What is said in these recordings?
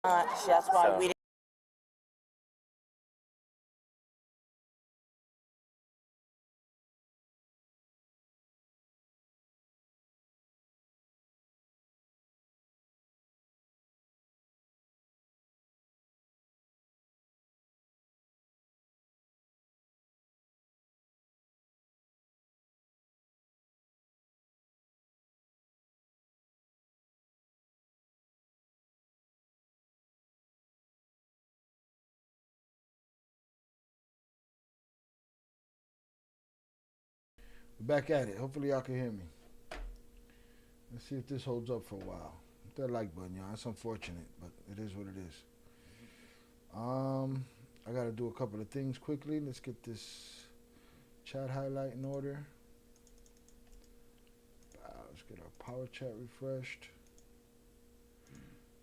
That's why we didn't. Back at it. Hopefully y'all can hear me. Let's see if this holds up for a while. Hit that like button, y'all. It's unfortunate, but it is what it is. I gotta do a couple of things quickly. Let's get this chat highlight in order. Let's get our power chat refreshed.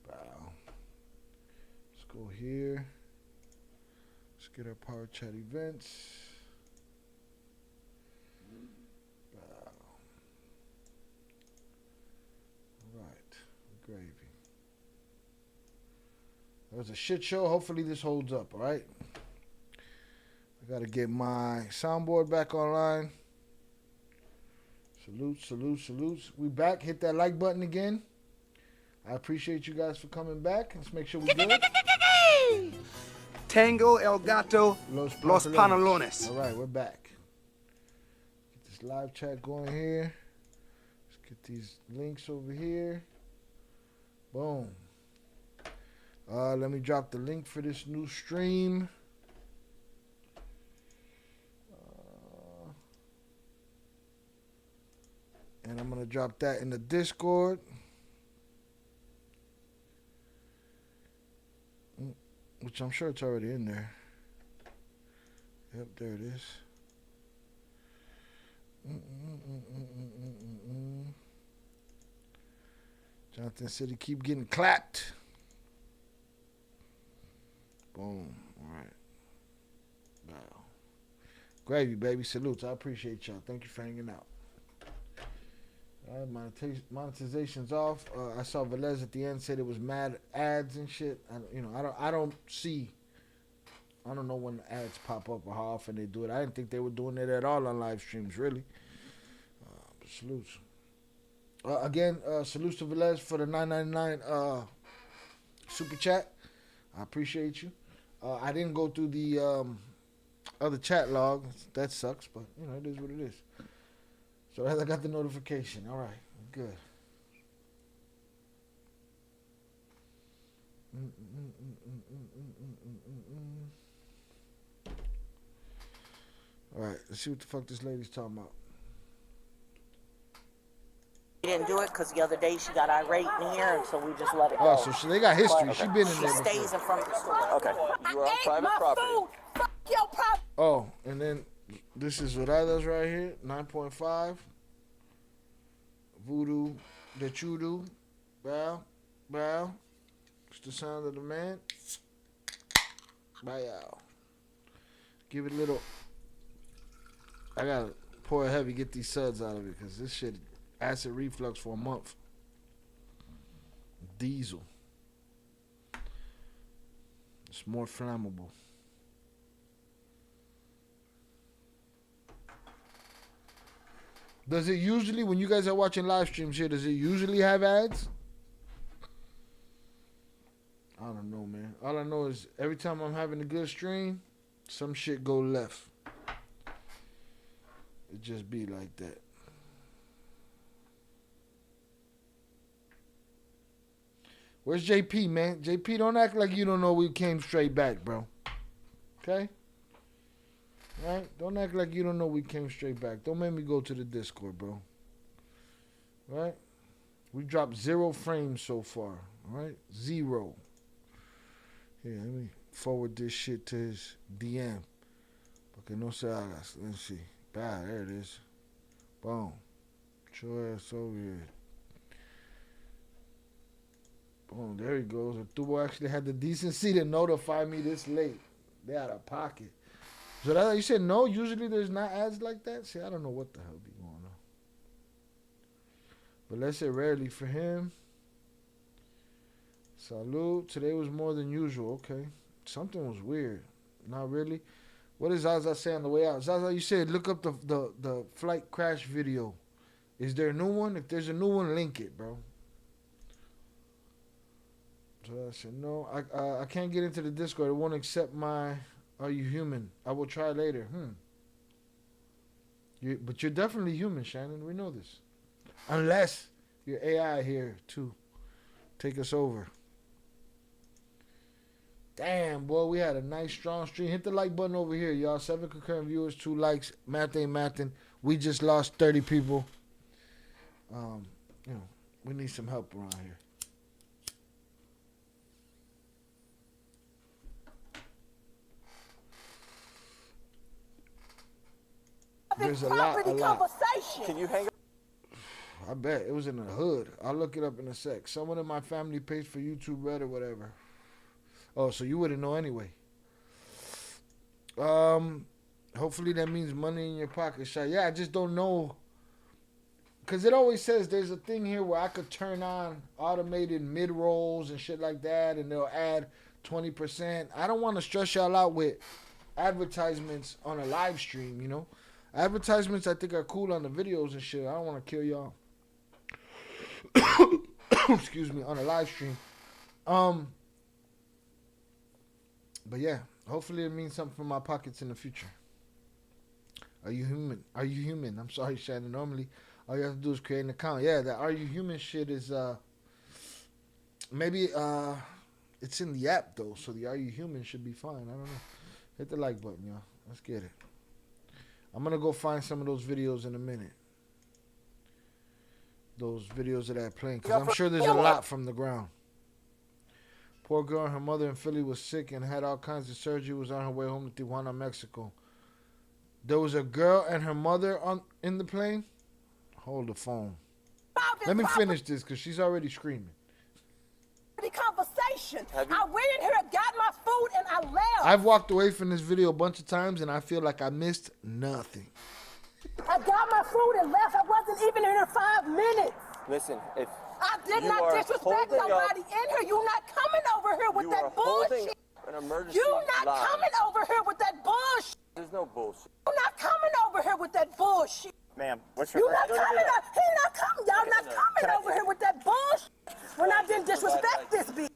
Let's go here. Let's get our power chat events. Gravy. That was a shit show. Hopefully this holds up, all right? I got to get my soundboard back online. Salutes. We back. Hit that like button again. I appreciate you guys for coming back. Let's make sure we good. Tango El Gato Los Pantalones. All right, we're back. Get this live chat going here. Let's get these links over here. Boom. Let me drop the link for this new stream. And I'm going to drop that in the Discord. Which I'm sure it's already in there. Yep, there it is. Jonathan City keep getting clapped. Boom. All right. Wow. Gravy, baby. Salutes. I appreciate y'all. Thank you for hanging out. All right, monetization's off. I saw Velez at the end said it was mad ads and shit. I don't know when the ads pop up or how often they do it. I didn't think they were doing it at all on live streams, really. But salutes. Again, salutes to Velez for the $9.99 super chat. I appreciate you. I didn't go through the other chat log. That sucks, but it is what it is. So I got the notification. All right, good. All right, let's see what the fuck this lady's talking about. We didn't do it because the other day she got irate in here, and so we just let it go. Oh, so they got history. She been in there before. She stays in front of the store. Okay. You are on private property. Fuck your property. Oh, and then this is what I does right here. 9.5. Voodoo that you do. Bow. It's the sound of the man. Bow. Give it a little. I gotta pour it heavy, get these suds out of it, because this shit acid reflux for a month. Diesel. It's more flammable. Does it usually, when you guys are watching live streams here, does it usually have ads? I don't know, man. All I know is every time I'm having a good stream, some shit go left. It just be like that. Where's JP, man? JP, don't act like you don't know we came straight back, bro. Okay? Right? Don't act like you don't know we came straight back. Don't make me go to the Discord, bro. Right? We dropped 0 frames so far. Right? 0. Here, let me forward this shit to his DM. Porque no se hagas. Let's see. There it is. Boom. Show ass over here. Boom. There he goes. Arturo actually had the decency to notify me this late. They out of pocket. So that, you said no? Usually there's not ads like that? See, I don't know what the hell be going on. But let's say rarely for him. Salute. Today was more than usual. Okay. Something was weird. Not really. What does Zaza say on the way out? Zaza, you said look up the flight crash video. Is there a new one? If there's a new one, link it, bro. So I said, no, I can't get into the Discord. It won't accept my Are You Human? I will try later. But you're definitely human, Shannon. We know this. Unless you're AI here to take us over. Damn, boy, we had a nice, strong stream. Hit the like button over here, y'all. 7 concurrent viewers, 2 likes. Math ain't mathin'. We just lost 30 people. We need some help around here. There's a lot. Can you hang up? I bet it was in the hood. I'll look it up in a sec. Someone in my family pays for YouTube Red or whatever. Oh, so you wouldn't know anyway. Hopefully that means money in your pocket, Shy. Yeah, I just don't know. Because it always says there's a thing here where I could turn on automated mid-rolls and shit like that, and they'll add 20%. I don't want to stress y'all out with advertisements on a live stream, you know? Advertisements I think are cool on the videos and shit. I don't want to kill y'all. Excuse me, on a live stream. But yeah, hopefully it means something for my pockets in the future. Are you human? Are you human? I'm sorry, Shannon. Normally, all you have to do is create an account. Yeah, that Are You Human shit is maybe it's in the app though, so the Are You Human should be fine. I don't know. Hit the like button, y'all. Let's get it. I'm gonna go find some of those videos in a minute. Those videos of that plane, because I'm sure there's a lot from the ground. Poor girl and her mother in Philly was sick and had all kinds of surgery. Was on her way home to Tijuana, Mexico. There was a girl and her mother in the plane. Hold the phone. Let me finish this because she's already screaming. Conversation. I went in here, got my food, and I left. I've walked away from this video a bunch of times, and I feel like I missed nothing. I got my food and left. I wasn't even in here 5 minutes. Listen, if I did you not are disrespect holding nobody up, in here. You're not coming over here with you that are holding bullshit. an emergency You're not line. coming over here with that bullshit. There's no bullshit. You're not coming over here with that bullshit. Ma'am, what's your... You're not coming up. He's not coming. Y'all not coming over here with that bullshit. When I didn't disrespect this bitch.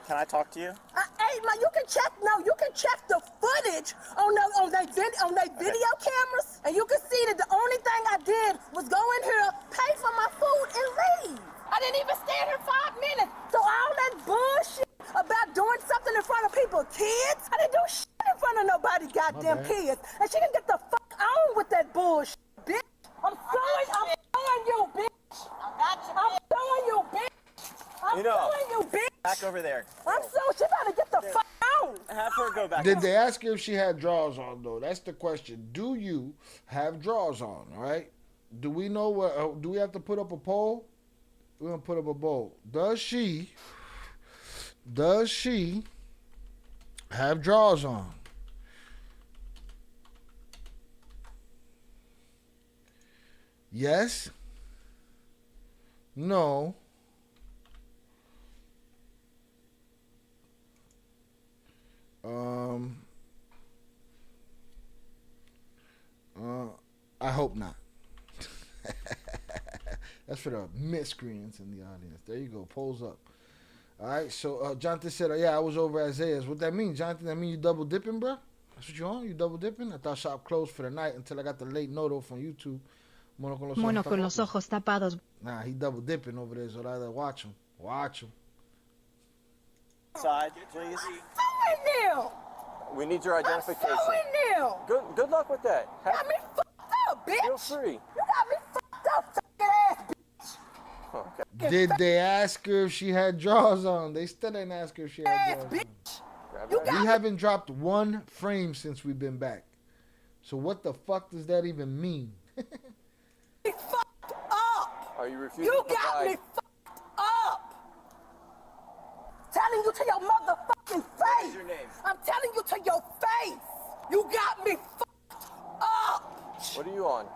Can I talk to you? Hey, man, you can check. No, you can check the footage on their video cameras, and you can see that the only thing I did was go in here, pay for my food, and leave. I didn't even stand here 5 minutes. So all that bullshit about doing something in front of people's kids, I didn't do shit in front of nobody's goddamn kids, and she can get the fuck on with that bullshit, bitch. I'm suing you, bitch. I'm suing you, bitch. I'm suing you, bitch. Back over there. I'm so she better get the fuck out. Have her go back. Did they ask her if she had drawers on, though? That's the question. Do you have drawers on, all right? Do we know what, do we have to put up a poll? We're going to put up a poll. Does she have drawers on? Yes? No? I hope not. That's for the miscreants in the audience. There you go. Polls up. All right. So Jonathan said, yeah, I was over at Isaiah's. What that mean, Jonathan? That mean you double dipping, bro? That's what you on? You double dipping? I thought shop closed for the night until I got the late noto from YouTube. Mono con los ojos tapados. Nah, he double dipping over there. So I watch him. Watch him. Side, please. We need your identification. I'm Good luck with that. You got me fucked up, bitch. Feel free. You got me fucked up, fucking ass bitch. Okay. Did they ask her if she had drawers on? They still didn't ask her if she had drawers on. We haven't dropped one frame since we've been back. So what the fuck does that even mean? Me fucked up. Are you refusing You to got provide? me fucked up. Telling you to your motherfucking face. What's your name? I'm telling you to your face. You got me fucked up. What are you on?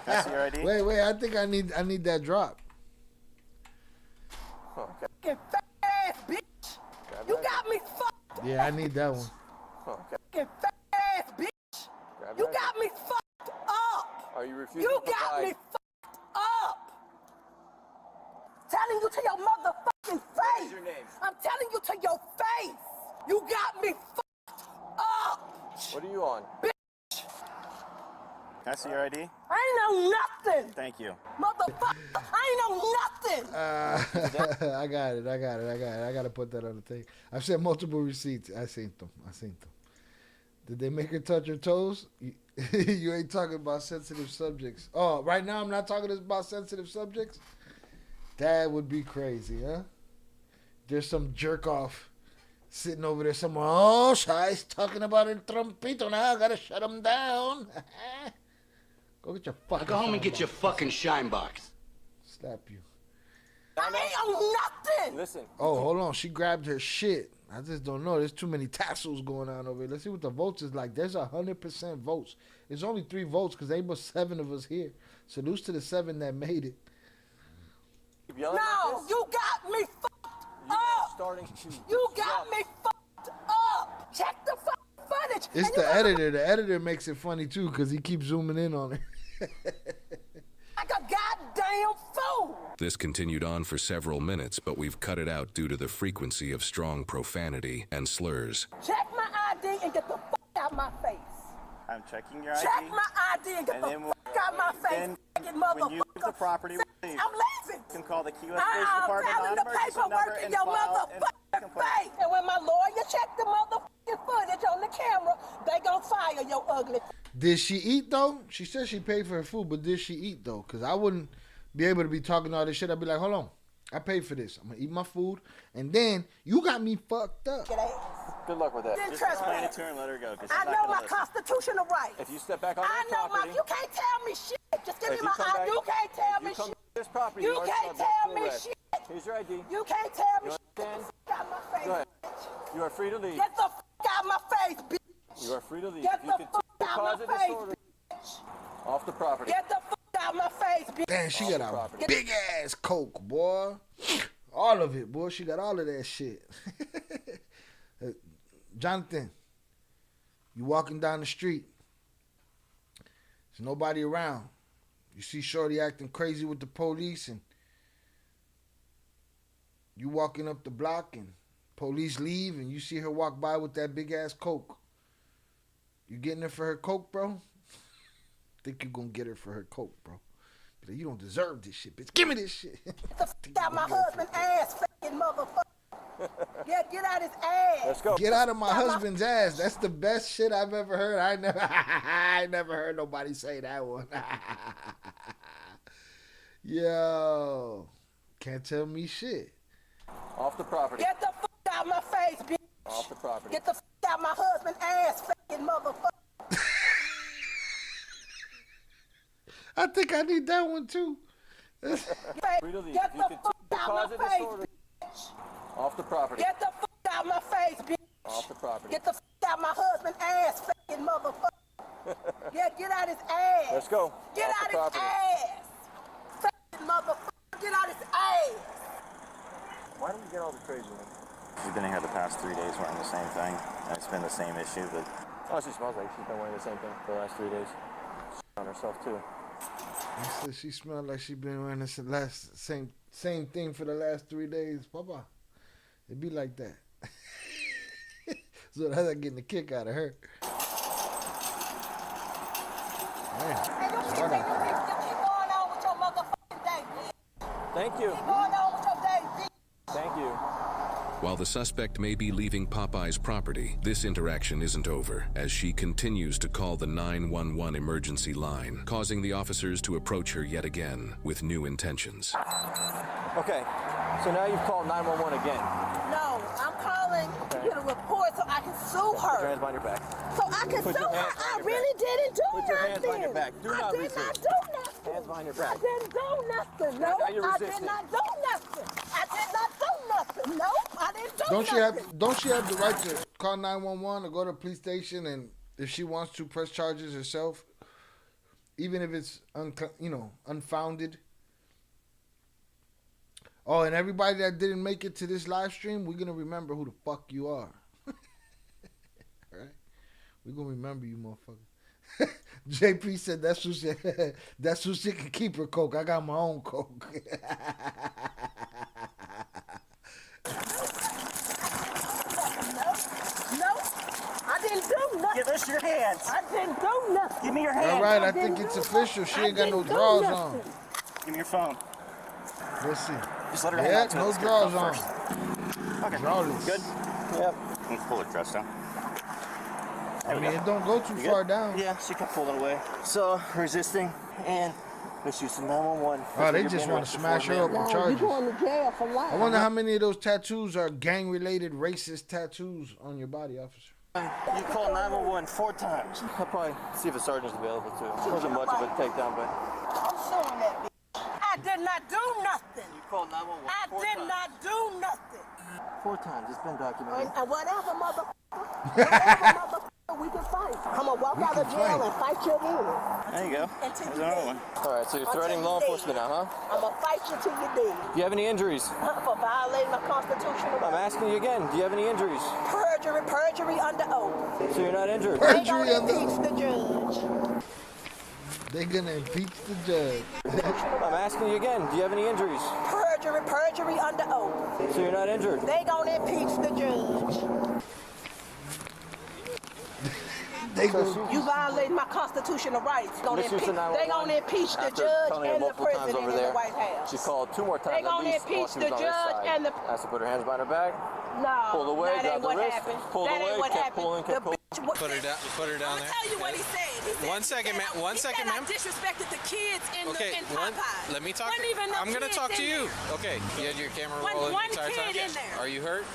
That's your ID? Wait, I think I need that drop. Huh. Okay. fat ass bitch. Grab You that. got me fucked. Yeah, I need that one. Okay. Fat ass bitch. Grab You that. got me fucked up. Are you refusing You to got comply? me fucked up. Telling you to your motherfucking face. is your name? I'm telling you to your face. You got me fucked up. What are you on? Can I see your ID? I ain't know nothing. Thank you. Motherfucker, I ain't know nothing. I got it. I got to put that on the thing. I've sent multiple receipts. I seen them. Did they make her touch her toes? You ain't talking about sensitive subjects. Oh, right now I'm not talking about sensitive subjects? That would be crazy, huh? There's some jerk off sitting over there somewhere. Oh, Shai's talking about el trompito now. I gotta shut him down. Go get your fucking Go home and shine get your box. fucking shine box. Slap you. I ain't on nothing. Listen. Oh, hold on. She grabbed her shit. I just don't know. There's too many tassels going on over here. Let's see what the votes is like. There's 100% votes. There's only 3 votes because there ain't but 7 of us here. Salute to the 7 that made it. Keep yelling No, like this. you got me fucked You are up. starting to. You got me fucked up. Check the fucking footage. It's And you the got editor. The editor makes it funny too because he keeps zooming in on it. like a goddamn fool. This continued on for several minutes, but we've cut it out due to the frequency of strong profanity and slurs. Check my ID and get the fuck out my face. I'm checking your ID. Check my ID and get And the then fuck out my face. then Fucking when you leave the property, we leave. I'm leaving. You can call the Key West Police I'm Department telling the non-emergency number paperwork in and your file and motherfucking complaint. face. And when my lawyer check the motherfucking footage on the camera, they gon' fire your ugly. Did she eat though? She said she paid for her food, but did she eat though? Because I wouldn't be able to be talking all this shit. I'd be like, hold on. I paid for this. I'm going to eat my food. And then you got me fucked up. Get ass. Good luck with that. Didn't Just explain it trespass. to her and let her go. 'Cause she's I not know gonna my listen. constitutional rights. If you step back on I this know property, you can't tell me shit. Just give me if my you come ID. back, You can't tell if me you come shit. to this property, You are can't subject tell to me arrest. shit. Here's your ID. You can't tell me You shit. understand? Get out my face. Go ahead. Bitch. You are free to leave. Get the fuck out my face, bitch. You are free to leave. Get If you the continue fuck to out cause my a face, disorder, bitch. off the property. Get the fuck out my face, bitch. Damn, she got a property. big ass Coke, boy. All of it, boy. She got all of that shit. Jonathan, you walking down the street. There's nobody around. You see Shorty acting crazy with the police, and you walking up the block, and police leave, and you see her walk by with that big ass Coke. You getting her for her Coke, bro? Think you gonna get her for her Coke, bro? Be like, you don't deserve this shit, bitch. Give me this shit. Get the fuck out my husband's ass, fucking motherfucker. Get out his ass. Let's go. Get out of my husband's ass. That's the best shit I've ever heard. I never heard nobody say that one. Yo, can't tell me shit. Off the property. Get the fuck out my face, bitch. Off the property. Get the fuck out my husband's ass, fucking motherfucker. I think I need that one too. Free to leave. Get If you the continue fuck to out cause my a face, disorder, bitch. off the property. Get the fuck out my face, bitch. Off the property. Get the fuck out my husband's ass, fucking motherfucker. Get out his ass. Let's go. Get Off out the his property. ass. Fucking motherfucker. Get out his ass. Why don't we get all the crazy ones? We've been in here the past 3 days wearing the same thing. And it's been the same issue, but Oh, she smells like she's been wearing the same thing for the last 3 days. She's on herself too. I said she smelled like she been wearing this same thing for the last 3 days. Papa, it be like that. So that's like getting a kick out of her. Man, Hey, you so keep I got going on with your motherfucking day, bitch. Thank you. Keep going on with your day, bitch. Thank you. While the suspect may be leaving Popeye's property, this interaction isn't over, as she continues to call the 911 emergency line, causing the officers to approach her yet again with new intentions. Okay. So now you've called 911 again. No, I'm calling to get a report so I can sue Put your her. hands behind your back. So I can Put sue your her. hands behind I your really back. didn't do Put your nothing. hands behind your back. Do I not did resist. not do nothing. Hands behind your back. I didn't do nothing. No, Now you're I resisting. did not do nothing. I did not do nothing. No, I didn't do Don't nothing. she have the right to call 911 or go to the police station, and if she wants to press charges herself, even if it's unfounded? Oh, and everybody that didn't make it to this live stream, we're gonna remember who the fuck you are. All right, we're gonna remember you, motherfucker. JP said that's who she can keep her coke. I got my own coke. No, I didn't do nothing. Give us your hands. I didn't do nothing. Give me your hands. All right, I think it's official. She ain't got no drawers on. Give me your phone. Let's see. Just let her hang Yeah, on to it. no Let's get her drawers phone on. first. Okay. Drawless. Good? Yep. You can pull the dress down. I mean, it don't go too You far good? down. Yeah, she kept pulling away. So, resisting, and let's use some 911. Oh, they just want to smash her up with charges. You going to jail for life. I wonder how many of those tattoos are gang-related racist tattoos on your body, officer. You call 911 4 times. I'll probably see if a sergeant's available too. It wasn't much of a takedown, but I'm suing that bitch. I did not do nothing. you called 911 I four did times. not do nothing. 4 times. It's been documented. And whatever, motherfucker, we can fight. I'm gonna walk out of jail and fight you in. There you go. Until There's you another dead. one. All right, so you're threatening law enforcement now, huh? I'm gonna fight you till you dead. Do you have any injuries? For violating my constitutional I'm rights. asking you again. Do you have any injuries? Perjury under oath. So you're not injured? They Perjury gonna under impeach the judge. They're gonna impeach the judge. I'm asking you again. Do you have any injuries? Perjury under oath. So you're not injured? They gonna impeach the judge. You violated my constitutional rights. Miss Houston, They gonna impeach the after judge telling her and the multiple times president over in the there, White House. she called 2 more times They at gonna least while impeach she was the on this judge side. and the. Asked to put her hands behind her back. No, Pulled away, that grabbed ain't the what wrist, happened. pulled That away, ain't what kept happened. pulling, kept The bitch was- Put her down I'm there. gonna tell you what he said. He said One second, he said ma'am. One he second, said ma'am. I disrespected the kids in Okay, the in Popeye. let me talk. Wasn't even no I'm gonna kids talk to in you. there. Okay, you had your camera Wasn't rolling the one entire kid time. in there. Are you hurt?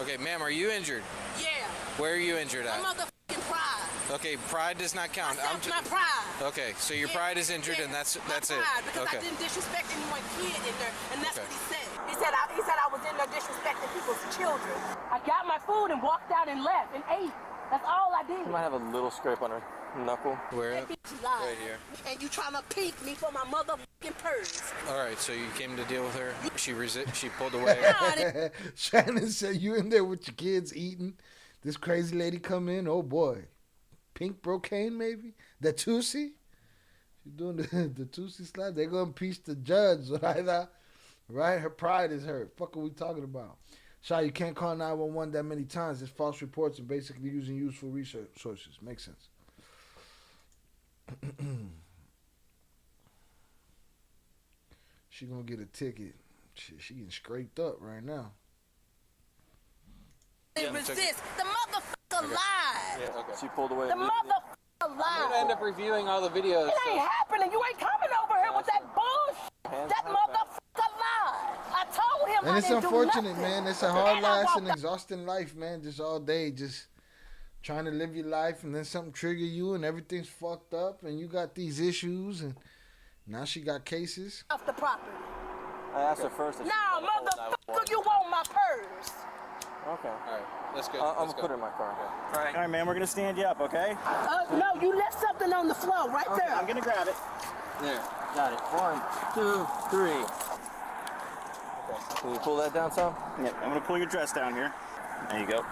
Okay, ma'am, are you injured? Yeah. Where are you injured My at? motherfucking pride. Okay, pride does not count. My pride. Okay, so your Yeah, pride is injured, yeah, and that's my it. pride, because Okay. I didn't disrespect anyone kid in there, and that's Okay. what he said. He said I was in there disrespecting people's children. I got my food and walked out and left and ate. That's all I did. She might have a little scrape on her knuckle. Where? That bitch lied. Right here. And you trying to peek me for my motherfucking purse. All right, so you came to deal with her. She pulled away. No, I didn't. Shannon said, you in there with your kids eating. This crazy lady come in. Oh, boy. Pink brocane, maybe? The Tusi? She's doing the Tusi slide. They're going to impeach the judge, right? Her pride is hurt. Fuck are we talking about? Shy, you can't call 911 that many times. It's false reports and basically using useful research sources. Makes sense. She gonna get a ticket. She getting scraped up right now. Resist. The motherfucker lied. Yeah, okay. She pulled away. The motherfucker I'm gonna lied. end up reviewing all the videos. It ain't happening. You ain't coming over here with that bullshit. That motherfucker lied. I told him And I it's didn't do unfortunate, nothing. man. It's a hard And I life walked and exhausting life, man. Just all day, just trying to live your life, and then something trigger you, and everything's fucked up, and you got these issues, and now she got cases. off the property. I asked her first. if she No, wanted to call motherfucker, you want my purse. 911. Okay. All right, let's go. I'm let's gonna put her in my car. All right, man, we're gonna stand you up, okay? No, you left something on the floor right Okay, there. I'm gonna grab it. There. Got it. 1, 2, 3. Okay. Can you pull that down some? Yep, I'm gonna pull your dress down here. There you go.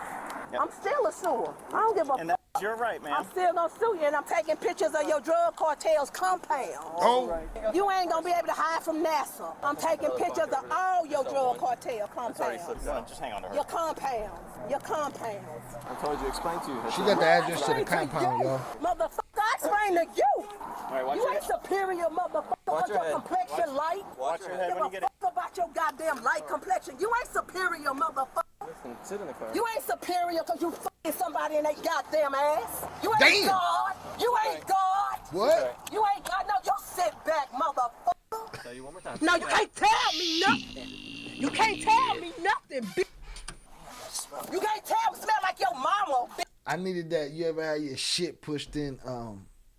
I'm still a sewer. I don't give a And fuck. that's your right, ma'am. I'm still gonna sue you, and I'm taking pictures of your drug cartel's compound. Oh, You ain't gonna be able to hide from NASA. I'm taking pictures of all your drug cartel It's already compounds. slipped No, down. just hang on to her. Your compounds. Your compounds. I told you, explain to you. she got the address to the I explained compound, you. y'all. Motherfucker, I explained to you. All right, watch You your ain't head. superior, motherfucker, Watch because your your head. complexion light. Watch your head Give when a you get fuck it. about your goddamn light complexion. You ain't superior, motherfucker. Listen, sit in the car. You ain't superior because you fucking somebody in their goddamn ass. You ain't Damn. God. You ain't God. What? You ain't God. No, you sit back, motherfucker. Tell you one more time. No, you can't tell me nothing. You can't tell me nothing, bitch. You can't tell me. Smell like your mama, bitch. I needed that. You ever had your shit pushed in?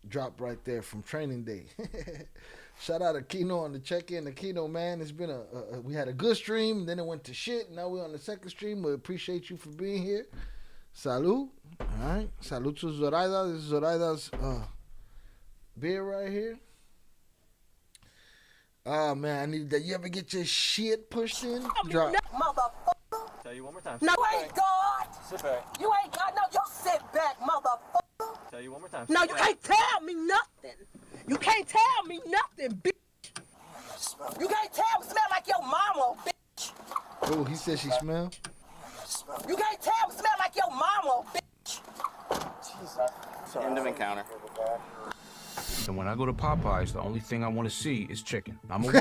Drop right there from training day. Shout out to Kino on the check-in. The Kino, man, it's been we had a good stream, then it went to shit. Now we're on the second stream. We appreciate you for being here. Salud. All right. Salud to Zoraida. This is Zoraida's beer right here. Oh man, I need that. You ever get your shit pushed in? Drop. Motherfucker. Tell you one more time. No, you ain't God. Sit back. You ain't God. No, you sit back, motherfucker. Tell you one more time. No, Sit you back. can't tell me nothing. You can't tell me nothing, bitch. You can't tell me smell like your mama, bitch. Oh, he said she smell. You can't tell me smell like your mama, bitch. End of encounter. And when I go to Popeyes, the only thing I want to see is chicken. I'm a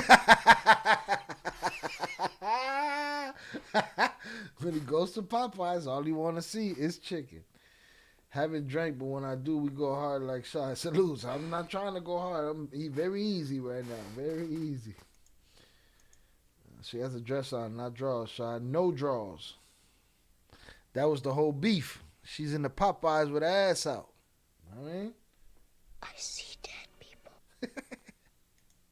When he goes to Popeyes, all he want to see is chicken. Haven't drank, but when I do, we go hard like Shaw. Salutes. I'm not trying to go hard. I'm very easy right now. Very easy. She has a dress on, not drawers. Shaw, no drawers. That was the whole beef. She's in the Popeyes with her ass out. I mean, I see dead people.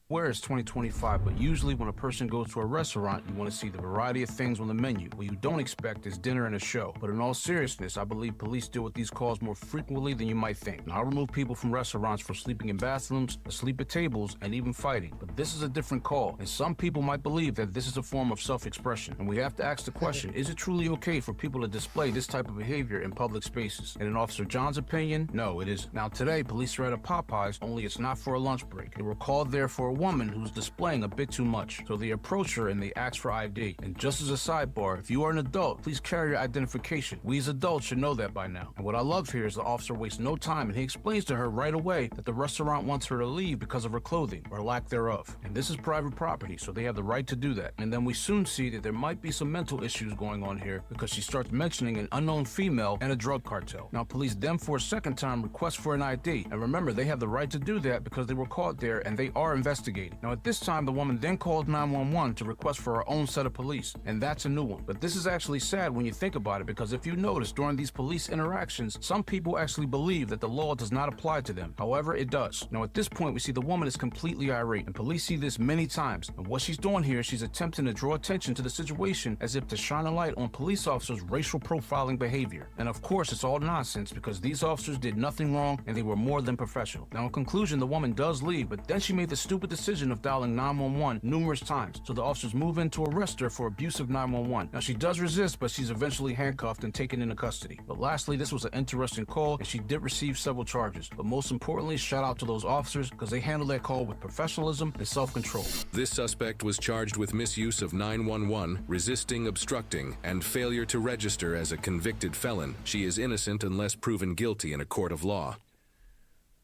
Where is 2025, but usually when a person goes to a restaurant, you want to see the variety of things on the menu. What you don't expect is dinner and a show. But in all seriousness, I believe police deal with these calls more frequently than you might think. Now, I remove people from restaurants for sleeping in bathrooms, asleep at tables, and even fighting. But this is a different call, and some people might believe that this is a form of self-expression. And we have to ask the question, is it truly okay for people to display this type of behavior in public spaces? And in Officer John's opinion, no, it isn't. Now, today, police are at a Popeyes, only it's not for a lunch break. They were called there for a woman who's displaying a bit too much. So they approach her and they ask for ID. And just as a sidebar, if you are an adult, please carry your identification. We as adults should know that by now. And what I love here is the officer wastes no time and he explains to her right away that the restaurant wants her to leave because of her clothing or lack thereof. And this is private property, so they have the right to do that. And then we soon see that there might be some mental issues going on here because she starts mentioning an unknown female and a drug cartel. Now police then for a second time request for an ID. And remember, they have the right to do that because they were caught there and they are investigating. Now at this time, the woman then called 911 to request for her own set of police, and that's a new one. But this is actually sad when you think about it, because if you notice during these police interactions, some people actually believe that the law does not apply to them. However, it does. Now at this point, we see the woman is completely irate, and police see this many times. And what she's doing here, she's attempting to draw attention to the situation as if to shine a light on police officers' racial profiling behavior. And of course, it's all nonsense because these officers did nothing wrong and they were more than professional. Now in conclusion, the woman does leave, but then she made the stupid decision of dialing 911 numerous times, so the officers move in to arrest her for abuse of 911. Now she does resist, but she's eventually handcuffed and taken into custody. But lastly, this was an interesting call, and she did receive several charges. But most importantly, shout out to those officers because they handled that call with professionalism and self-control. This suspect was charged with misuse of 911, resisting, obstructing, and failure to register as a convicted felon. She is innocent unless proven guilty in a court of law.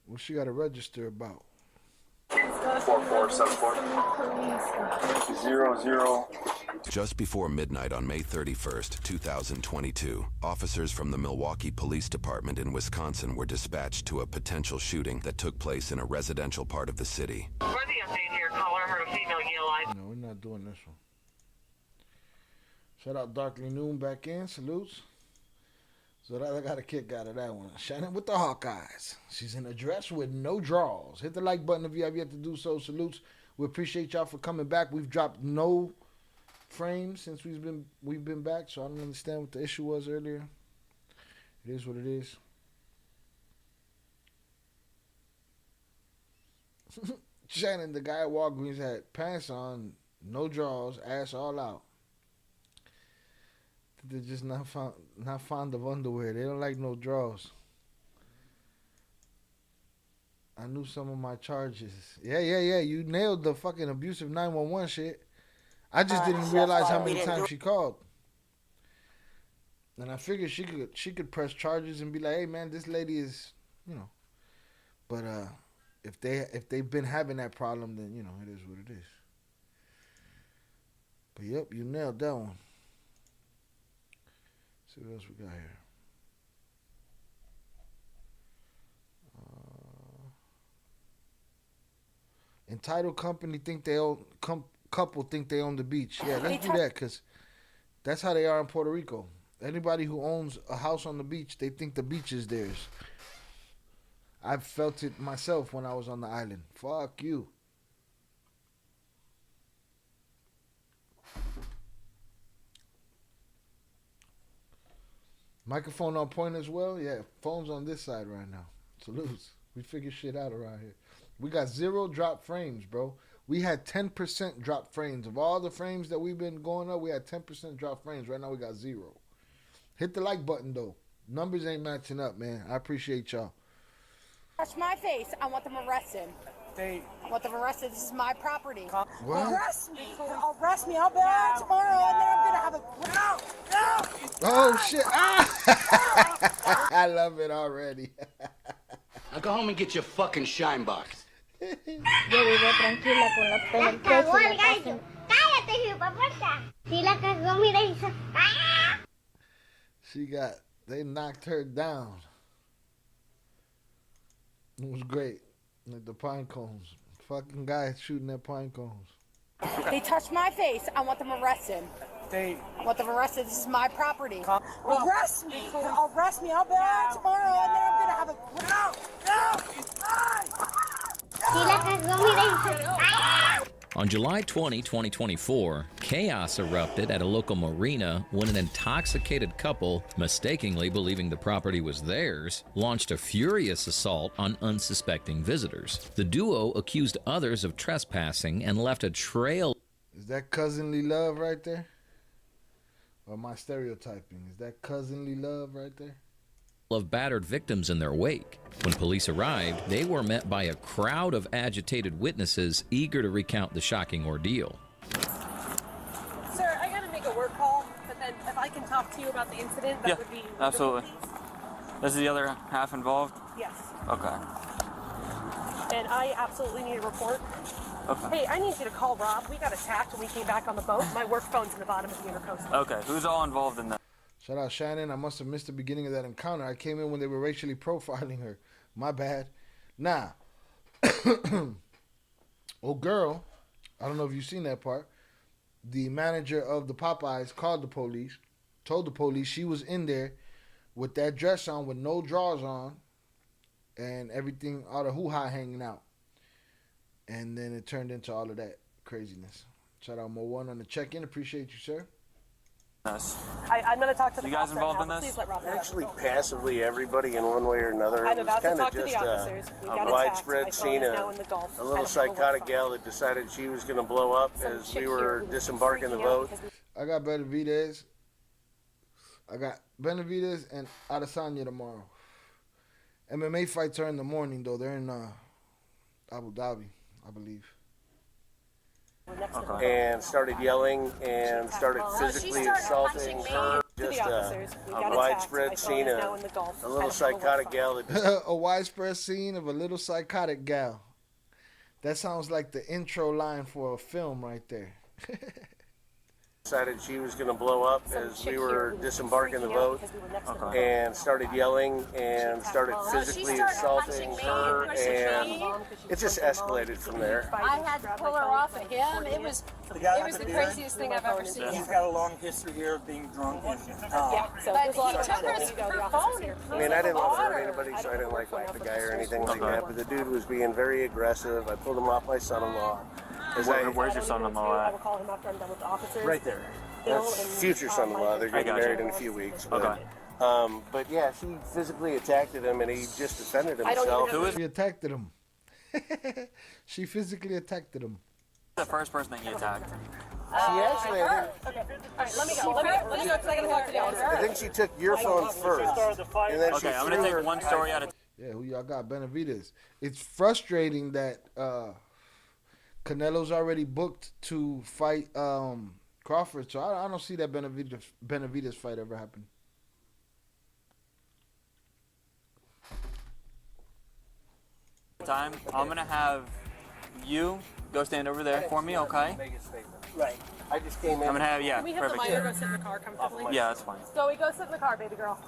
what she got to register about? 4474 Just before midnight on May 31st, 2022, officers from the Milwaukee Police Department in Wisconsin were dispatched to a potential shooting that took place in a residential part of the city. For the update here, caller heard a female yell. No, we're not doing this one. Shout out Darkly Noon back in. Salutes. So I got a kick out of that one. Shannon with the Hawkeyes. She's in a dress with no drawers. Hit the like button if you have yet to do so. Salutes. We appreciate y'all for coming back. We've dropped no frames since we've been back, so I don't understand what the issue was earlier. It is what it is. Shannon, the guy at Walgreens had pants on, no drawers, ass all out. They're just not fond of underwear. They don't like no drawers. I knew some of my charges. Yeah. You nailed the fucking abusive 911 shit. I just didn't realize how many times she called. And I figured she could press charges and be like, hey man, this lady is, But if they've been having that problem, then it is what it is. But yep, you nailed that one. See what else we got here. Entitled company think they own couple think they own the beach. Yeah, let's do that because that's how they are in Puerto Rico. Anybody who owns a house on the beach, they think the beach is theirs. I've felt it myself when I was on the island. Fuck you. Microphone on point as well? Yeah, phone's on this side right now. Salutes. We figure shit out around here. We got 0 drop frames, bro. We had 10% drop frames. Of all the frames that we've been going up, we had 10% drop frames. Right now we got 0. Hit the like button, though. Numbers ain't matching up, man. I appreciate y'all. Touch my face. I want them arrested. I want them arrested. This is my property. What? Arrest me. Arrest me. I'll be out tomorrow, and then I'm going to have a... No! Oh, shit. Ah! I love it already. Now go home and get your fucking shine box. Yo vivo tranquila con la pena en pecho y la casa. Cállate, hijueputa. Si la cagó, mira, hizo. They knocked her down. It was great. Like the pine cones. Fucking guy shooting at pine cones. They touched my face. I want them arrested. I want them arrested. This is my property. Arrest me. Arrest me. I'll be out tomorrow, and then I'm going to have a... Si la cagó, mira, hizo. On July 20, 2024, chaos erupted at a local marina when an intoxicated couple, mistakenly believing the property was theirs, launched a furious assault on unsuspecting visitors. The duo accused others of trespassing and left a trail. Is that cousinly love right there? Or am I stereotyping? Is that cousinly love right there? Of battered victims in their wake. When police arrived, they were met by a crowd of agitated witnesses eager to recount the shocking ordeal. Sir, I gotta make a work call, but then if I can talk to you about the incident, that would be absolutely. This is the other half involved? Yes. Okay. And I absolutely need a report. Okay. Hey, I need you to call Rob. We got attacked when we came back on the boat. My work phone's in the bottom of the intercoastal. Okay, who's all involved in that? Shout out Shannon. I must have missed the beginning of that encounter. I came in when they were racially profiling her. My bad. Nah. Oh, girl. I don't know if you've seen that part. The manager of the Popeyes called the police, told the police she was in there with that dress on with no drawers on and everything, all the hoo-ha hanging out. And then it turned into all of that craziness. Shout out Mo1 on the check-in. Appreciate you, sir. I'm going to talk to the You guys cops involved right in now, this? please let Rob know. Actually, passively, everybody in one way or another. I'm It was about to kind talk of to the just officers. We got a attacked. widespread My phone scene is of now in the Gulf. a little psychotic gal that decided she was going to blow up as we were disembarking the boat. I got Benavidez. And Adesanya tomorrow. MMA fights are in the morning, though. They're in Abu Dhabi, I believe. And started yelling and started physically assaulting her. Just a widespread scene of a little psychotic gal. A widespread scene of a little psychotic gal. That sounds like the intro line for a film right there. Decided she was going to blow up as we were disembarking the boat and started yelling and started physically assaulting her, and it just escalated from there. I had to pull her off of him. It was the craziest thing I've ever seen. He's got a long history here of being drunk and Yeah, so but he took her phone. I mean, I didn't want to hurt anybody, so I didn't like the guy or anything like that, but the dude was being very aggressive. I pulled him off my son-in-law. Where's your son-in-law I will call him after I'm done with the officers. Right there. That's future son-in-law. They're getting married in a few weeks. But, but yeah, she physically attacked him, and he just defended himself. She attacked him. She physically attacked him. The first person that he attacked. She actually, Okay. All right, let me go. Let me go, because I gotta talk to the officer. I think she took your phone first, and then she I'm gonna take one story at a time. Yeah, who y'all got? Benavidez. It's frustrating that Canelo's already booked to fight Crawford, so I don't see that Benavidez fight ever happen. I'm gonna have you go stand over there for me, okay? Right. I just came in. I'm gonna have Can we have perfect. the minor go sit in the car comfortably? Yeah, that's fine. So we go sit in the car, baby girl.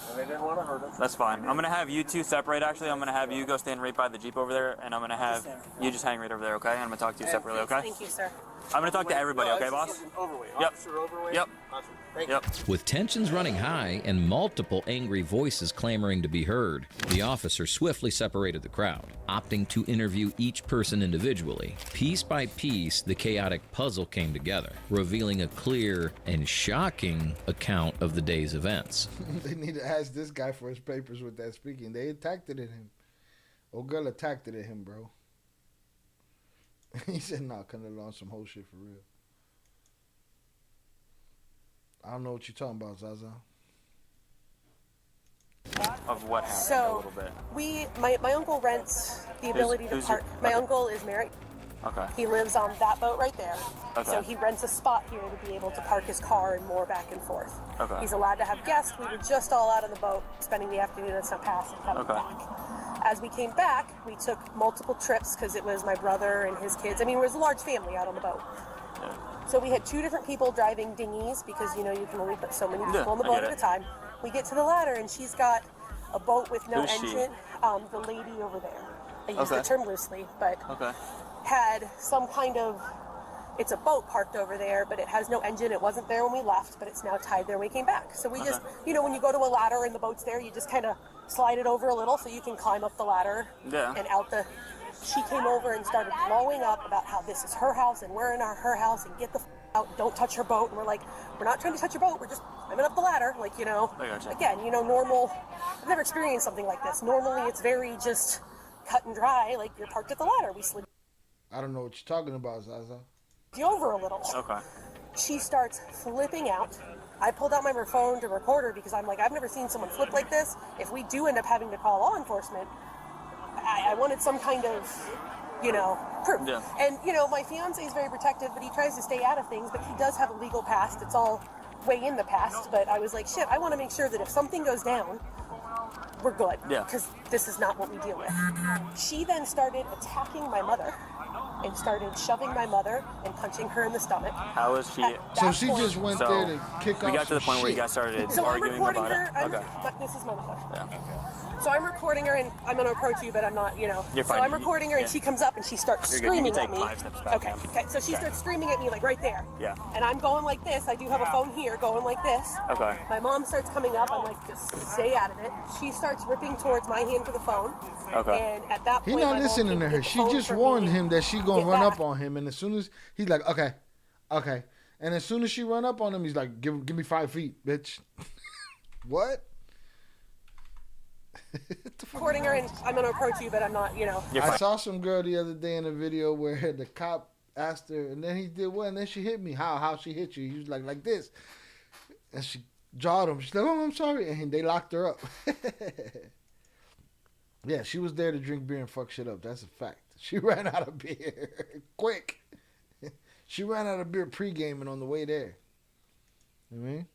And they didn't want to hurt him. That's fine. I'm gonna have you two separate. Actually, I'm gonna have you go stand right by the Jeep over there, and I'm gonna have you just hang right over there, okay? And I'm gonna talk to you separately, okay? Thank you, sir. I'm gonna talk to everybody, okay, boss? Yep. Yep. Yep. With tensions running high and multiple angry voices clamoring to be heard, the officer swiftly separated the crowd, opting to interview each person individually. Piece by piece, the chaotic puzzle came together, revealing a clear and shocking account of the day's events. They need to ask this guy for his papers with that speaking. They attacked it at him. Old girl attacked it at him, bro. He said, "Nah, Canelo on some whole shit for real." I don't know what you're talking about, Zaza. Of what happened a So little bit. my uncle rents the ability to park. My uncle is married. Okay. He lives on that boat right there. Okay. So he rents a spot here to be able to park his car and moor back and forth. Okay. He's allowed to have guests. We were just all out on the boat, spending the afternoon at St. Pass and coming back. As we came back, we took multiple trips because it was my brother and his kids. I mean, it was a large family out on the boat. So we had 2 different people driving dinghies because, you know, you can only put so many people on the boat at a time. We get to the ladder and she's got a boat with no engine. The lady over there. I use the term loosely, but had some kind of, it's a boat parked over there, but it has no engine. It wasn't there when we left, but it's now tied there when we came back. So we just, you know, when you go to a ladder and the boat's there, you just kind of slide it over a little so you can climb up the ladder and out the... She came over and started blowing up about how this is her house and we're in her house and get the out, don't touch her boat. And we're like, we're not trying to touch your boat, we're just climbing up the ladder. Like, you know, again, you know, normal, I've never experienced something like this. Normally it's very just cut and dry, like you're parked at the ladder. We slid. I don't know what you're talking about, Zaza. Over a little. Okay. She starts flipping out. I pulled out my phone to record her because I'm like, I've never seen someone flip like this. If we do end up having to call law enforcement, I wanted some kind of, you know, proof. Yeah. And, you know, my fiance is very protective, but he tries to stay out of things, but he does have a legal past. It's all way in the past, but I was like, shit, I want to make sure that if something goes down, we're good. Yeah. Because this is not what we deal with. She then started attacking my mother and started shoving my mother and punching her in the stomach. How was she? So she just went there to kick off. We got to the point where you guys started arguing about it. But this is my mother. Yeah. So I'm recording her and I'm going to approach you, but I'm not, you know. You're fine. So I'm recording her and she comes up and she starts screaming at me. 5 steps back. Okay. So she starts screaming at me like right there. Yeah. And I'm going like this. I do have a phone here going like this. Okay. My mom starts coming up. I'm like, just stay out of it. She starts ripping towards my hand for the phone. Okay. And at that point, He's not listening to her. She just warned him that she gonna run up on him, and as soon as he's like, okay, and as soon as she run up on him, he's like, give me 5 feet, bitch. What? Recording her and I'm gonna approach you, but I'm not, you know. I saw some girl the other day in a video where the cop asked her, and then he did what? And then she hit me. How she hit you? He was like this, and she jawed him. She's like, oh, I'm sorry, and they locked her up. Yeah, she was there to drink beer and fuck shit up. That's a fact. She ran out of beer quick. She ran out of beer pre-gaming on the way there. You know what I mean?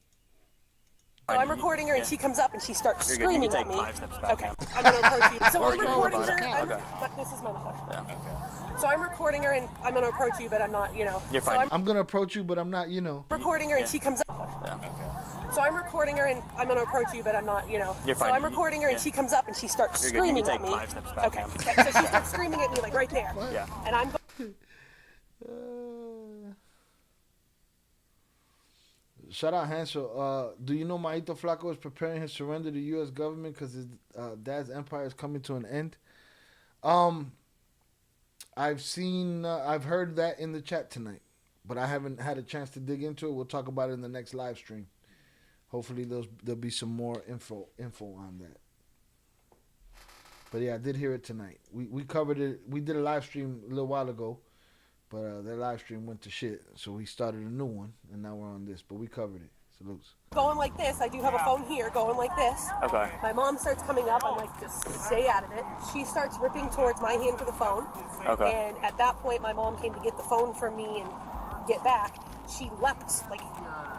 So I'm recording her and she comes up and she starts screaming at me. 5 steps back. Okay. I'm going to approach you. So I'm recording her. But this is my mother. Yeah. So I'm recording her and I'm going to approach you, but I'm not, you know. You're fine. I'm going to approach you, but I'm not, you know. Recording her and she comes up. Yeah. So I'm recording her and I'm going to approach you, but I'm not, you know. You're fine. So I'm recording her and she comes up and she starts screaming at me. 5 steps back. Okay. So she starts screaming at me like right there. Yeah. And I'm Shout out Hansel. Do you know Maito Flaco is preparing his surrender to the U.S. government because his dad's empire is coming to an end? I've heard that in the chat tonight, but I haven't had a chance to dig into it. We'll talk about it in the next live stream. Hopefully there'll be some more info on that. But yeah, I did hear it tonight. We covered it. We did a live stream a little while ago. But that live stream went to shit, so we started a new one, and now we're on this. But we covered it. Salutes. going like this. I do have a phone here going like this. Okay. My mom starts coming up. I'm like, just stay out of it. She starts ripping towards my hand for the phone. Okay. And at that point, my mom came to get the phone from me and get back. She leapt, like,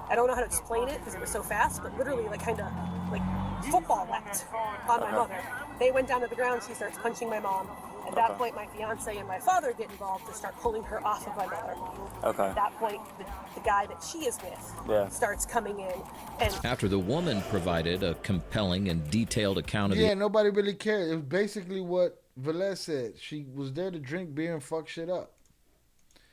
I don't know how to explain it because it was so fast, but literally, like, kind of, like, football leapt on my mother. They went down to the ground. She starts punching my mom. At that point, my fiance and my father get involved to start pulling her off of my mother. Okay. At that point, the guy that she is with starts coming in. And after the woman provided a compelling and detailed account of nobody really cared. It was basically what Velez said. She was there to drink beer and fuck shit up.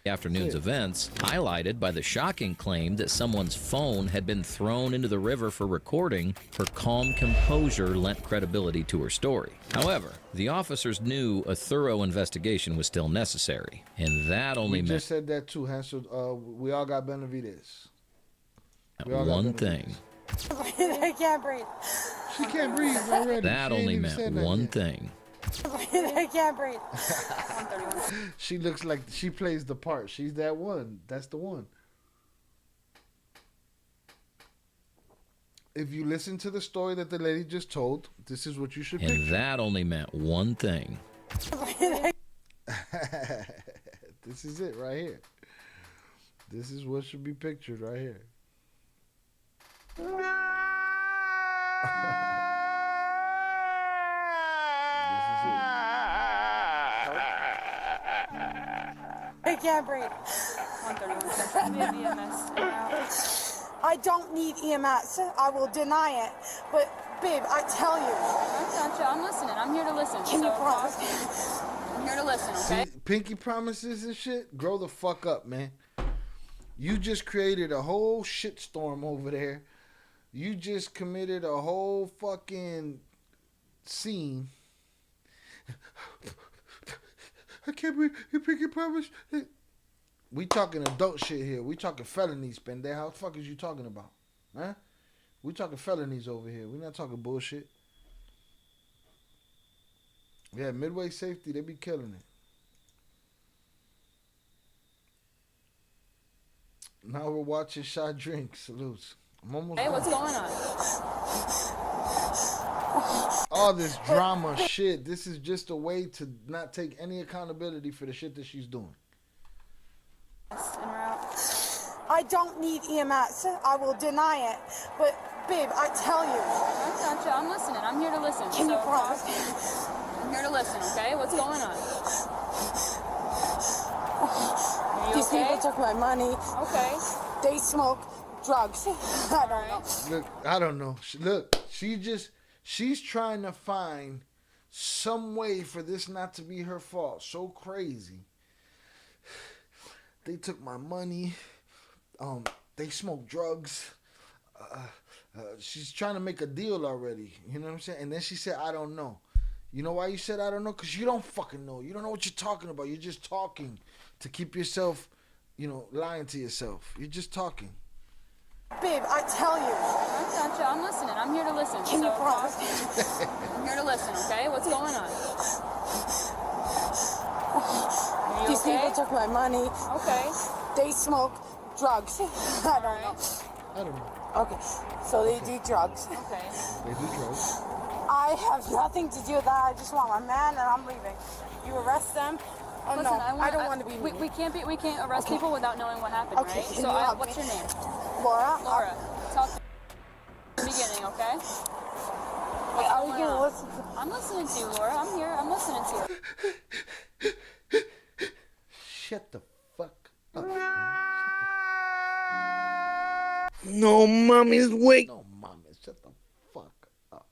the afternoon's events, highlighted by the shocking claim that someone's phone had been thrown into the river for recording, her calm composure lent credibility to her story. However, the officers knew a thorough investigation was still necessary, and that only meant... We just said that too, Hansel. We all got Benavides. One thing. I can't breathe. She can't breathe already. That only meant one thing. I can't breathe. She looks like she plays the part. She's that one. That's the one. If you listen to the story that the lady just told, this is what you should And picture. that only meant one thing. This is it right here. This is what should be pictured right here. I can't breathe. 131. I don't need EMS. I will deny it. But, babe, I tell you. I gotcha. I'm listening. I'm here to listen. Can you promise? I'm here to listen, okay? See, pinky promises and shit, grow the fuck up, man. You just created a whole shitstorm over there. You just committed a whole fucking scene. I can't believe you pinky promise. We talking adult shit here. We talking felonies, pendejo. How the fuck is you talking about? Huh? We talking felonies over here. We not talking bullshit. Yeah, Midway Safety, they be killing it. Now we're watching Shot Drink. Salutes. I'm almost Hey, done. what's going on? All this drama shit. This is just a way to not take any accountability for the shit that she's doing. I don't need EMS. I will deny it. But, babe, I tell you. I gotcha. I'm listening. I'm here to listen. Can you promise? I'm here to listen, okay? What's going on? These people took my money. Okay. They smoke drugs. I don't know. Look, I don't know. Look, she's trying to find some way for this not to be her fault. So crazy. They took my money. They smoke drugs. She's trying to make a deal already. You know what I'm saying? And then she said, I don't know. You know why you said I don't know? Because you don't fucking know. You don't know what you're talking about. You're just talking to keep yourself, lying to yourself. You're just talking. Babe, I tell you. I gotcha. I'm listening. I'm here to listen. Can you promise? I'm here to listen, okay? What's going on? These people took my money. Okay. They smoke drugs. I don't know. I don't know. Okay, so they do drugs. Okay. They do drugs. I have nothing to do with that. I just want my man, and I'm leaving. You arrest them? Oh Listen, no, I don't want to be. We can't arrest people without knowing what happened, Okay, right? can So, you help what's me? your name? Laura. Laura. Talk to the beginning, okay? Wait, are you gonna listen to? I'm listening to you, Laura. I'm here. I'm listening to you. Shut the fuck up. No mommy's wake. No, mommy, shut the fuck up.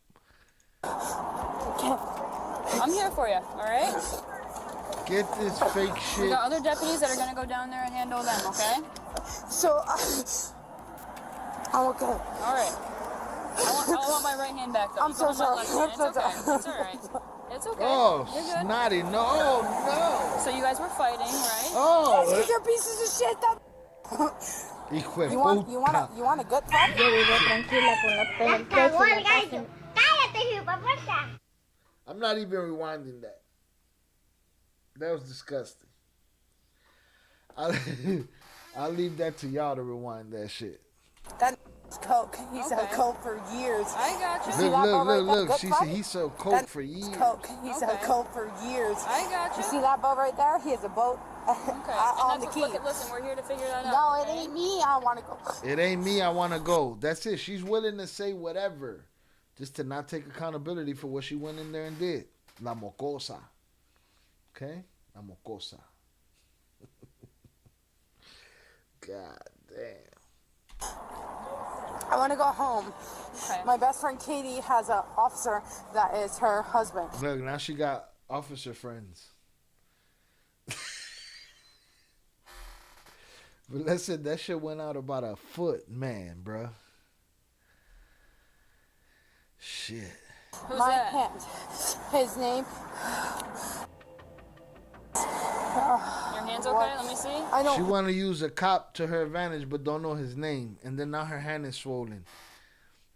I'm here for you, all right? Get this fake We shit. got other deputies that are gonna go down there and handle them, okay? So, I'm okay. All right. I want my right hand back, though. I'm You so can hold my sorry. left I'm hand. so It's okay. sorry. It's all right. It's okay. Oh, You're good. snotty. No. So you guys were fighting, right? Oh. These are pieces of shit that. Hijo de You want a good talk? Yo vivo tranquila con la penetration en la casa. Cállate, hijo puerta. I'm not even rewinding that. That was disgusting. I'll leave that to y'all to rewind that shit. That coke. He sold coke for years. I got you. Look. She said he sold coke for years. Coke. He sold coke for years. I got you. You see that boat right there? He has a boat on the key. Listen, we're here to figure that out. No, it ain't me. I want to go. It ain't me. I want to go. That's it. She's willing to say whatever, just to not take accountability for what she went in there and did. La mocosa. Okay? La mocosa. God damn. I want to go home. Okay. My best friend Katie has an officer that is her husband. Look, now she got officer friends. But listen, that shit went out about a foot, man, bruh. Shit. Who's My that? hand. His name. Your hand's okay? Let me see. I She don't. want to use a cop to her advantage, but don't know his name. And then now her hand is swollen.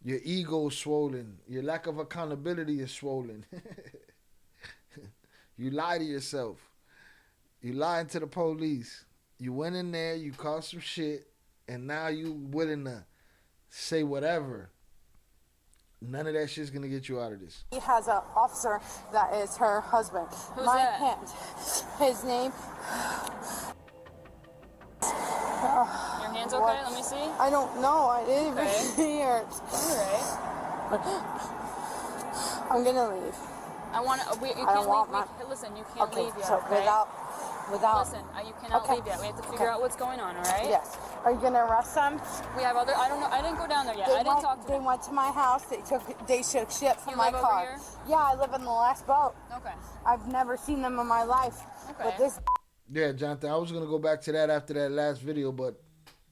Your ego is swollen. Your lack of accountability is swollen. You lie to yourself. You lying to the police. You went in there, you caused some shit, and now you willing to say whatever. None of that shit's gonna get you out of this. He has an officer that is her husband. Who's My that? hand. His name. Your hand's okay? Let me see. I don't know. I didn't even hear it. All right. I'm gonna leave. I want to. You can't leave. Listen, you can't leave yet. So okay? without. Listen, you cannot leave yet. We have to figure out what's going on. All right? Yes. Are you gonna arrest them? We have other. I don't know. I didn't go down there yet. I didn't talk to them. They went to my house. They took shit from my live car. over here? Yeah, I live in the last boat. Okay. I've never seen them in my life. Okay. But this. Yeah, Jonathan, I was gonna go back to that after that last video, but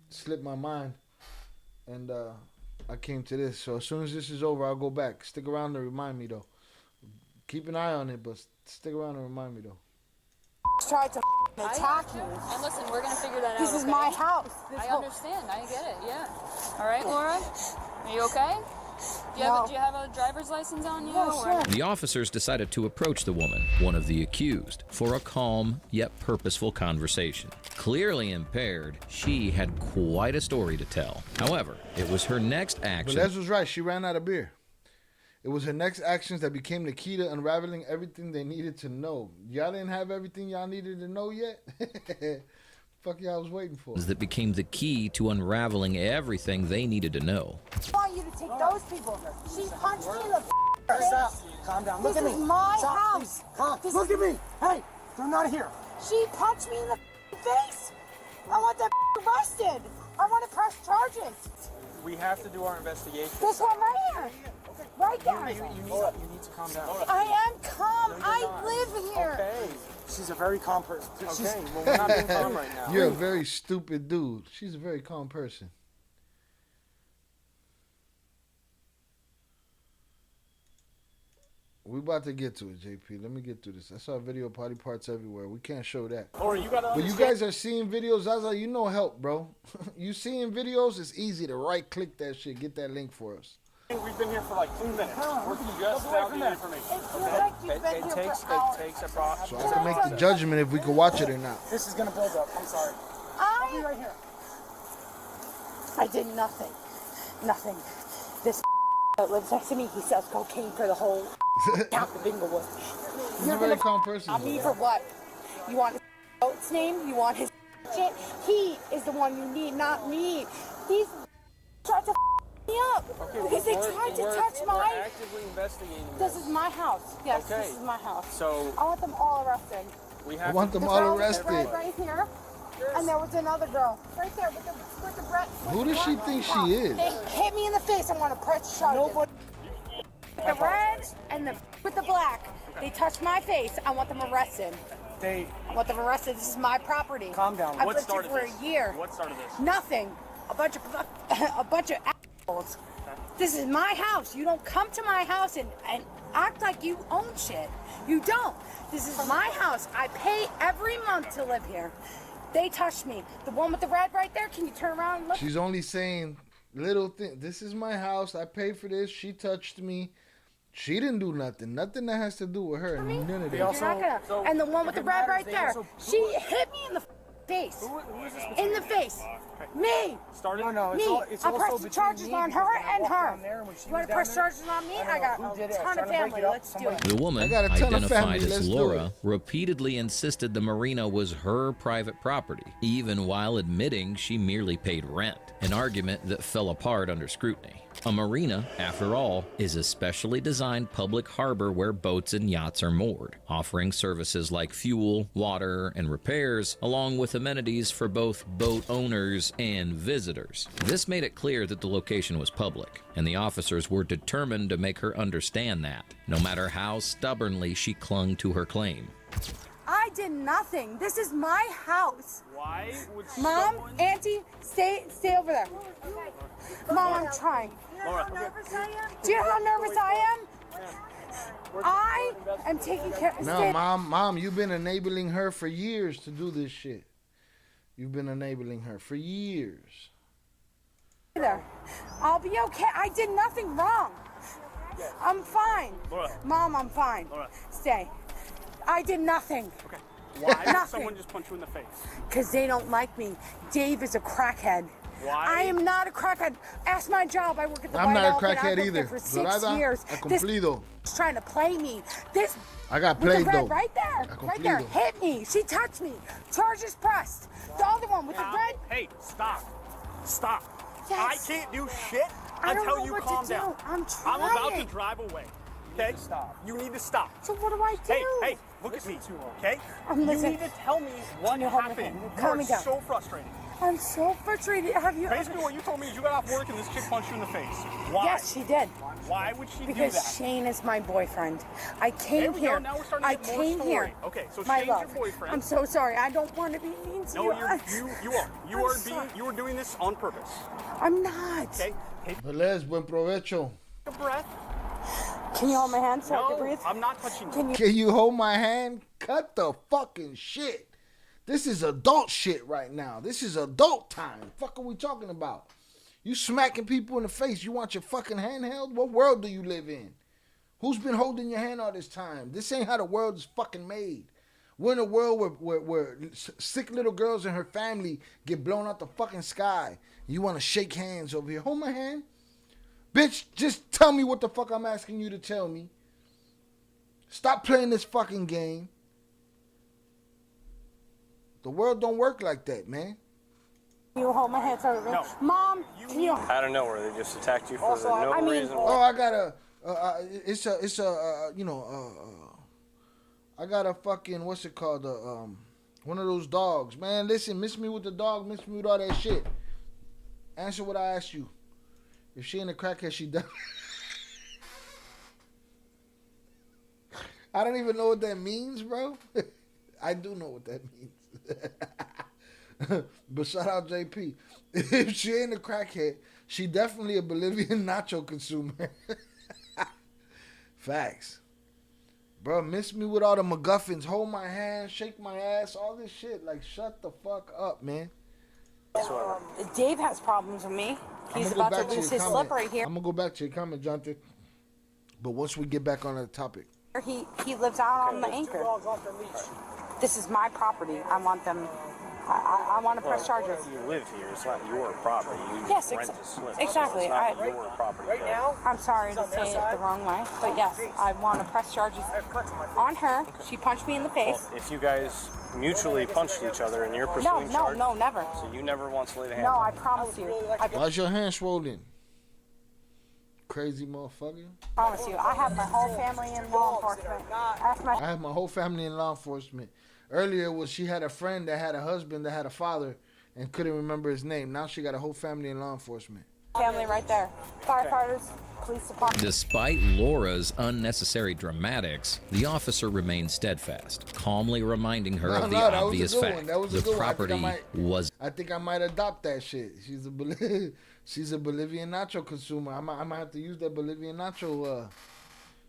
slipped my mind, and I came to this. So as soon as this is over, I'll go back. Stick around to remind me though. Keep an eye on it, but stick around and remind me though. Tried to attack me. And listen, we're gonna figure that out. This is okay? my house. I understand. I get it. Yeah. All right, Laura. Are you okay? Do you have a driver's license on you? Yeah, sure. The officers decided to approach the woman, one of the accused, for a calm yet purposeful conversation. Clearly impaired, she had quite a story to tell. However, it was her next action. But Les was right. She ran out of beer. It was her next actions that became the key to unraveling everything they needed to know. Y'all didn't have everything y'all needed to know yet? Fuck y'all was waiting for. That became the key to unraveling everything they needed to know. I want you to take those people. She punched me in the face. Stop. Calm down. Look at me. This is my Stop, house. please. Look at me. Hey, they're not here. She punched me in the face. I want that arrested. I want to press charges. We have to do our investigation. This one right here. Right there. You need to calm down. I am calm. I live here. Okay. She's a very calm person. Okay, well, we're not being calm right now. You're a very stupid dude. She's a very calm person. We about to get to it, JP. Let me get through this. I saw video party parts everywhere. We can't show that. Or you gotta but you guys are seeing videos. I was like, you know help, bro. You seeing videos, it's easy to right-click that shit. Get that link for us. We've been here for like 2 minutes. We're just out the information. It takes a process. So I can make the judgment if we can watch it or not. This is gonna build up. I'm sorry. I'll be right here. I did nothing. Nothing. This that lives next to me, he sells cocaine for the whole town of Inglewood. He's a very calm person. On me for what? You want his goat's name? You want his shit? He is the one you need, not me. These tried to me up because they tried to touch my. We're actively investigating this is my house. Yes, okay. This is my house. So I want them all arrested. I want them all arrested. Right here. And there was another girl right there with the bread. Who does she think she is? They hit me in the face. I want to press charges. The red and with the black. They touched my face. I want them arrested. I want them arrested. This is my property. Calm down. I've lived here for a year. What started this? Nothing. A bunch of assholes. This is my house. You don't come to my house and act like you own shit. You don't. This is my house. I pay every month to live here. They touched me. The one with the red right there, can you turn around and look? She's only saying little things. This is my house. I pay for this. She touched me. She didn't do nothing. Nothing that has to do with her. None of that. And the one with the red right there, she hit me in the face. In the face. Me. I pressed the charges on her and her. You want to press charges on me? I got a ton of family. Let's do it. The woman, identified as Laura, repeatedly insisted the marina was her private property, even while admitting she merely paid rent, an argument that fell apart under scrutiny. A marina, after all, is a specially designed public harbor where boats and yachts are moored, offering services like fuel, water, and repairs, along with amenities for both boat owners and visitors. This made it clear that the location was public, and the officers were determined to make her understand that, no matter how stubbornly she clung to her claim. I did nothing. This is my house. Why would Mom, Auntie, stay over there. Mom, I'm trying. Laura. Do you know how nervous I am? I am taking care of No, Mom, you've been enabling her for years to do this shit. You've been enabling her for years. There. I'll be okay. I did nothing wrong. I'm fine. Laura. Mom, I'm fine. Laura. Stay. I did nothing. Okay. Why did Nothing. someone just punch you in the face? Because they don't like me. Dave is a crackhead. Why? I am not a crackhead. Ask my job. I work at the I'm White not a Elephant. crackhead I worked either. there for 6 Dorada, years. a This cumplido. is trying to play me. This I got with the played red though. right there, A right there, cumplido. hit me. She touched me. Charges pressed. The other one with the red. Hey, stop. Stop. Yes. I can't do shit I don't until know you what calm to do. down. I'm I'm about to trying. drive away. Okay? Stop. You need to stop. So what do I do? Hey, look at me. Okay? I'm You listening. need to tell me what happened. Calm me You're down. so frustrated. I'm so frustrated. Have you? Basically, what you told me is you got off work and this chick punched you in the face. Why? Yes, she did. Why would she do Because that? Shane is my boyfriend. I There came we here. go. Now we're starting to I get more came story. here. Okay, so My Shane's love. your boyfriend. I'm so sorry. I don't want to be mean to No, you. you are. You are doing this on purpose. I'm not. Okay? Take Velez, buen provecho. a breath. Can you hold my hand so I can No, breathe? I'm not touching you. Can you hold my hand? Cut the fucking shit. This is adult shit right now. This is adult time. Fuck are we talking about? You smacking people in the face. You want your fucking hand held? What world do you live in? Who's been holding your hand all this time? This ain't how the world is fucking made. We're in a world where sick little girls and her family get blown out the fucking sky. You want to shake hands over here. Hold my hand. Bitch, just tell me what the fuck I'm asking you to tell me. Stop playing this fucking game. The world don't work like that, man. Can you hold my hand so I can breathe? No. Mom, can you? Out of nowhere, they just attacked you for Also, no I mean- reason. Oh, I got a, I got a fucking, what's it called? One of those dogs. Man, listen, miss me with the dog, miss me with all that shit. Answer what I asked you. If she ain't a crackhead, she done. I don't even know what that means, bro. I do know what that means. But shout out JP. If she ain't a crackhead, she definitely a Bolivian nacho consumer. Facts. Bro, miss me with all the MacGuffins. Hold my hand, shake my ass, all this shit. Like, shut the fuck up, man. Dave has problems with me. He's about to lose his slip right here. I'm going to go back to your comment, Jonathan. But once we get back on the topic. He lives out on the anchor. This is my property. I want them. I want to press charges. You live here. It's not your property. You Yes, rent the slip. exactly. It's not your property. Right now, I'm sorry to say it the wrong way, but yes, I want to press charges on her. She punched me in the face. Well, if you guys mutually punched each other and you're pursuing charges, No, never. so you never once laid a hand No, on I promise you. Why's your hand swollen? Crazy motherfucker. I promise you. I have my whole family in law enforcement. I have my whole family in law enforcement. Earlier was she had a friend that had a husband that had a father and couldn't remember his name. Now she got a whole family in law enforcement. Family right there. Firefighters, police department. Despite Laura's unnecessary dramatics, the officer remained steadfast, calmly reminding her of the obvious fact. The property was... I think I might adopt that shit. She's a Bolivian nacho consumer. I might have to use that Bolivian nacho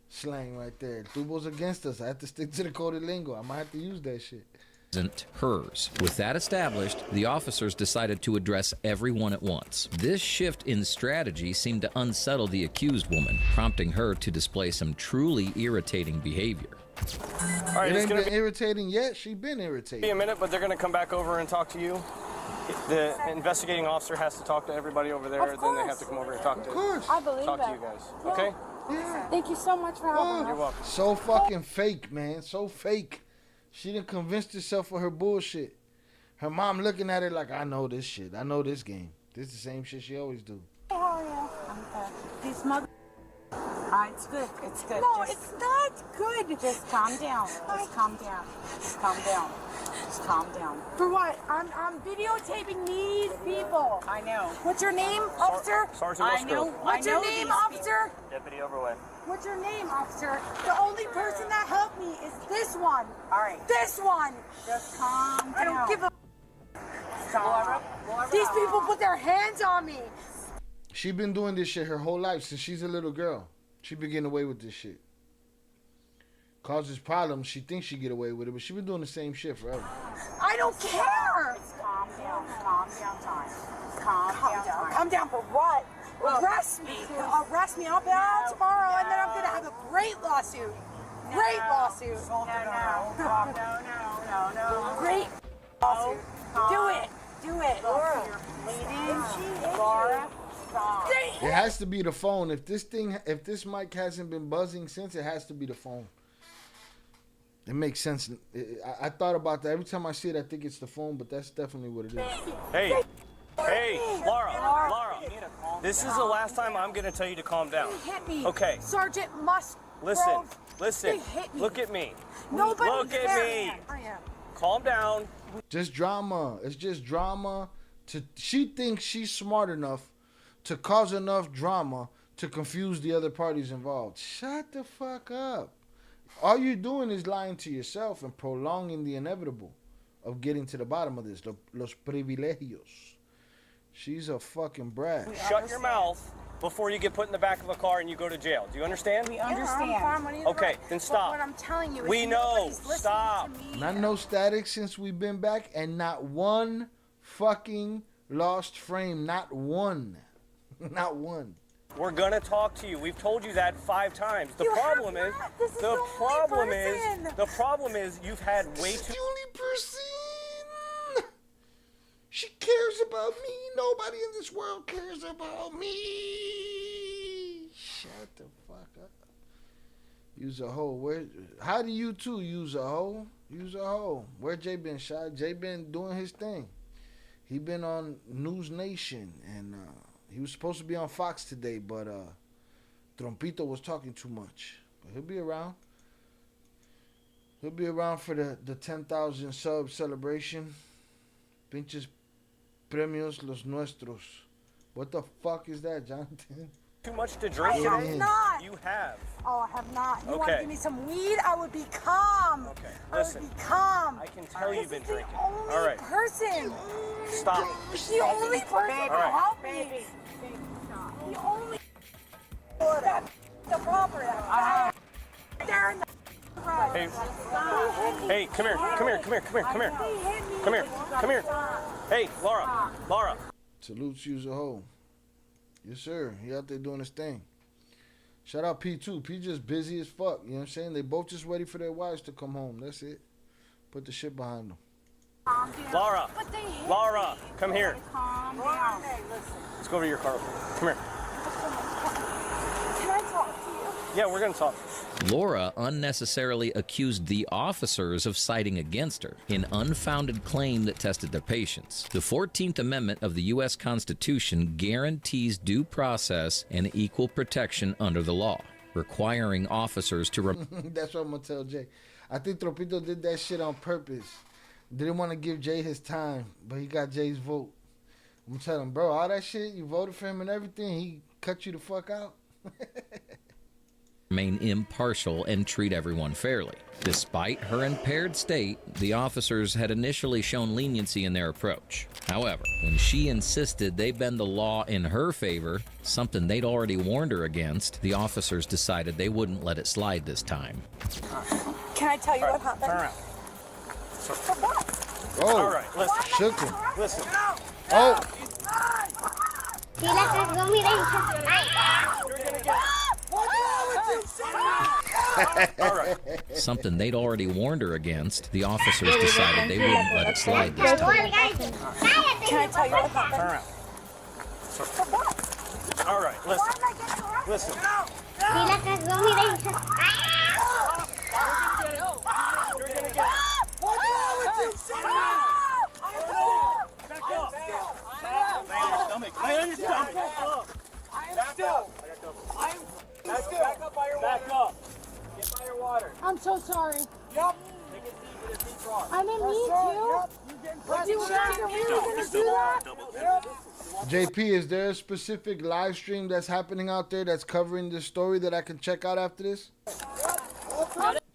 slang right there. Tubo's against us. I have to stick to the coded lingo. I might have to use that shit. Isn't hers. With that established, the officers decided to address everyone at once. This shift in strategy seemed to unsettle the accused woman, prompting her to display some truly irritating behavior. All right, It it's ain't gonna been irritating yet. She been be irritated. a minute, but they're going to come back over and talk to you. The investigating officer has to talk to everybody over there, then they have to come over and talk to I believe talk to that. you guys. Okay? Yeah. Thank you so much for helping us. You're welcome. So fucking fake, man. So fake. She done convinced herself of her bullshit. Her mom looking at her like, I know this shit. I know this game. This is the same shit she always do. Hey, how are you? I'm good. These mother... it's good. It's good. No, it's not good. Just calm down. Just calm down. Just calm down. Just calm down. For what? I'm videotaping these people. I know. What's your name, officer? Sergeant Musgrove. What's your name, officer? Deputy Overway. What's your name, officer? The only person that helped me is this one. All right. This one. Just calm down. I don't give a... Stop. These people put their hands on me. She been doing this shit her whole life since she's a little girl. She been getting away with this shit. Causes problems. She thinks she get away with it, but she been doing the same shit forever. I don't care. Calm down. Calm down time. Calm down. Calm down for what? Arrest me. Arrest me. I'll be out tomorrow, and then I'm going to have a great lawsuit. Great lawsuit. Great lawsuit. Do it. Do it. Laura, stop. It has to be the phone. If this mic hasn't been buzzing since, it has to be the phone. It makes sense. I thought about that. Every time I see it, I think it's the phone, but that's definitely what it is. Hey, Laura. This is the last time I'm going to tell you to calm down. They hit me. Okay. Sergeant Musk. Listen. They hit me. Look at me. Nobody Look at me. I am. Calm down. Just drama. It's just drama. She thinks she's smart enough to cause enough drama to confuse the other parties involved. Shut the fuck up. All you're doing is lying to yourself and prolonging the inevitable of getting to the bottom of this. Los privilegios. She's a fucking brat. Shut your mouth before you get put in the back of a car and you go to jail. Do you understand? We understand. Okay, then stop. What I'm telling you is we know. Stop. Not no static since we've been back, and not one fucking lost frame. Not one. Not one. We're gonna talk to you. We've told you that 5 times. The problem is you've had way too. The only person. She cares about me. Nobody in this world cares about me. Shut the fuck up. Use a hoe. How do you two use a hoe? Use a hoe. Where Jay been shot? Jay been doing his thing. He been on News Nation, and he was supposed to be on Fox today, but Trompito was talking too much. But he'll be around. He'll be around for the 10,000 sub celebration. Pinches premios los nuestros. What the fuck is that, Jonathan? Too much to drink I have not. You have. Oh, I have not. You want Okay. to give me some weed? I would be calm. Okay, I listen. would be calm. I can tell you've been drinking. The only All right. person. Stop. The only person All to right. help me. The only. The property. They're in the. Hey, come here. Hey, Laura. Salutes use a hoe. Yes, sir. He out there doing his thing. Shout out P2. P just busy as fuck. You know what I'm saying? They both just ready for their wives to come home. That's it. Put the shit behind them. Laura, come here. Calm down. Let's go over to your car. Come here. Can I talk to you? Yeah, we're gonna talk. Laura unnecessarily accused the officers of siding against her, an unfounded claim that tested their patience. The 14th Amendment of the U.S. Constitution guarantees due process and equal protection under the law, requiring officers to... That's what I'm going to tell Jay. I think Tropito did that shit on purpose. Didn't want to give Jay his time, but he got Jay's vote. I'm going to tell him, bro, all that shit, you voted for him and everything, he cut you the fuck out. Remain impartial and treat everyone fairly. Despite her impaired state, the officers had initially shown leniency in their approach. However, when she insisted they bend the law in her favor, something they'd already warned her against, the officers decided they wouldn't let it slide this time. Can I tell you what happened? Turn around. Oh, all right, listen. Shook him. Listen. Oh. All right. Something they'd already warned her against, the officers decided they wouldn't let it slide this time. Can I tell you what happened? Turn around. All right, listen. Lay on your stomach. Back up by your water. Back up. Get by your water. I'm so sorry. Yep. Take it deep with a deep cross. I didn't mean to. But you were really going to do that? JP, is there a specific live stream that's happening out there that's covering this story that I can check out after this?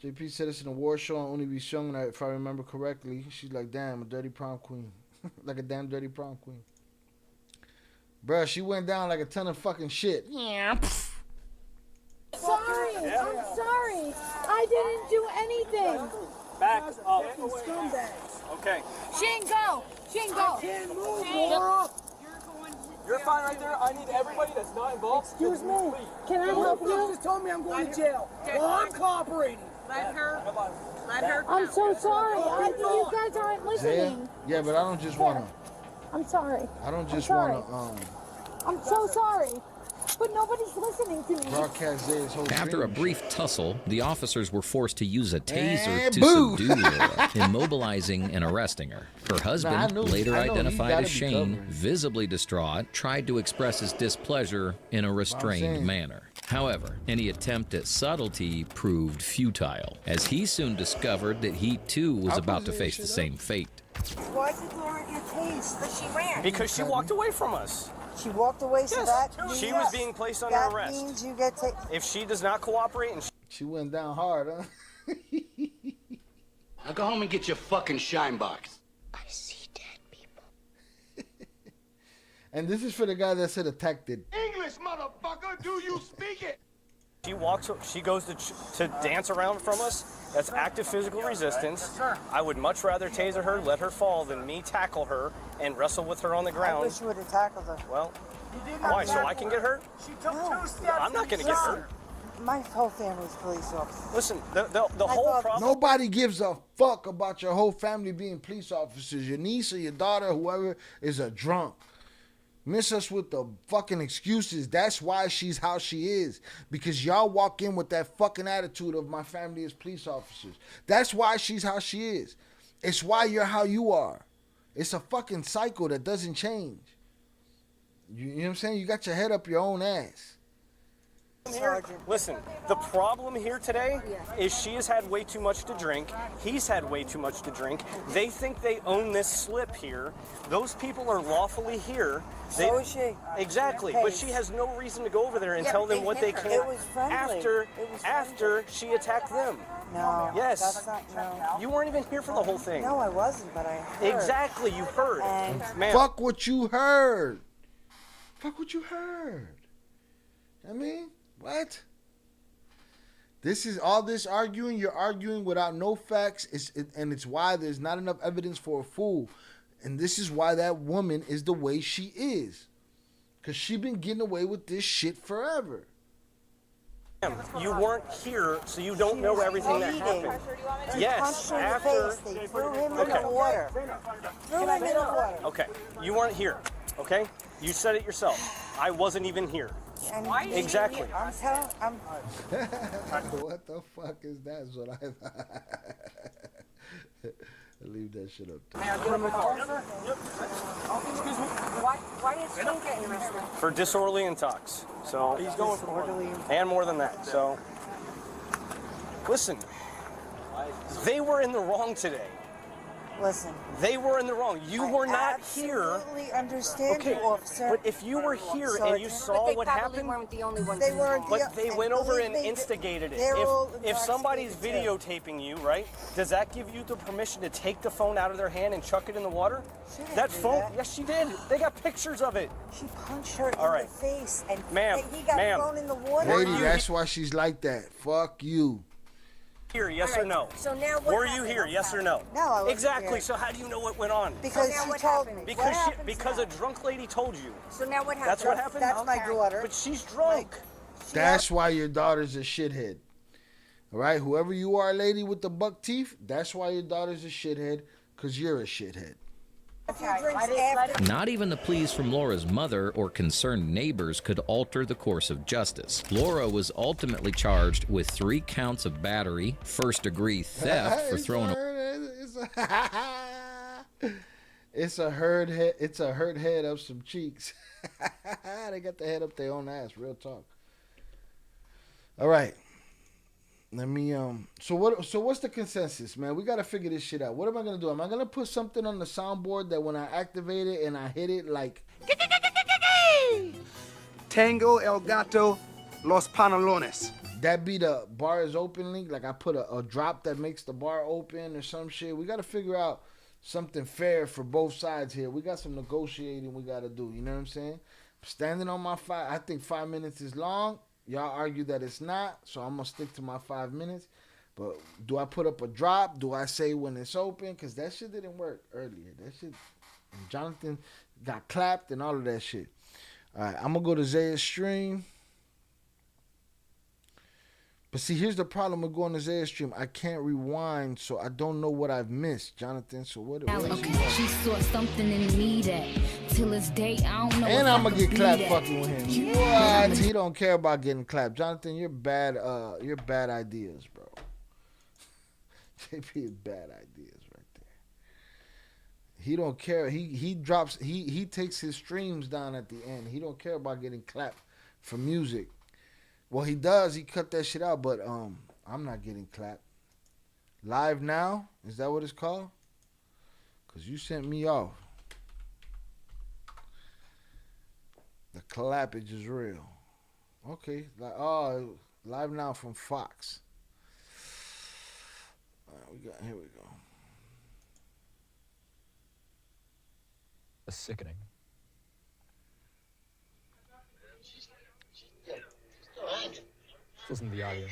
JP said it's an award show on Univision, and if I remember correctly, she's like, damn, a dirty prom queen. Like a damn dirty prom queen. Bruh, she went down like a ton of fucking shit. Yeah. Sorry. I'm sorry. I didn't do anything. Back up. Scumbags. Okay. She didn't go. She didn't go. Can't move, Laura. You're fine right there. I need everybody that's not involved. Excuse me. Can I help You you? just told me I'm going to jail. Well, I'm cooperating. Let her I'm so sorry. You guys aren't listening. Yeah, but I don't just want to. I'm sorry. I don't just sorry. want to I'm so sorry. But nobody's listening to me. broadcast Zay's whole After a dream brief tussle, the officers were forced to use a taser And to boo! subdue Laura, immobilizing and arresting her. Her husband, later I know, he's identified gotta as be Shane, covered. visibly distraught, tried to express his displeasure in a restrained saying. manner. However, any attempt at subtlety proved futile, as he soon discovered that he too was about to face the same fate. Why did Laura get tased? But she ran. Because she walked away from us. She walked away, so that means She was being placed under that arrest. means you get tased. If she does not cooperate and She went down hard, huh? Now go home and get your fucking shine box. And this is for the guy that said attacked it. English, motherfucker, do you speak it? she goes to dance around from us, that's active physical resistance. I would much rather taser her, let her fall, than me tackle her and wrestle with her on the I ground. wish you would have tackled her. Well, why? So I can get hurt? She took 2 steps. I'm not going to get hurt. My whole family's police officers. Listen, the whole problem. Nobody gives a fuck about your whole family being police officers. Your niece or your daughter, whoever, is a drunk. Miss us with the fucking excuses. That's why she's how she is. Because y'all walk in with that fucking attitude of my family is police officers. That's why she's how she is. It's why you're how you are. It's a fucking cycle that doesn't change. You know what I'm saying? You got your head up your own ass. Listen, the problem here today is she has had way too much to drink. He's had way too much to drink. They think they own this slip here. Those people are lawfully here. So is she. Exactly, but she has no reason to go over there and tell them what they can. It was friendly. After she attacked them. No. Yes. That's not, no. You weren't even here for the whole thing. No, I wasn't, but I heard. Exactly, you heard. Ma'am. Fuck what you heard. Fuck what you heard. I mean, what? This is all this arguing. You're arguing without no facts. And it's why there's not enough evidence for a fool. And this is why that woman is the way she is. Because she been getting away with this shit forever. You weren't here, so you don't know everything that happened. Yes, after. They threw him in the water. Threw him in the water. Okay, you weren't here, okay? You said it yourself. I wasn't even here. And Exactly. I'm telling. What the fuck is that? Is what I thought. Leave that shit up there. Excuse me. Why did Shane get arrested? For disorderly intox. So He's going for orderly. and more than that. So listen, they were in the wrong today. Listen. They were in the wrong. You were not here. Absolutely understand you, officer. But if you were here and you saw what happened, weren't the only ones. They weren't. but they went over and instigated it. If somebody's videotaping you, right, does that give you the permission to take the phone out of their hand and chuck it in the water? That phone, yes, she did. They got pictures of it. She punched her All in right. the face, and Ma'am, he got ma'am. thrown in the water. Lady, that's why she's like that. Fuck you. Here, yes or no? So now what Were you here, yes or no? No, I wasn't Exactly. here. So how do you know what went on? Because So now she what told happened? me. Because a drunk lady told you. So now what happened? That's what happened? That's my daughter. But she's drunk. That's why your daughter's a shithead. All right? Whoever you are, lady with the buck teeth, that's why your daughter's a shithead, because you're a shithead. A few drinks after. Not even the pleas from Laura's mother or concerned neighbors could alter the course of justice. Laura was ultimately charged with 3 counts of battery, first-degree theft for throwing It's a hurt head. It's a hurt head up some cheeks. They got the head up their own ass. Real talk. All right. Let me So what's the consensus, man? We gotta figure this shit out. What am I gonna do? Am I gonna put something on the soundboard that when I activate it and I hit it, like Tango el gato los pantalones. that be the bar is open link? Like I put a drop that makes the bar open or some shit. We gotta figure out something fair for both sides here. We got some negotiating we gotta do. You know what I'm saying? Standing on my 5. I think 5 minutes is long. Y'all argue that it's not, so I'm going to stick to my 5 minutes. But do I put up a drop? Do I say when it's open? Because that shit didn't work earlier. That shit, Jonathan got clapped and all of that shit. All right, I'm going to go to Zaya's stream. But see, here's the problem with going to Zaya stream. I can't rewind, so I don't know what I've missed, Jonathan. So what is Okay, she saw something in me that till this day I don't know. And if I'm I gonna could get be clapped that. fucking with him. What? He don't care about getting clapped. Jonathan, you're bad. You're bad ideas, bro. JP is bad ideas right there. He don't care. He drops. He takes his streams down at the end. He don't care about getting clapped for music. Well, he does. He cut that shit out. But I'm not getting clapped. Live now? Is that what it's called? Cause you sent me off. The clappage is real. Okay. Live now from Fox. All right, here we go. Sickening. Listen to the audio.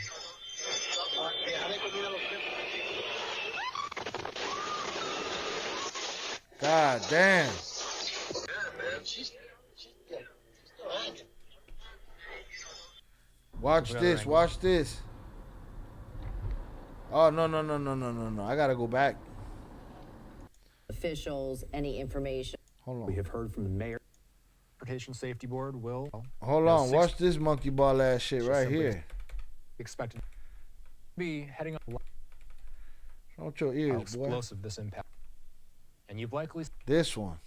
God damn. Watch this. Watch this. Oh, no. I gotta go back. Officials, any information. Hold on. We have heard from the mayor. Transportation Safety Board will. Hold on. Watch this monkey ball ass shit right here. Expected to be heading up. Don't your ears, boy. Explosive this impact. And you've likely. This one.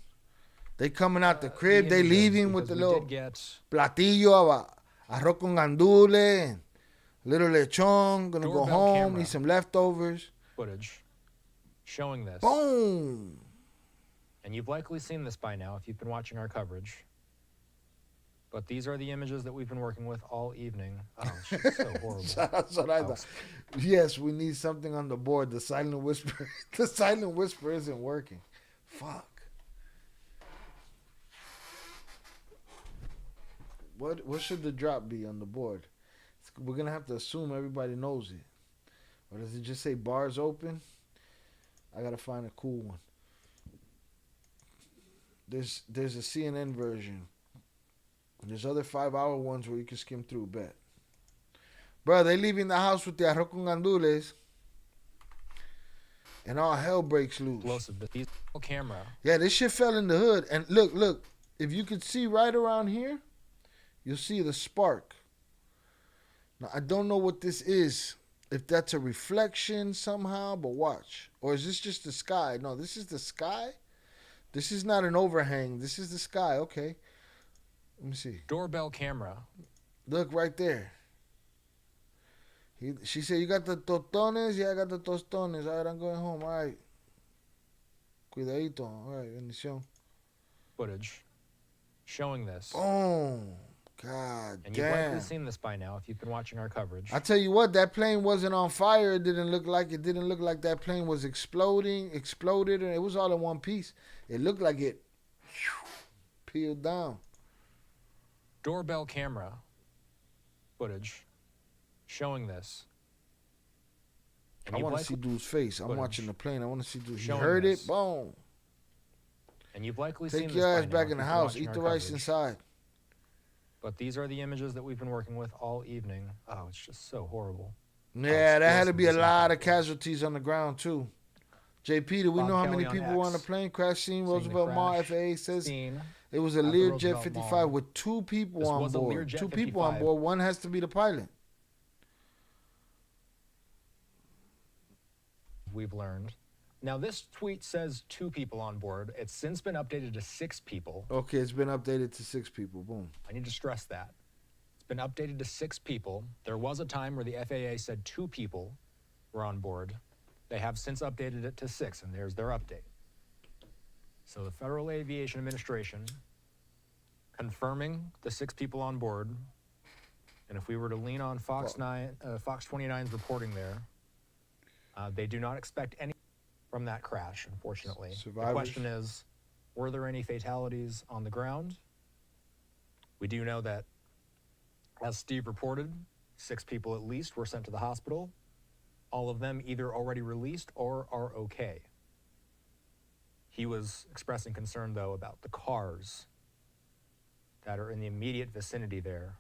They coming out the crib. They leaving with the little get platillo, arroz con gandules, little lechon. Gonna go Doorbell home, camera. eat some leftovers. Footage showing this. Boom. And you've likely seen this by now if you've been watching our coverage. But these are the images that we've been working with all evening. Oh, it's just so horrible. That's what I thought. Yes, we need something on the board. The silent whisper. The silent whisper isn't working. Fuck. What should the drop be on the board? We're gonna have to assume everybody knows it. Or does it just say bars open? I gotta find a cool one. There's a CNN version. There's other 5-hour ones where you can skim through. Bet. Bro, they leaving the house with the arroz con gandules. And all hell breaks loose. Explosive. The camera. Yeah, this shit fell in the hood. And look. If you could see right around here, you'll see the spark. Now, I don't know what this is. If that's a reflection somehow, but watch. Or is this just the sky? No, this is the sky. This is not an overhang. This is the sky. Okay. Let me see. Doorbell camera. Look right there. She said, you got the tostones? Yeah, I got the tostones. All right, I'm going home. All right. Cuidadito. All right, bendición. Footage showing this. Oh, God and damn. you've likely seen this by now if you've been watching our coverage. I tell you what, that plane wasn't on fire. It didn't look like that plane was exploded, and it was all in one piece. It looked like it peeled down. Doorbell camera footage showing this. And I want to see dude's face. I'm watching the plane. I want to see dude. He heard it. Boom. And you've likely seen this. Take your ass by back now in the if you've been house. watching Eat our the rice coverage. inside. But these are the images that we've been working with all evening. Oh, it's just so horrible. Yeah, there had to be a lot of casualties on the ground too. JP, do we Bob know how Kelly many on people were on the X. plane? Crash scene, Seeing the Roosevelt Mall, crash FAA says scene it was a at the Learjet Roosevelt 55 Mall. with two people This on was a board. Learjet Two people on 55. board. One has to be the pilot. We've learned. Now, this tweet says 2 people on board. It's since been updated to 6 people. Okay, it's been updated to 6 people. Boom. I need to stress that. It's been updated to 6 people. There was a time where the FAA said 2 people were on board. They have since updated it to 6, and there's their update. So the Federal Aviation Administration confirming the 6 people on board. And if we were to lean on Fox 29's reporting there, they do not expect any from that crash, unfortunately. Survivors. The question is, were there any fatalities on the ground? We do know that, as Steve reported, 6 people at least were sent to the hospital. All of them either already released or are okay. He was expressing concern, though, about the cars that are in the immediate vicinity there.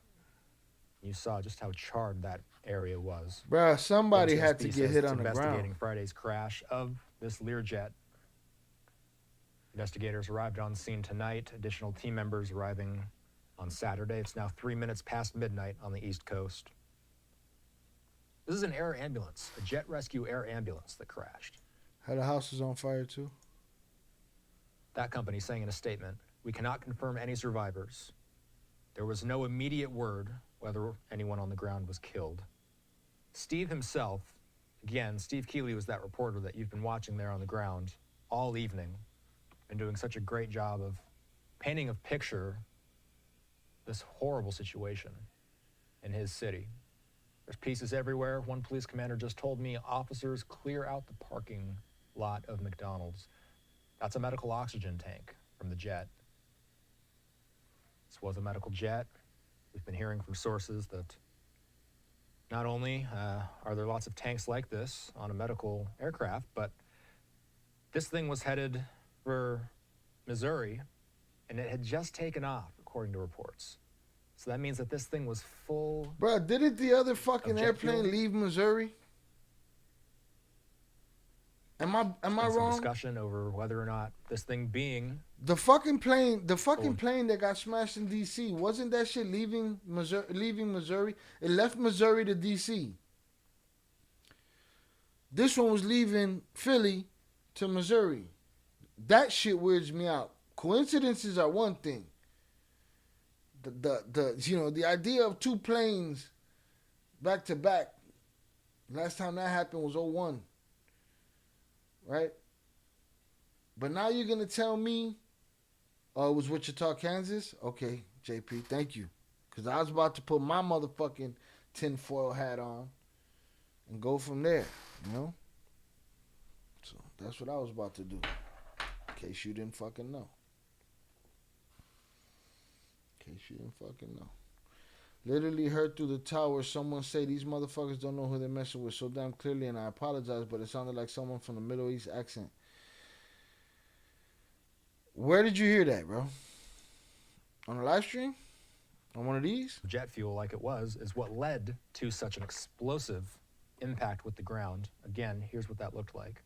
You saw just how charred that area was. Bruh, somebody had to NTSB get says hit it's on the investigating ground. Friday's crash of this Learjet. Investigators arrived on scene tonight. Additional team members arriving on Saturday. It's now 3 minutes past midnight on the East Coast. This is an air ambulance, a jet rescue air ambulance that crashed. How the house is on fire too? That company saying in a statement, "We cannot confirm any survivors. There was no immediate word whether anyone on the ground was killed." Steve himself, again, Steve Keeley was that reporter that you've been watching there on the ground all evening and doing such a great job of painting a picture this horrible situation in his city. There's pieces everywhere. One police commander just told me officers clear out the parking lot of McDonald's. That's a medical oxygen tank from the jet. This was a medical jet. We've been hearing from sources that not only are there lots of tanks like this on a medical aircraft, but this thing was headed for Missouri, and it had just taken off, according to reports. So that means that this thing was full. Bruh, didn't the other fucking airplane leave Missouri? Am I wrong? Discussion over whether or not this thing being The fucking plane that got smashed in D.C. wasn't that shit leaving Missouri? It left Missouri to D.C. This one was leaving Philly to Missouri. That shit weirds me out. Coincidences are one thing. The idea of two planes back to back. Last time that happened was 2001. Right? But now you're gonna tell me, oh, it was Wichita, Kansas? Okay, JP, thank you. Because I was about to put my motherfucking tinfoil hat on and go from there, you know? So that's what I was about to do. In case you didn't fucking know. Literally heard through the tower someone say these motherfuckers don't know who they're messing with so damn clearly, and I apologize, but it sounded like someone from the Middle East accent. Where did you hear that, bro? On a live stream? On one of these? jet fuel like it was is what led to such an explosive impact with the ground. Again, here's what that looked like.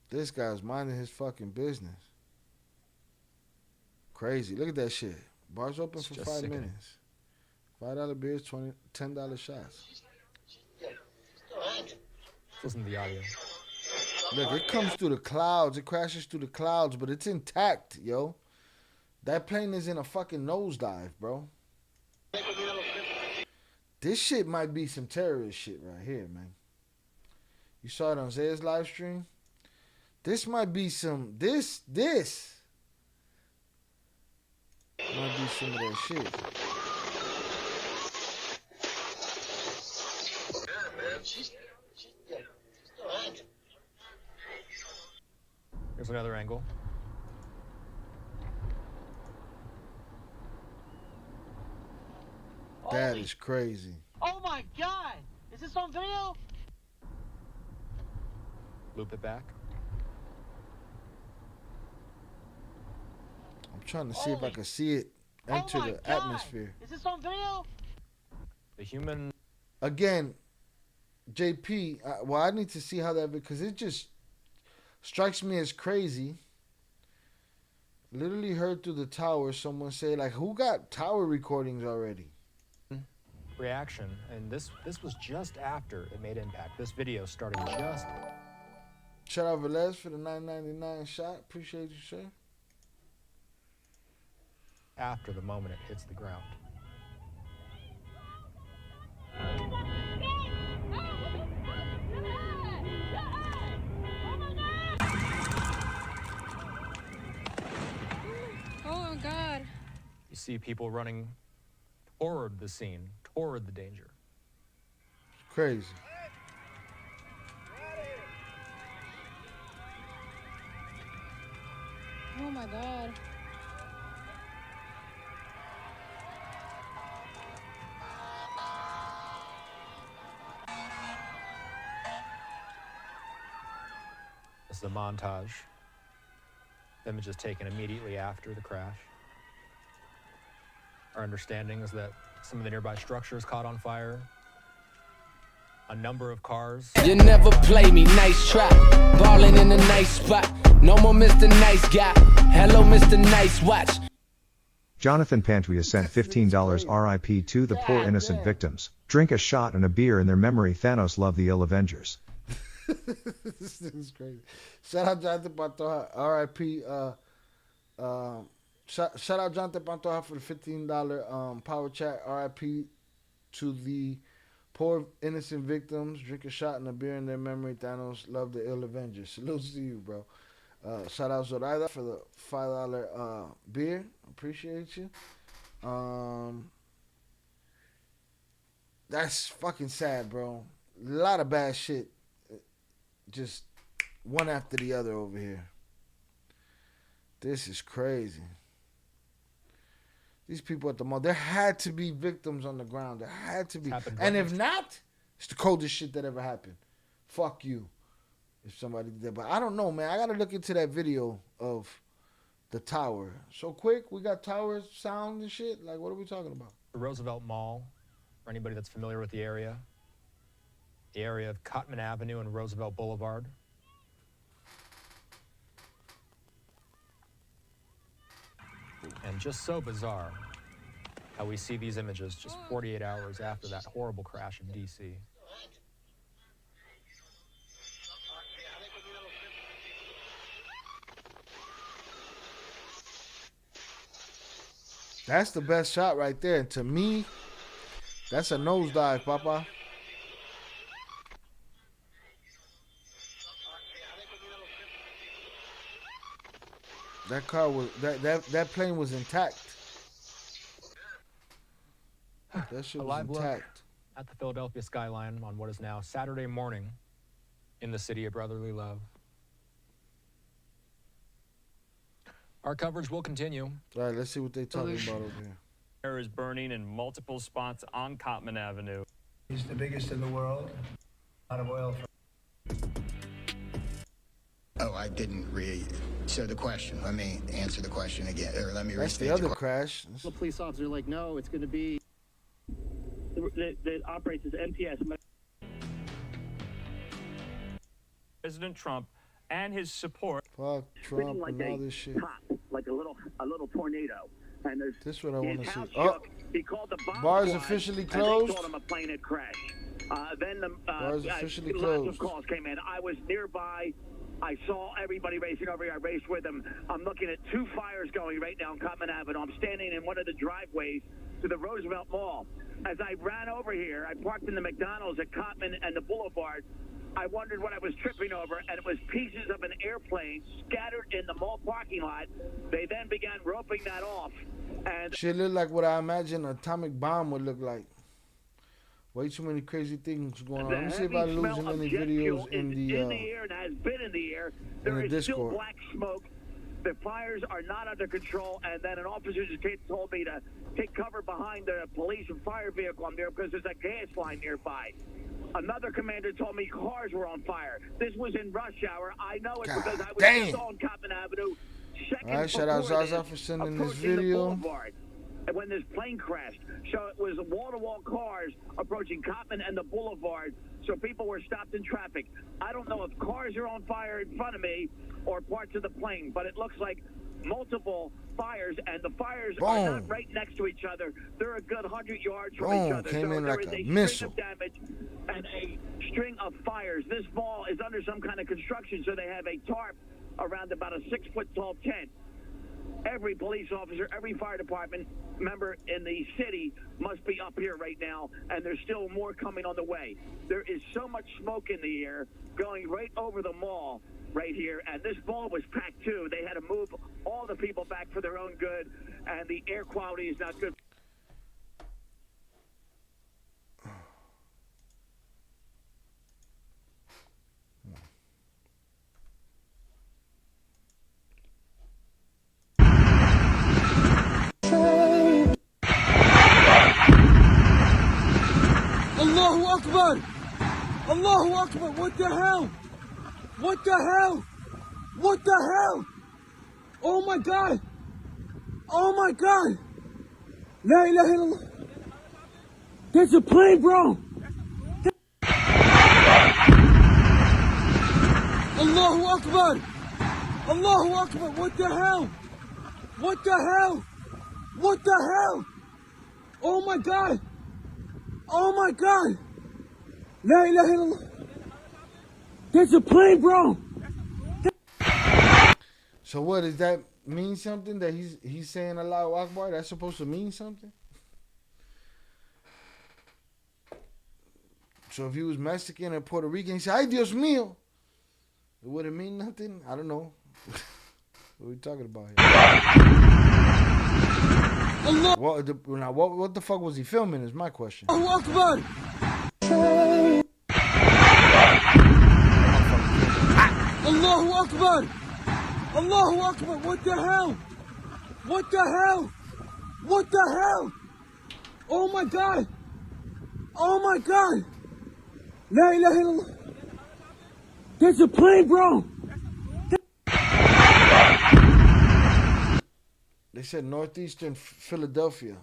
This guy's minding his fucking business. Crazy. Look at that shit. Bars open for 5 minutes. $5 beers, $10 shots. Listen to the audio. Look, it comes through the clouds. It crashes through the clouds, but it's intact, yo. That plane is in a fucking nosedive, bro. This shit might be some terrorist shit right here, man. You saw it on Zay's live stream? This might be some... This might be some of that shit. Here's another angle. That is crazy. Oh my God! Is this on video? Loop it back. I'm trying to see if I can see it enter the atmosphere. Is this on video? The human... Again, JP, I need to see how that... Because it just strikes me as crazy. Literally heard through the tower someone say, like, who got tower recordings already? Reaction, and this was just after it made impact. This video started just... Shout out Velez for the $9.99 shot. Appreciate you, sir. After the moment it hits the ground. Oh, God. You see people running toward the scene, toward the danger. Crazy. Oh, my God. This is a montage. Images taken immediately after the crash. Our understanding is that some of the nearby structures caught on fire. A number of cars. You never play me, nice try. Ballin' in a nice spot. No more Mr. Nice Guy. Hello, Mr. Nice Watch. Jonathan Pantuia sent $15 RIP to the poor innocent victims. Drink a shot and a beer in their memory. Thanos loved the ill Avengers. This is crazy. Shout out Jonathan Pantoja, RIP. Shout out Jonathan Pantoja for the $15 power chat. RIP to the poor innocent victims. Drink a shot and a beer in their memory. Thanos love the ill Avengers. Salutes to you, bro. Shout out Zoraida for the $5 beer. Appreciate you. That's fucking sad, bro. A lot of bad shit. Just one after the other over here. This is crazy. These people at the mall, there had to be victims on the ground. There had to be. And if not, it's the coldest shit that ever happened. Fuck you. If somebody did that. But I don't know, man. I got to look into that video of the tower. So quick, we got towers, sound and shit. Like, what are we talking about? The Roosevelt Mall, for anybody that's familiar with the area of Cotman Avenue and Roosevelt Boulevard. And just so bizarre how we see these images just 48 hours after that horrible crash in D.C. That's the best shot right there. And to me, that's a nosedive, Papa. That car was that plane was intact. That shit was intact. At the Philadelphia skyline on what is now Saturday morning in the city of brotherly love. Our coverage will continue. All right, let's see what they're talking about over here. Fire is burning in multiple spots on Cotman Avenue. He's the biggest in the world. A lot of oil. Oh, I didn't read. So the question, let me answer the question again, or let me That's restate the other the crash. The police officer like, no, it's going to be that operates as MPS. President Trump and his support. Fuck Trump and all this shit. Like a little tornado. And there's this is what I want to see. Oh, he called the bars officially closed. And they told him a plane had crashed. Then the bars officially lots closed. of calls came in. I was nearby. I saw everybody racing over here. I raced with them. I'm looking at two fires going right now on Cotman Avenue. I'm standing in one of the driveways to the Roosevelt Mall. As I ran over here, I parked in the McDonald's at Cotman and the Boulevard. I wondered what I was tripping over, and it was pieces of an airplane scattered in the mall parking lot. They then began roping that off. And shit looked like what I imagine an atomic bomb would look like. Way too many crazy things going on. Let me see if I lose any videos in the air and has been in the air. There is still black smoke. The fires are not under control, and then an officer just told me to take cover behind the police and fire vehicle on there because there's a gas line nearby. Another commander told me cars were on fire. This was in rush hour. I know it because I was just on Cotman Avenue. All right, shout out Zaza for sending this video. When this plane crashed. So it was wall-to-wall cars approaching Cotman and the Boulevard, so people were stopped in traffic. I don't know if cars are on fire in front of me or parts of the plane, but it looks like multiple fires, and the fires are not right next to each other. They're a good 100 yards from each other. Came so in there like is a missile. string of damage and a string of fires. This mall is under some kind of construction, so they have a tarp around about a 6-foot-tall tent. Every police officer, every fire department member in the city must be up here right now, and there's still more coming on the way. There is so much smoke in the air going right over the mall right here, and this mall was packed too. They had to move all the people back for their own good, and the air quality is not good. Allahu Akbar! Allahu Akbar! What the hell? What the hell? What the hell? Oh my God! Oh my God! La ilaha illallah. There's a plane, bro. Allahu Akbar. Allahu Akbar. What the hell? What the hell? What the hell? Oh my God. Oh my God. La ilaha illallah. There's a plane, bro. So what, does that mean something that he's saying Allahu Akbar? That's supposed to mean something? So if he was Mexican or Puerto Rican, he said, "Ay, Dios mío," it wouldn't mean nothing? I don't know. What are we talking about here? What the fuck was he filming is my question. Allahu Akbar. Allahu Akbar. Allahu Akbar. What the hell? What the hell? What the hell? Oh my God. Oh my God. La ilaha illallah. There's a plane, bro. They said northeastern Philadelphia.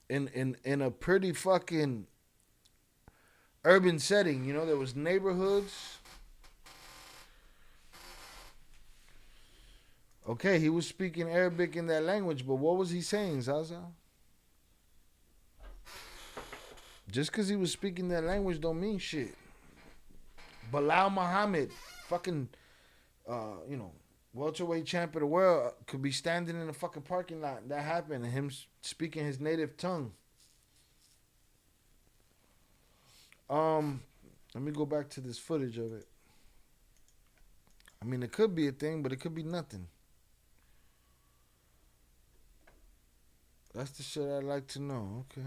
In a pretty fucking urban setting, you know, there was neighborhoods. Okay, he was speaking Arabic in that language, but what was he saying, Zaza? Just because he was speaking that language don't mean shit. Bilal Muhammad, fucking, welterweight champ of the world, could be standing in a fucking parking lot. That happened, and him speaking his native tongue. Let me go back to this footage of it. I mean, it could be a thing, but it could be nothing. That's the shit I'd like to know. Okay.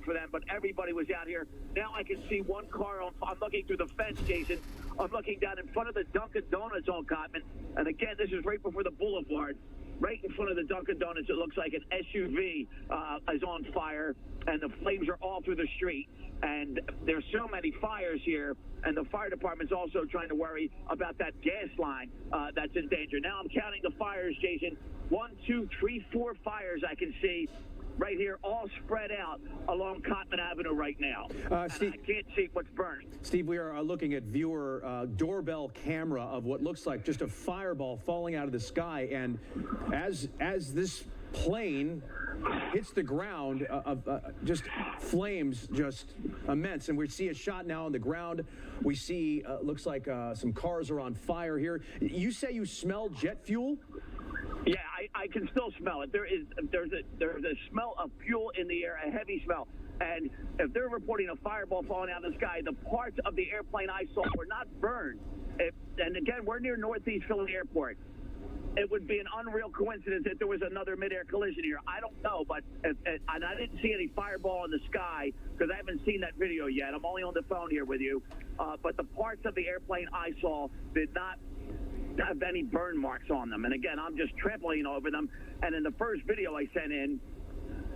For them, but everybody was out here. Now I can see one car on. I'm looking through the fence, Jason. I'm looking down in front of the Dunkin' Donuts on Cotman. And again, this is right before the boulevard. Right in front of the Dunkin' Donuts, it looks like an SUV is on fire, and the flames are all through the street. And there's so many fires here, and the fire department's also trying to worry about that gas line that's in danger. Now I'm counting the fires, Jason. 1, 2, 3, 4 fires I can see right here, all spread out along Cotman Avenue right now. Steve, I can't see what's burning. Steve, we are looking at viewer doorbell camera of what looks like just a fireball falling out of the sky, and as this plane hits the ground, just flames just immense, and we see a shot now on the ground. We see looks like some cars are on fire here. You say you smell jet fuel? Yeah, I can still smell it. There's a smell of fuel in the air, a heavy smell. And if they're reporting a fireball falling out of the sky, the parts of the airplane I saw were not burned. And again, we're near Northeast Philly Airport. It would be an unreal coincidence if there was another midair collision here. I don't know, but and I didn't see any fireball in the sky because I haven't seen that video yet. I'm only on the phone here with you. But the parts of the airplane I saw did not have any burn marks on them. And again, I'm just trampling over them. And in the first video I sent in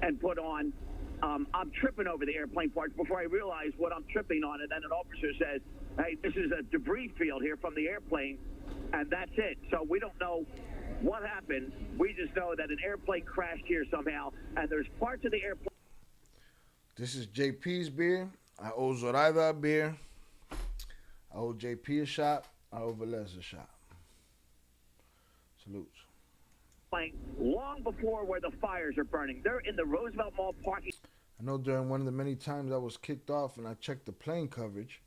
and put on, I'm tripping over the airplane parts before I realize what I'm tripping on. And then an officer says, "Hey, this is a debris field here from the airplane." And that's it. So we don't know what happened. We just know that an airplane crashed here somehow. And there's parts of the airplane. This is JP's beer. I owe Zoraida a beer. I owe JP a shot. I owe Velez a shot. Salutes. Long before where the fires are burning. They're in the Roosevelt Mall parking. I know during one of the many times I was kicked off and I checked the plane coverage,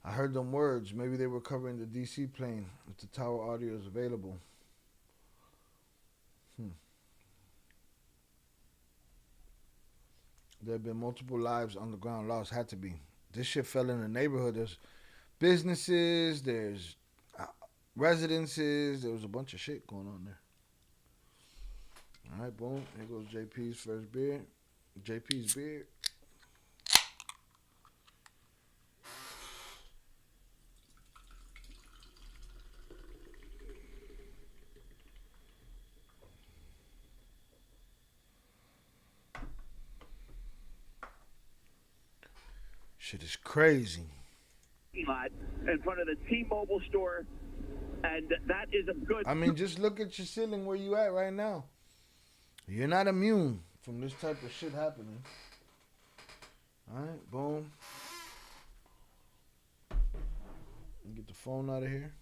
I heard them words. Maybe they were covering the DC plane if the tower audio is available. There have been multiple lives on the ground lost. Had to be. This shit fell in the neighborhood. There's businesses, there's residences, there was a bunch of shit going on there. All right, boom. Here goes JP's first beer. JP's beer. Shit is crazy. Lot in front of the T-Mobile store, and that is a good. I mean, just look at your ceiling where you at right now. You're not immune. from this type of shit happening. All right, boom. Get the phone out of here.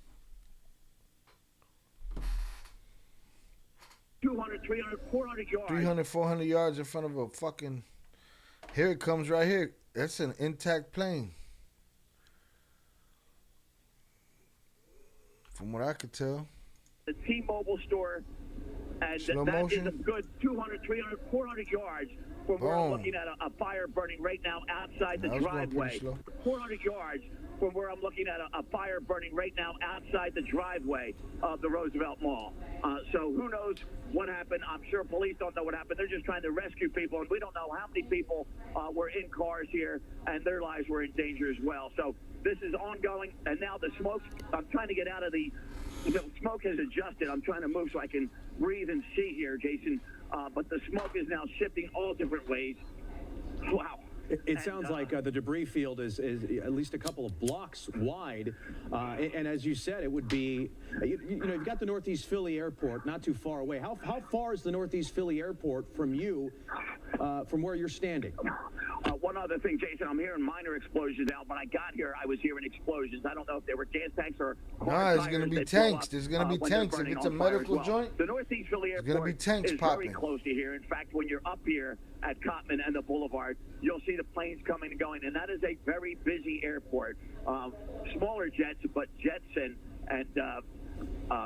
200, 300, 400 yards. 300, 400 yards in front of a fucking... Here it comes right here. That's an intact plane. From what I could tell. The T-Mobile store, and Slow that motion. is a good 200, 300, 400 yards from where I'm looking at a fire burning right now outside the That was going driveway. pretty slow. 400 yards from where I'm looking at a fire burning right now outside the driveway of the Roosevelt Mall. So who knows what happened? I'm sure police don't know what happened. They're just trying to rescue people, and we don't know how many people were in cars here, and their lives were in danger as well. So this is ongoing, and now the smoke, I'm trying to get out of the smoke has adjusted. I'm trying to move so I can breathe and see here, Jason. But the smoke is now shifting all different ways. Wow. It sounds like the debris field is at least a couple of blocks wide. And as you said, it would be, you know, you've got the Northeast Philly Airport not too far away. How far is the Northeast Philly Airport from you, from where you're standing? One other thing, Jason, I'm hearing minor explosions out. When I got here, I was hearing explosions. I don't know if they were gas tanks or Nah, there's going to be tanks. There's going to be tanks. If it's a medical joint, the Northeast Philly Airport there's going to be tanks is popping. very close to here. In fact, when you're up here at Cottman and the Boulevard, you'll see the planes coming and going, and that is a very busy airport. Smaller jets, but jets and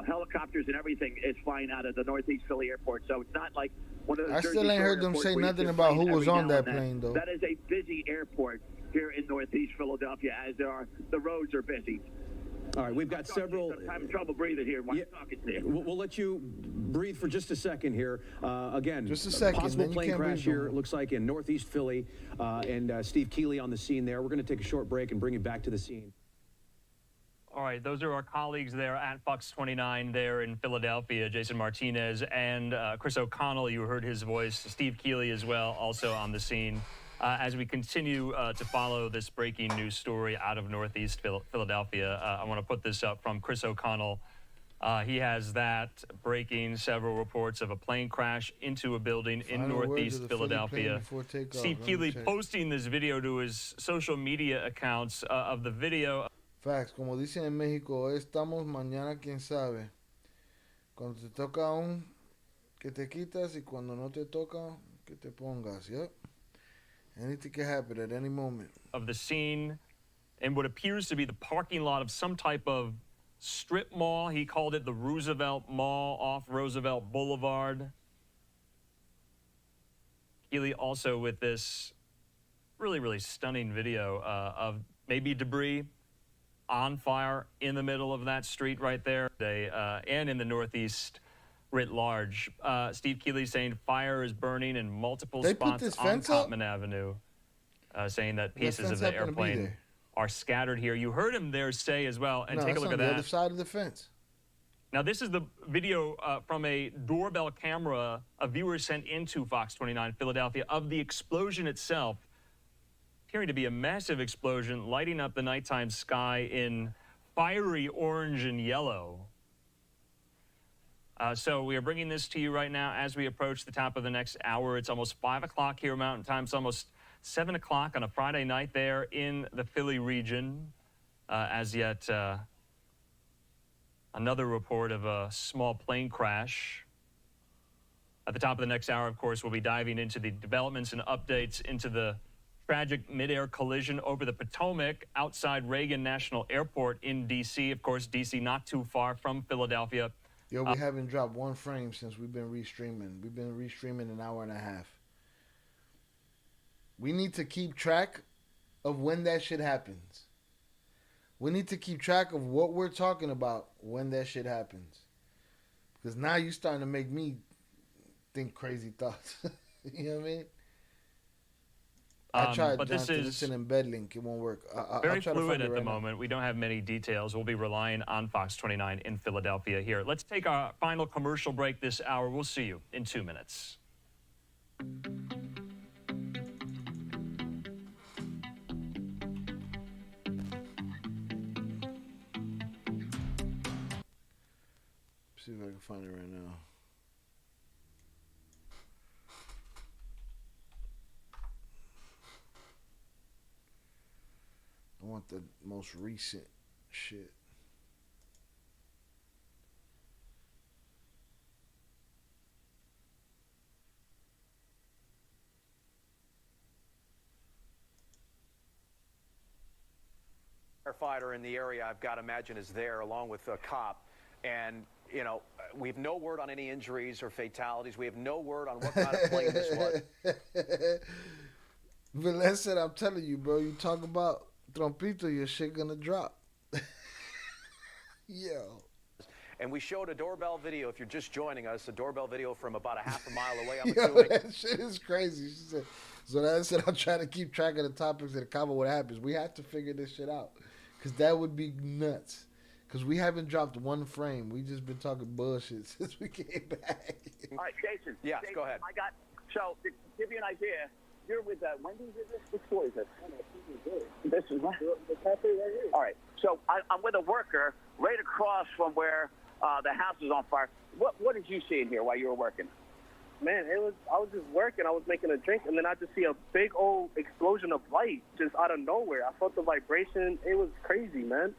helicopters and everything is flying out of the Northeast Philly Airport. So it's not like one of those I Jersey still ain't Shore heard them airports say where you nothing see about who planes was every on now that and then. plane, though. That is a busy airport here in Northeast Philadelphia, as the roads are busy. All right, we've got several. I'm having trouble breathing here while I'm talking to you. We'll let you breathe for just a second here. Again, Just a second, possible then you plane can't crash breathe here. no It looks like in Northeast Philly, and Steve Keeley on the scene there. We're going to take a short break and bring you back to the scene. All right, those are our colleagues there at Fox 29 there in Philadelphia, Jason Martinez and Chris O'Connell. You heard his voice. Steve Keeley as well, also on the scene. As we continue to follow this breaking news story out of Northeast Philadelphia, I want to put this up from Chris O'Connell. He has that breaking several reports of a plane crash into a building in Northeast Philadelphia. Steve Keeley posting this video to his social media accounts of the video. Facts, como dicen en México, hoy estamos, mañana quién sabe. Cuando te toca aún, que te quitas, y cuando no te toca, que te pongas. Yep. Anything can happen at any moment. Of the scene and what appears to be the parking lot of some type of strip mall. He called it the Roosevelt Mall off Roosevelt Boulevard. Keeley also with this really stunning video of maybe debris on fire in the middle of that street right there, and in the Northeast writ large. Steve Keeley saying fire is burning in multiple spots on Cottman Avenue, saying that pieces of the airplane are scattered here. You heard him there say as well, and take a look at that. The other side of the fence. Now, this is the video from a doorbell camera a viewer sent into Fox 29 Philadelphia of the explosion itself. Appearing to be a massive explosion, lighting up the nighttime sky in fiery orange and yellow. So we are bringing this to you right now as we approach the top of the next hour. It's almost 5 o'clock here Mountain Time. It's almost 7 o'clock on a Friday night there in the Philly region. As yet, another report of a small plane crash. At the top of the next hour, of course, we'll be diving into the developments and updates into the tragic midair collision over the Potomac outside Reagan National Airport in D.C. Of course, D.C. not too far from Philadelphia. Yo, we haven't dropped one frame since we've been restreaming. We've been restreaming an hour and a half. We need to keep track of when that shit happens. We need to keep track of what we're talking about when that shit happens. Because now you're starting to make me think crazy thoughts. You know what I mean? I tried, but Jonathan. this is it's an embed link. It won't work. very fluid at the moment. We don't have many details. We'll be relying on Fox 29 in Philadelphia here. Let's take our final commercial break this hour. We'll see you in 2 minutes. See if I can find it right now. want the most recent shit. Firefighter in the area, I've got to imagine, is there along with a cop. And, you know, we have no word on any injuries or fatalities. We have no word on what kind of plane this was. But listen, I'm telling you, bro, you talk about Trompito, your shit gonna drop. Yo. And we showed a doorbell video, if you're just joining us, a doorbell video from about a half a mile away. I'm Yo, assuming. that shit is crazy. She said, so that I said, I'm trying to keep track of the topics and cover what happens. We have to figure this shit out. Because that would be nuts. Because we haven't dropped one frame. We just been talking bullshit since we came back. All right, Jason. Yes, Jason, go ahead. So, to give you an idea, you're with Wendy's, is this? Which store is this? This is what? The cafe right here. All right. So, I'm with a worker right across from where the house is on fire. What did you see in here while you were working? Man, I was just working. I was making a drink, and then I just see a big old explosion of light just out of nowhere. I felt the vibration. It was crazy, man.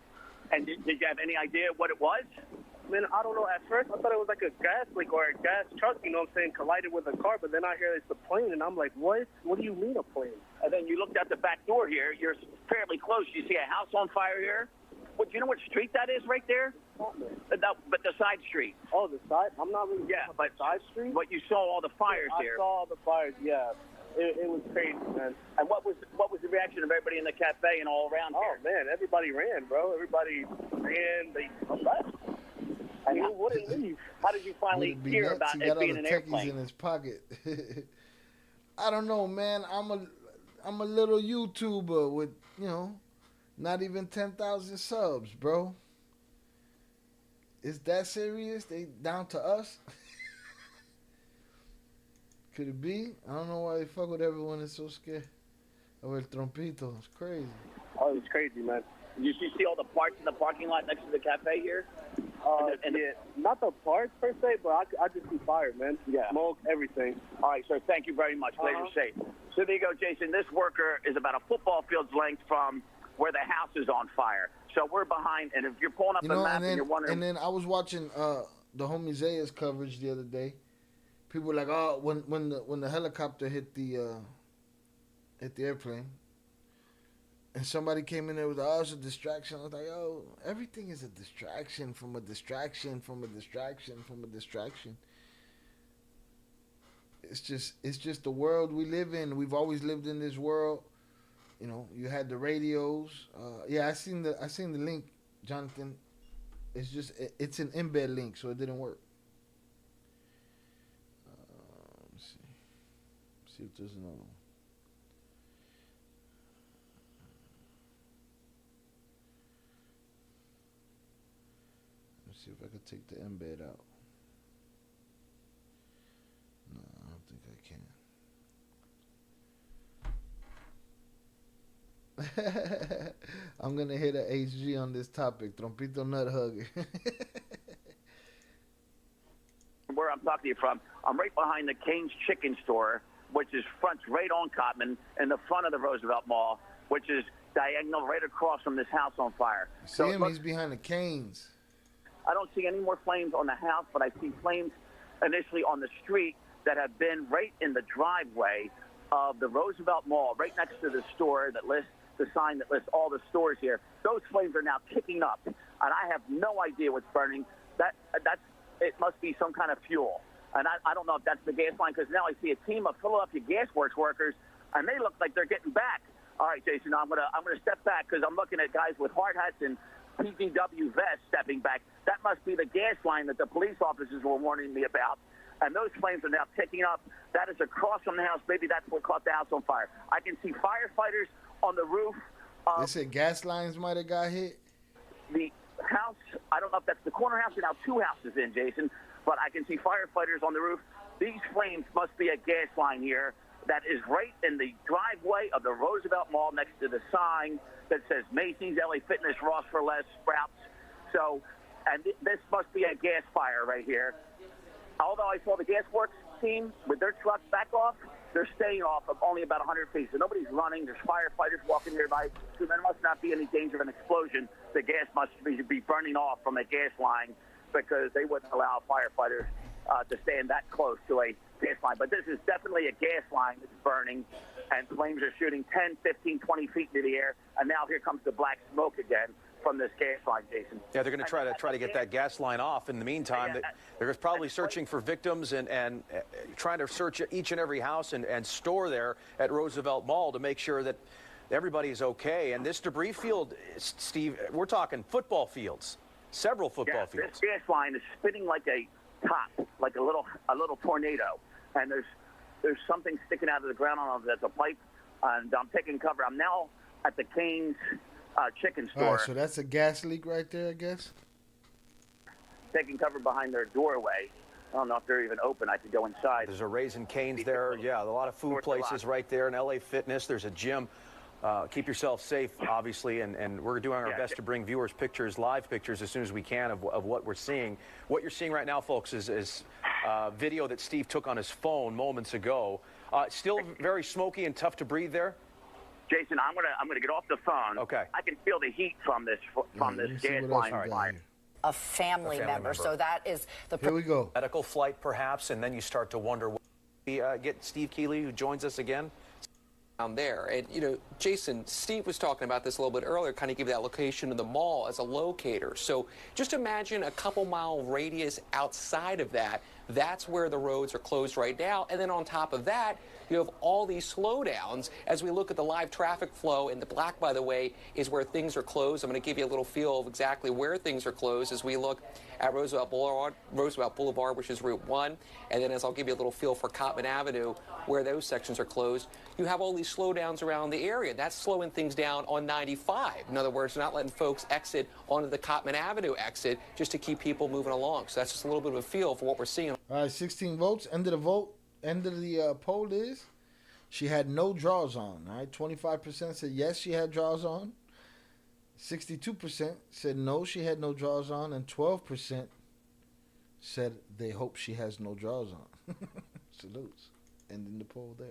And did you have any idea what it was? Man, I don't know. At first, I thought it was like a gas leak or a gas truck, you know what I'm saying, collided with a car. But then I hear it's a plane, and I'm like, what? What do you mean a plane? And then you looked out the back door here. You're fairly close. You see a house on fire here. Do you know what street that is right there? But the side street. Oh, the side? I'm not really. Yeah, but side street. But you saw all the fires here. I saw all the fires. Yeah, it was crazy, man. And what was the reaction of everybody in the cafe and all around here? Oh man, everybody ran, bro. Everybody ran. They left. And you wouldn't leave. How did you finally hear nuts. about He it got being all an the techies airplane? in his pocket. I don't know, man. I'm a little YouTuber with, you know, not even 10,000 subs, bro. Is that serious? They down to us? Could it be? I don't know why they fuck with everyone that's so scared of El Trompito. It's crazy. Oh, it was crazy, man. Did you see all the parts in the parking lot next to the cafe here? Yeah, not the parts per se, but I just see fire, man. Yeah. Smoke, everything. All right, sir. Thank you very much. Later safe. So there you go, Jason. This worker is about a football field's length from where the house is on fire. So we're behind, and if you're pulling up the map and you're wondering... And then I was watching the homie Zaya's coverage the other day. People were like, oh, when the helicopter hit the airplane, and somebody came in there with, oh, it's a distraction. I was like, oh, everything is a distraction from a distraction from a distraction from a distraction. It's just the world we live in. We've always lived in this world. You know, you had the radios. Yeah, I seen the link, Jonathan. It's an embed link, so it didn't work. Let's see. See if there's another one. Let's see if I could take the embed out. No, I don't think I can. I'm gonna hit a HG on this topic. Trompito nut hugger. Where I'm talking to you from, I'm right behind the Cane's Chicken Store, which is fronts right on Cotman, in the front of the Roosevelt Mall, which is diagonal right across from this house on fire. See him? He's behind the Cane's. I don't see any more flames on the house, but I see flames initially on the street that have been right in the driveway of the Roosevelt Mall, right next to the store that lists the sign that lists all the stores here. Those flames are now kicking up, and I have no idea what's burning. It must be some kind of fuel, and I don't know if that's the gas line, because now I see a team of Philadelphia Gas Works workers, and they look like they're getting back. All right, Jason, I'm gonna step back because I'm looking at guys with hard hats and PGW vests stepping back. That must be the gas line that the police officers were warning me about. And those flames are now picking up. That is across from the house. Maybe that's what caught the house on fire. I can see firefighters on the roof. They said gas lines might have got hit. The house, I don't know if that's the corner house or now two houses in, Jason, but I can see firefighters on the roof. These flames must be a gas line here that is right in the driveway of the Roosevelt Mall next to the sign that says Macy's, LA Fitness, Ross for Less, Sprouts. So, and this must be a gas fire right here. Although I saw the gas works, team with their trucks back off, they're staying off of only about 100 feet. So nobody's running. There's firefighters walking nearby. So there must not be any danger of an explosion. The gas must be burning off from a gas line because they wouldn't allow firefighters to stand that close to a gas line. But this is definitely a gas line that's burning, and flames are shooting 10, 15, 20 feet into the air. And now here comes the black smoke again from this gas line, Jason. Yeah, they're going to try to get that gas line off. In the meantime, they're probably searching for victims and trying to search each and every house and store there at Roosevelt Mall to make sure that everybody's okay. And this debris field, Steve, we're talking football fields, several football fields. This gas line is spinning like a top, like a little tornado, and there's something sticking out of the ground. I don't know if that's a pipe, and I'm taking cover. I'm now at the Cane's chicken store. All right, so that's a gas leak right there, I guess. Taking cover behind their doorway. I don't know if they're even open. I could go inside. There's a Raising Cane's there. Yeah, a lot of food places right there. In LA Fitness, there's a gym. Keep yourself safe, obviously, and we're doing our best to bring viewers pictures, live pictures, as soon as we can of what we're seeing. What you're seeing right now, folks, is video that Steve took on his phone moments ago. Still very smoky and tough to breathe there. Jason, I'm gonna get off the phone. Okay. I can feel the heat from this gas line fire. A family member. So that is the. Here we go. Medical flight, perhaps, and then you start to wonder. We get Steve Keeley, who joins us again. Down there, and Jason, Steve was talking about this a little bit earlier, kind of give that location of the mall as a locator. So just imagine a couple mile radius outside of that. That's where the roads are closed right now, and then on top of that, you have all these slowdowns as we look at the live traffic flow. And the black, by the way, is where things are closed. I'm going to give you a little feel of exactly where things are closed as we look at Roosevelt Boulevard, which is Route 1. And then as I'll give you a little feel for Cottman Avenue, where those sections are closed, you have all these slowdowns around the area. That's slowing things down on 95. In other words, they're not letting folks exit onto the Cottman Avenue exit just to keep people moving along. So that's just a little bit of a feel for what we're seeing. All right, 16 votes. End of the poll is she had no drawers on. All right, 25% said yes, she had drawers on. 62% said no, she had no drawers on, and 12% said they hope she has no drawers on. Salutes. Ending the poll there.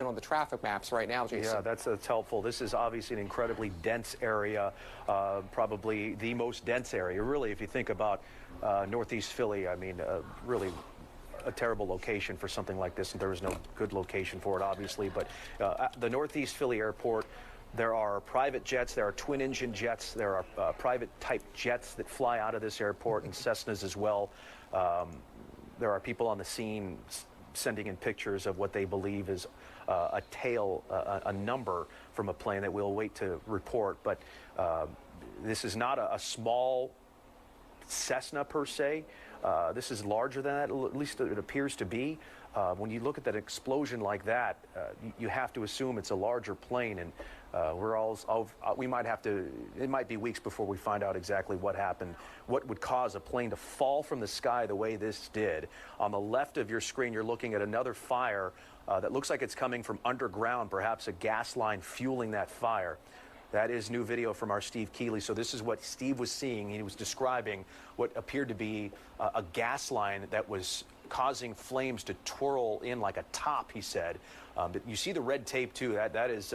On the traffic maps right now, Jason. Yeah, that's helpful. This is obviously an incredibly dense area, probably the most dense area, really, if you think about Northeast Philly. I mean, really a terrible location for something like this, and there was no good location for it, obviously. But the Northeast Philly airport, there are private jets, there are twin-engine jets, there are private-type jets that fly out of this airport, and Cessnas as well. There are people on the scene sending in pictures of what they believe is a tail, a number from a plane that we'll wait to report. But this is not a small Cessna per se. This is larger than that, at least it appears to be. When you look at that explosion like that, you have to assume it's a larger plane, and we might have to, it might be weeks before we find out exactly what happened, what would cause a plane to fall from the sky the way this did. On the left of your screen, you're looking at another fire that looks like it's coming from underground, perhaps a gas line fueling that fire. That is new video from our Steve Keeley. So this is what Steve was seeing. He was describing what appeared to be a gas line that was causing flames to twirl in like a top, he said. But you see the red tape, too. That is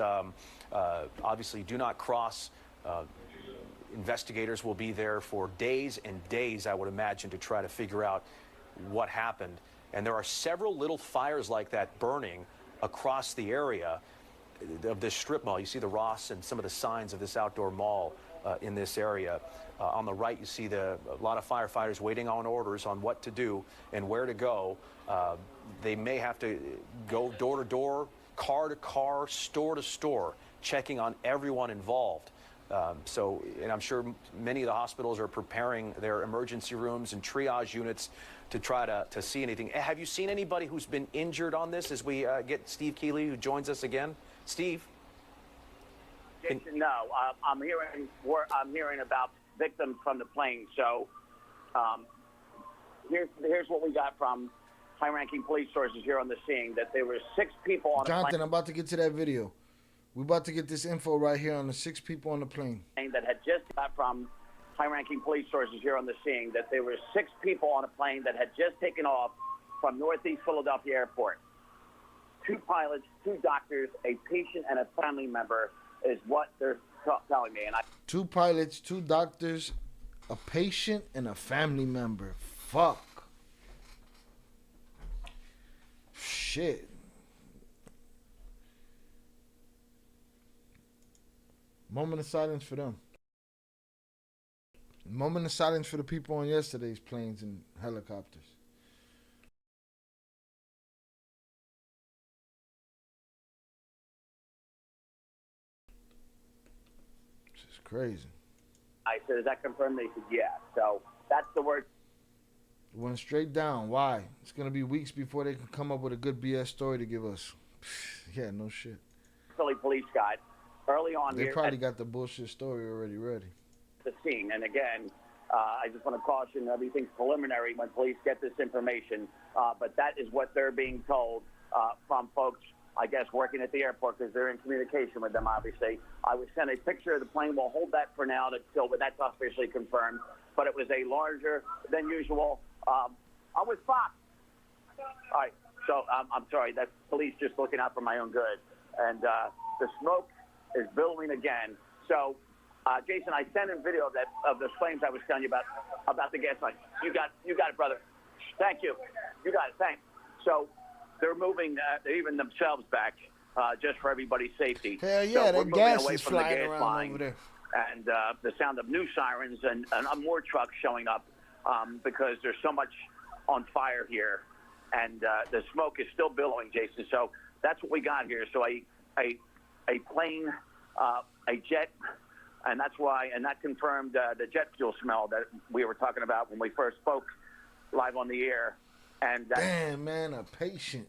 obviously do not cross. Investigators will be there for days and days, I would imagine, to try to figure out what happened. And there are several little fires like that burning across the area of this strip mall. You see the Ross and some of the signs of this outdoor mall in this area. On the right, you see a lot of firefighters waiting on orders on what to do and where to go. They may have to go door to door, car to car, store to store, checking on everyone involved. And I'm sure many of the hospitals are preparing their emergency rooms and triage units to try to see anything. Have you seen anybody who's been injured on this as we get Steve Keeley, who joins us again? Steve? Jason, no. I'm hearing about victims from the plane. So here's what we got from high-ranking police sources here on the scene, that there were 6 people on the plane. Jonathan, I'm about to get to that video. We're about to get this info right here on the 6 people on the plane. That had just got from high-ranking police sources here on the scene that there were 6 people on a plane that had just taken off from Northeast Philadelphia Airport. 2 pilots, 2 doctors, a patient, and a family member is what they're telling me. And 2 pilots, 2 doctors, a patient, and a family member. Fuck. Shit. Moment of silence for them. Moment of silence for the people on yesterday's planes and helicopters. This is crazy. I said, is that confirmed? They said, yeah. So that's the word. It went straight down. Why? It's going to be weeks before they can come up with a good BS story to give us. Yeah, no shit. Philly police got early on They here probably got the bullshit story already ready. the scene. And again, I just want to caution everything's preliminary when police get this information. But that is what they're being told from folks, I guess, working at the airport because they're in communication with them, obviously. I was sent a picture of the plane. We'll hold that for now until that's officially confirmed. But it was a larger than usual. I was Fox. All right. So I'm sorry. That's police just looking out for my own good. And the smoke is billowing again. So, Jason, I sent in video of the flames I was telling you about the gas line. You got it, brother. Thank you. You got it. Thanks. So they're moving even themselves back just for everybody's safety. Hell yeah, so that gas is flying around over there. And the sound of new sirens and more trucks showing up because there's so much on fire here. And the smoke is still billowing, Jason. So that's what we got here. So a plane, a jet, and that's why, and that confirmed the jet fuel smell that we were talking about when we first spoke live on the air. And damn, man, a patient,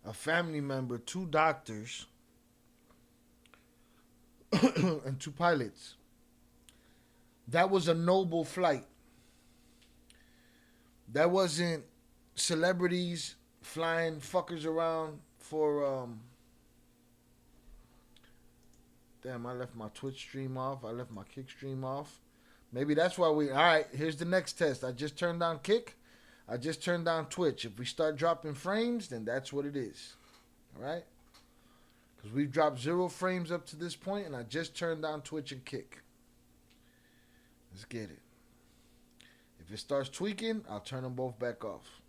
a family member, 2 doctors, and 2 pilots. That was a noble flight. That wasn't celebrities flying fuckers around for damn, I left my Twitch stream off. I left my Kick stream off. Maybe that's why we... All right, here's the next test. I just turned on Kick. I just turned on Twitch. If we start dropping frames, then that's what it is. All right? Because we've dropped 0 frames up to this point, and I just turned on Twitch and Kick. Let's get it. If it starts tweaking, I'll turn them both back off.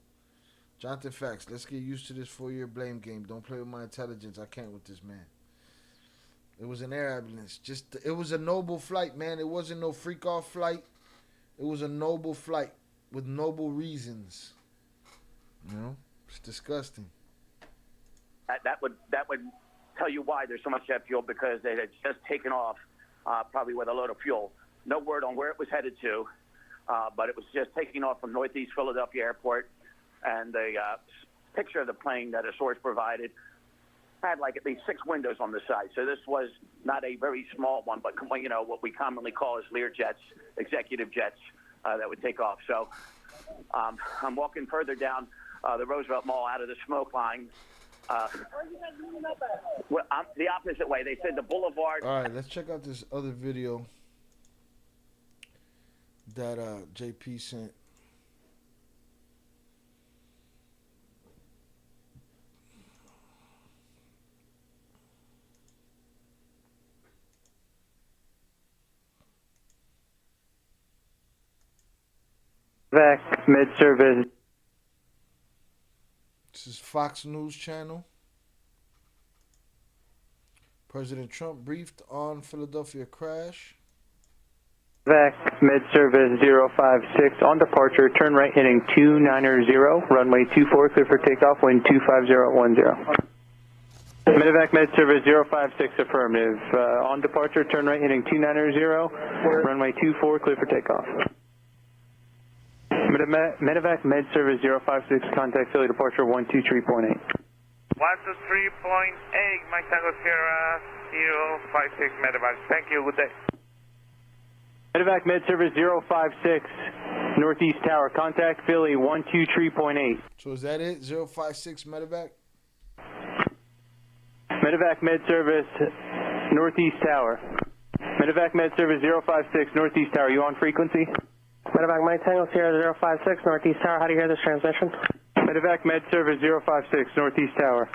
Jonathan Facts, let's get used to this 4-year blame game. Don't play with my intelligence. I can't with this, man. It was an air ambulance. It was a noble flight, man. It wasn't no freak-off flight. It was a noble flight with noble reasons. You know? It's disgusting. That would tell you why there's so much jet fuel, because they had just taken off probably with a load of fuel. No word on where it was headed to, but it was just taking off from Northeast Philadelphia Airport. And the picture of the plane that a source provided had like at least 6 windows on the side. So this was not a very small one, but you know what we commonly call as Lear jets, executive jets that would take off. So I'm walking further down the Roosevelt Mall out of the smoke line. Well, the opposite way. They said the boulevard. All right, let's check out this other video that JP sent. Vac mid-service. This is Fox News Channel. President Trump briefed on Philadelphia crash. Vac mid-service 056 on departure. Turn right heading 290. Runway 24 clear for takeoff. Wind 25010. Medevac mid-service 056 affirmative. On departure. Turn right heading 290. Runway 24 clear for takeoff. Medevac med-service 056, contact Philly departure 123.8. 123.8, Mike Tango Sierra 056 Medevac. Thank you, good day. Medevac med-service 056, Northeast Tower, contact Philly 123.8. So is that it? 056 Medevac? Medevac med-service Northeast Tower. Medevac Med Service 056, Northeast Tower, you on frequency? Medevac Mike Tango Sierra 056, Northeast Tower, how do you hear this transmission? Medevac Med Service 056, Northeast Tower.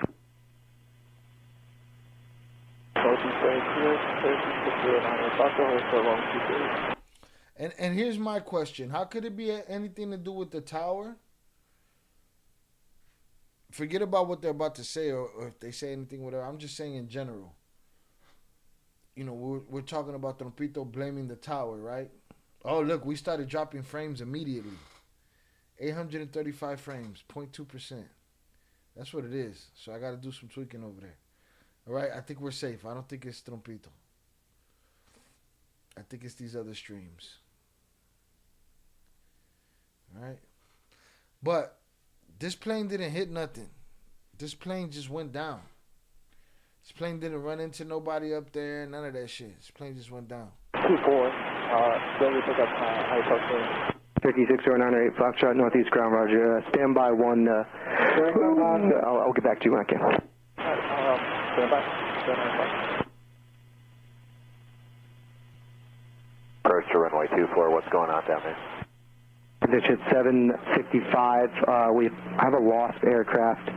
And here's my question. How could it be anything to do with the tower? Forget about what they're about to say or if they say anything, whatever. I'm just saying in general. You know, we're talking about Trompito blaming the tower, right? Oh, look, we started dropping frames immediately. 835 frames, 0.2%. That's what it is. So I got to do some tweaking over there. All right, I think we're safe. I don't think it's Trompito. I think it's these other streams. All right? But this plane didn't hit nothing. This plane just went down. This plane didn't run into nobody up there, none of that shit. This plane just went down. 2-4, still we pick up high talk 56098 Foxtrot Northeast Ground, Roger. Stand by one. I'll get back to you when I can. Stand by. Approach to runway 24, what's going on down there? Condition 755. We have a lost aircraft.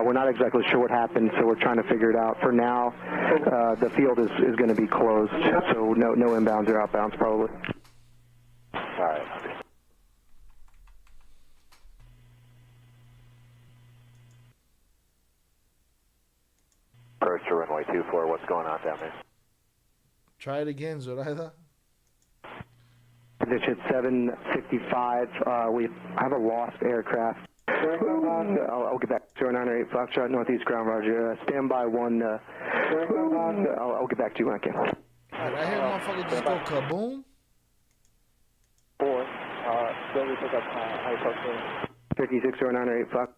We're not exactly sure what happened, so we're trying to figure it out. For now, the field is going to be closed, so no inbounds or outbounds probably. All right. Approach to runway 24, what's going on down there? Try it again, Zoraida. Condition 755. We have a lost aircraft. I'll get back. 0908 Foxtrot Northeast Ground, Roger. Stand by one. I'll get back to you when I can. Alright, I hear motherfucker just go kaboom. 4. Still we pick up high talk 56098 Fox.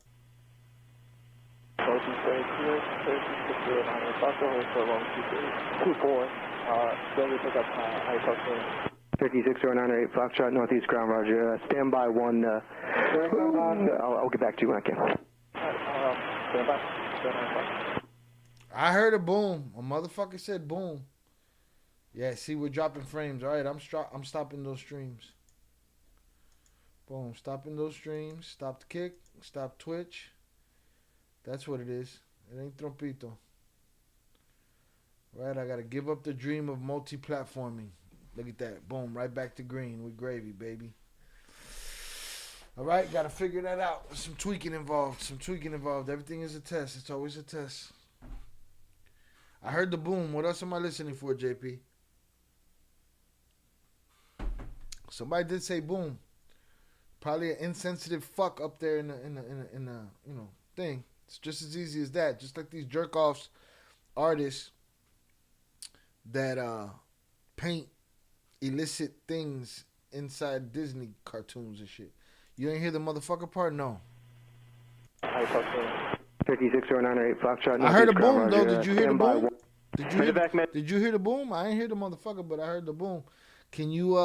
2-4. Still we pick up high talk 56098 Foxtrot Northeast Ground, Roger. Stand by one. I'll get back to you when I can. Stand by. I heard a boom. A motherfucker said boom. Yeah, see, we're dropping frames. All right, I'm stopping those streams. Boom, stopping those streams. Stop the kick. Stop Twitch. That's what it is. It ain't Trompito. Right, I got to give up the dream of multi-platforming. Look at that. Boom, right back to green with gravy, baby. All right, got to figure that out. There's some tweaking involved. Everything is a test. It's always a test. I heard the boom. What else am I listening for, JP? Somebody did say boom. Probably an insensitive fuck up there in the thing. It's just as easy as that. Just like these jerk-offs artists that paint illicit things inside Disney cartoons and shit. You ain't hear the motherfucker part? No. 56098 Foxtrot. I heard a boom though. Did you hear the boom? Did you hear the boom? I ain't hear the motherfucker, but I heard the boom. Can you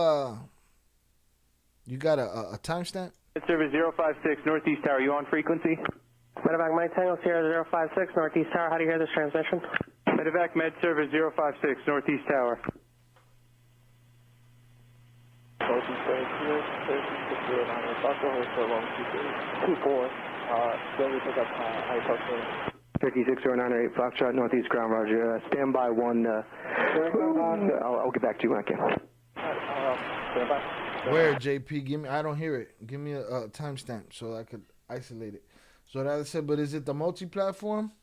you got a timestamp? Service 056 Northeast Tower. You on frequency? Medevac Mike Tango Sierra 056, Northeast Tower, how do you hear this transmission? Medevac Med Service 056 Northeast Tower. 2-4. Still we pick up high talk 56098 Foxtrot Northeast Ground, Roger. Stand by one. I'll get back to you when I can. Stand by. Where, JP? Give me. I don't hear it. Give me a timestamp so I could isolate it. So that I said, but is it the multi-platform,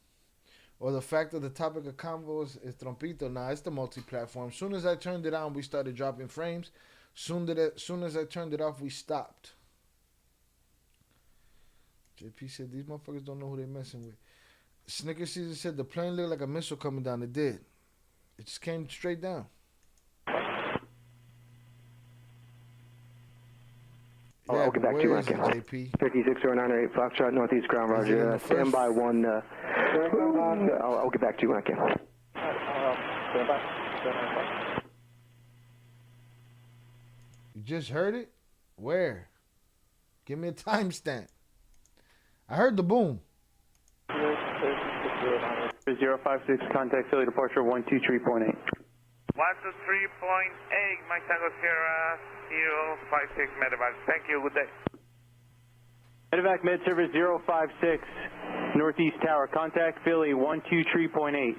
or the fact that the topic of convo is Trompito? Nah, it's the multi-platform. Soon as I turned it on, we started dropping frames. Soon as I turned it off, we stopped. JP said these motherfuckers don't know who they're messing with. Snicker Caesar said the plane looked like a missile coming down. It did. It just came straight down. I'll get back to you when I can. 56098 Foxtrot Northeast Ground, Roger. Stand by one. I'll get back to you when I can. Stand by. You just heard it? Where? Give me a timestamp. I heard the boom. 056, contact Philly departure 123.8. 123.8, Mike Tango Sierra 056 medevac. Thank you, good day. Medevac med service 056, Northeast Tower. Contact Philly 123.8.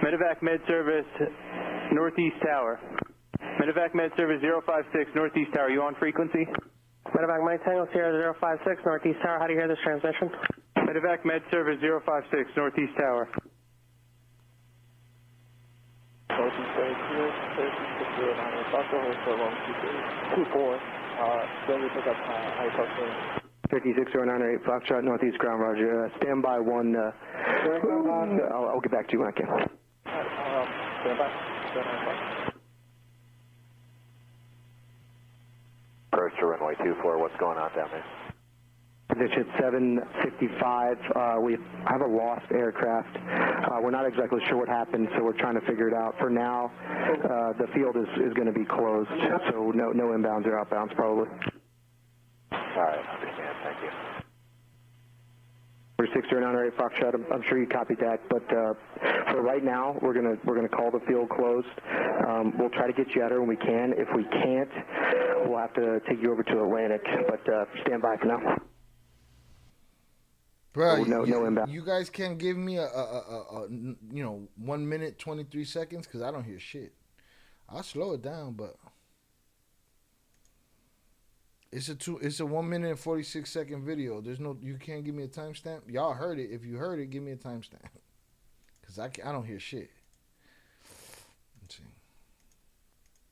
Medevac med service Northeast Tower. Medevac med service 056, Northeast Tower. You on frequency? Medevac Mike Tango Sierra 056, Northeast Tower. How do you hear this transmission? Medevac med service 056, Northeast Tower. Fifty-six 0908 Foxtrot Northeast Ground, Roger. Stand by one. I'll get back to you when I can. Stand by. Approach to runway 24, what's going on down there? Position 755. We have a lost aircraft. We're not exactly sure what happened, so we're trying to figure it out. For now, the field is going to be closed, so no inbounds or outbounds probably. All right, understand. Thank you. For 60908 Foxtrot, I'm sure you copied that, but for right now, we're gonna call the field closed. We'll try to get you out here when we can. If we can't, we'll have to take you over to Atlantic. But stand by for now. Bro, no inbound. You guys can't give me a 1 minute 23 seconds because I don't hear shit. I'll slow it down, but it's a 1 minute and 46 second video. You can't give me a timestamp. Y'all heard it. If you heard it, give me a timestamp because I don't hear shit. Let's see.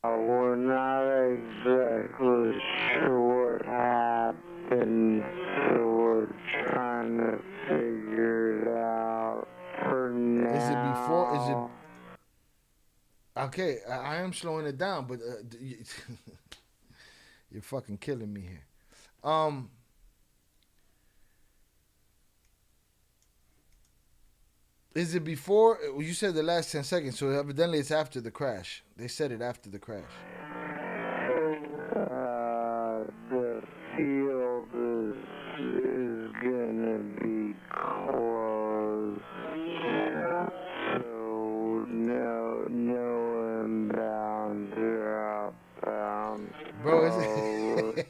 We're not exactly sure what happened, so we're trying to figure it out for now. Is it before? Is it okay? I am slowing it down, but you're fucking killing me here. Is it before? You said the last 10 seconds, so evidently it's after the crash. They said it after the crash. The field is gonna be closed, so no inbounds or outbounds. Bro,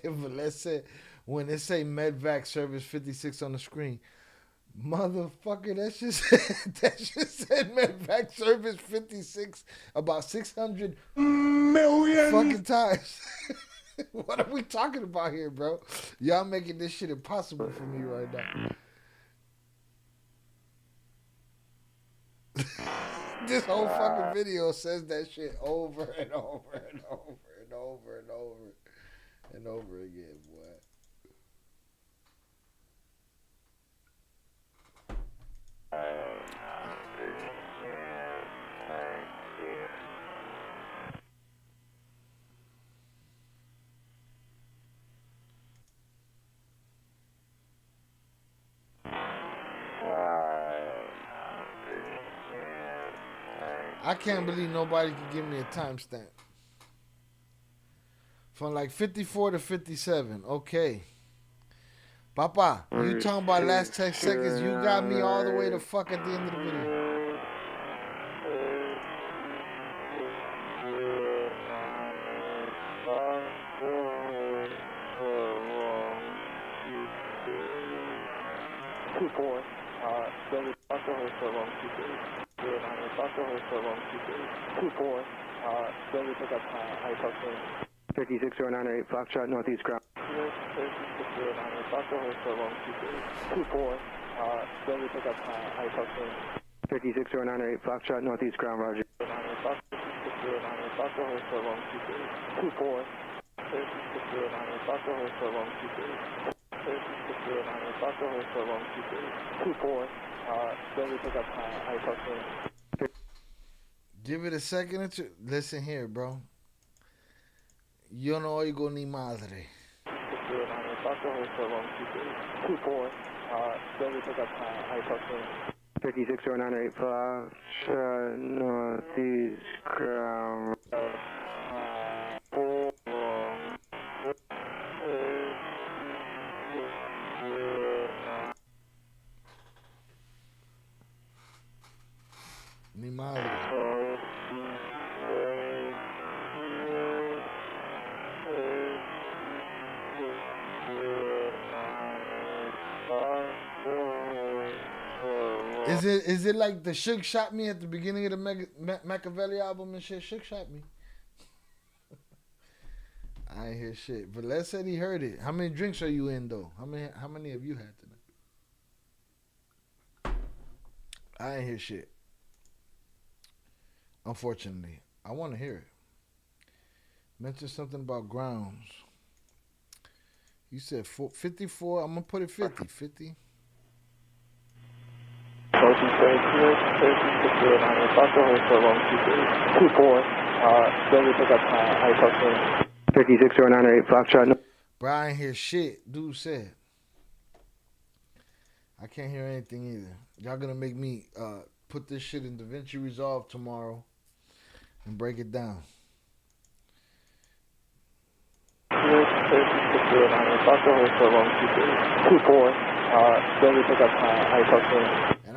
but let's say when it say Medvac service 56 on the screen, motherfucker, that just said Medvac service 56 about 600 million fucking times. What are we talking about here, bro? Y'all making this shit impossible for me right now. This whole fucking video says that shit over and over and over and over and over and over again, boy. I can't believe nobody can give me a timestamp. From like 54 to 57. Okay. Papa, you talking about last 10 seconds, you got me all the way to fuck at the end of the video. Fifty-six 0908 Foxtrot Northeast Ground. 56 0908 Foxtrot Northeast Ground, Roger. 24. Give it a second or two. Listen here, bro. Yo no oigo ni madre. 56 0908 Foxtrot Northeast Ground. Ni madre. Is it like the Shook Shot Me at the beginning of the Machiavelli album and shit? Shook Shot Me. I ain't hear shit. But Les said he heard it. How many drinks are you in though? How many have you had tonight? I ain't hear shit. Unfortunately. I want to hear it. Mention something about grounds. You said 54. I'm going to put it 50. 50. Motion straight, 560908 Foxtrot. Bro, I ain't hear shit. Dude said. I can't hear anything either. Y'all gonna make me put this shit in DaVinci Resolve tomorrow and break it down.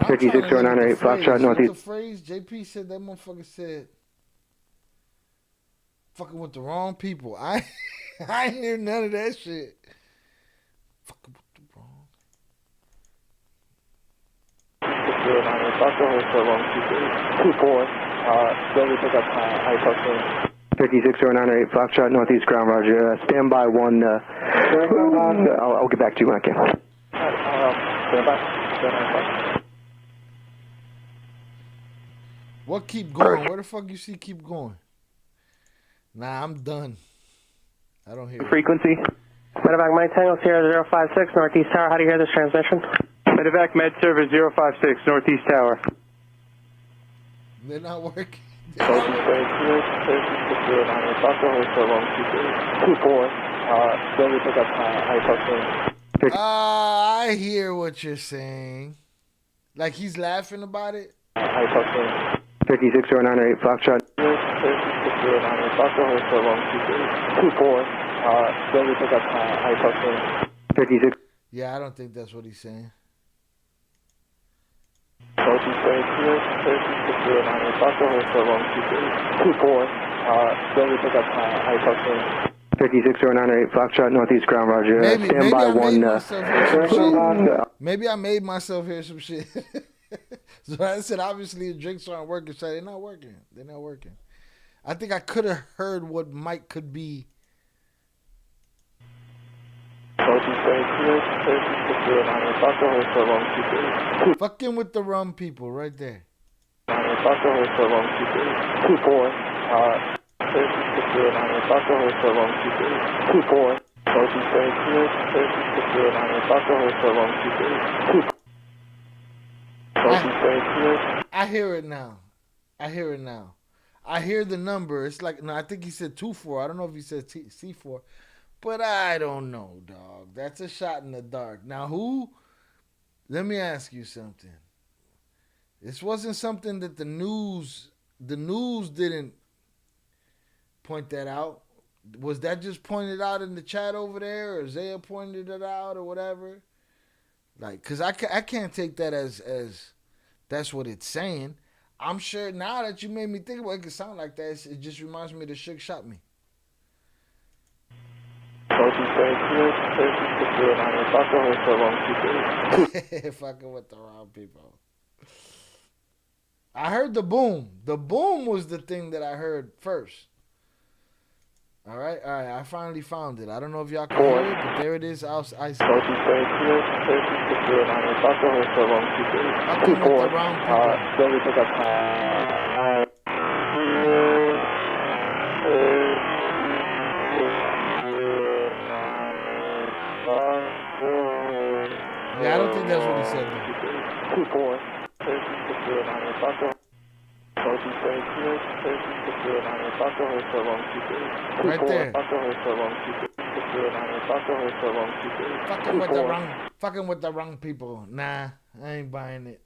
And 560908 Foxtrot Northeast. The phrase JP said that motherfucker said fucking with the wrong people. I ain't hear none of that shit. Fucking with the wrong. 560908 Foxtrot Northeast Ground, Roger. Stand by one. I'll get back to you when I can. Stand by. What keep going? Where the fuck you see keep going? Nah, I'm done. I don't hear frequency. Medevac Mike Tango Sierra 056 Northeast Tower. How do you hear this transmission? Medevac Med Service 056 Northeast Tower. They're not working. I hear what you're saying. Like he's laughing about it. 560908 Foxtrot. Yeah, I don't think that's what he's saying. 560908 Foxtrot Northeast Ground, Roger. Stand by one. Maybe I made myself hear some shit. So I said, obviously, the drinks aren't working. So they're not working. They're not working. I think I could have heard what Mike could be. Fucking with the rum people right there. I hear it now. I hear it now. I hear the number. It's like, no, I think he said 2-4. I don't know if he said C4. But I don't know, dog. That's a shot in the dark. Now, who? Let me ask you something. This wasn't something that the news didn't point that out. Was that just pointed out in the chat over there, or Zaya pointed it out, or whatever? Like, cause I can't take that as that's what it's saying. I'm sure now that you made me think about it, it could sound like that. It just reminds me of the Shook Shot Me. Fucking with the wrong people. I heard the boom. The boom was the thing that I heard first. All right. I finally found it. I don't know if y'all can hear it, but there it is. I see it. Fucking with the wrong people. Yeah, I don't think that's what he said. Right there. Fucking with the wrong people. Nah, I ain't buying it.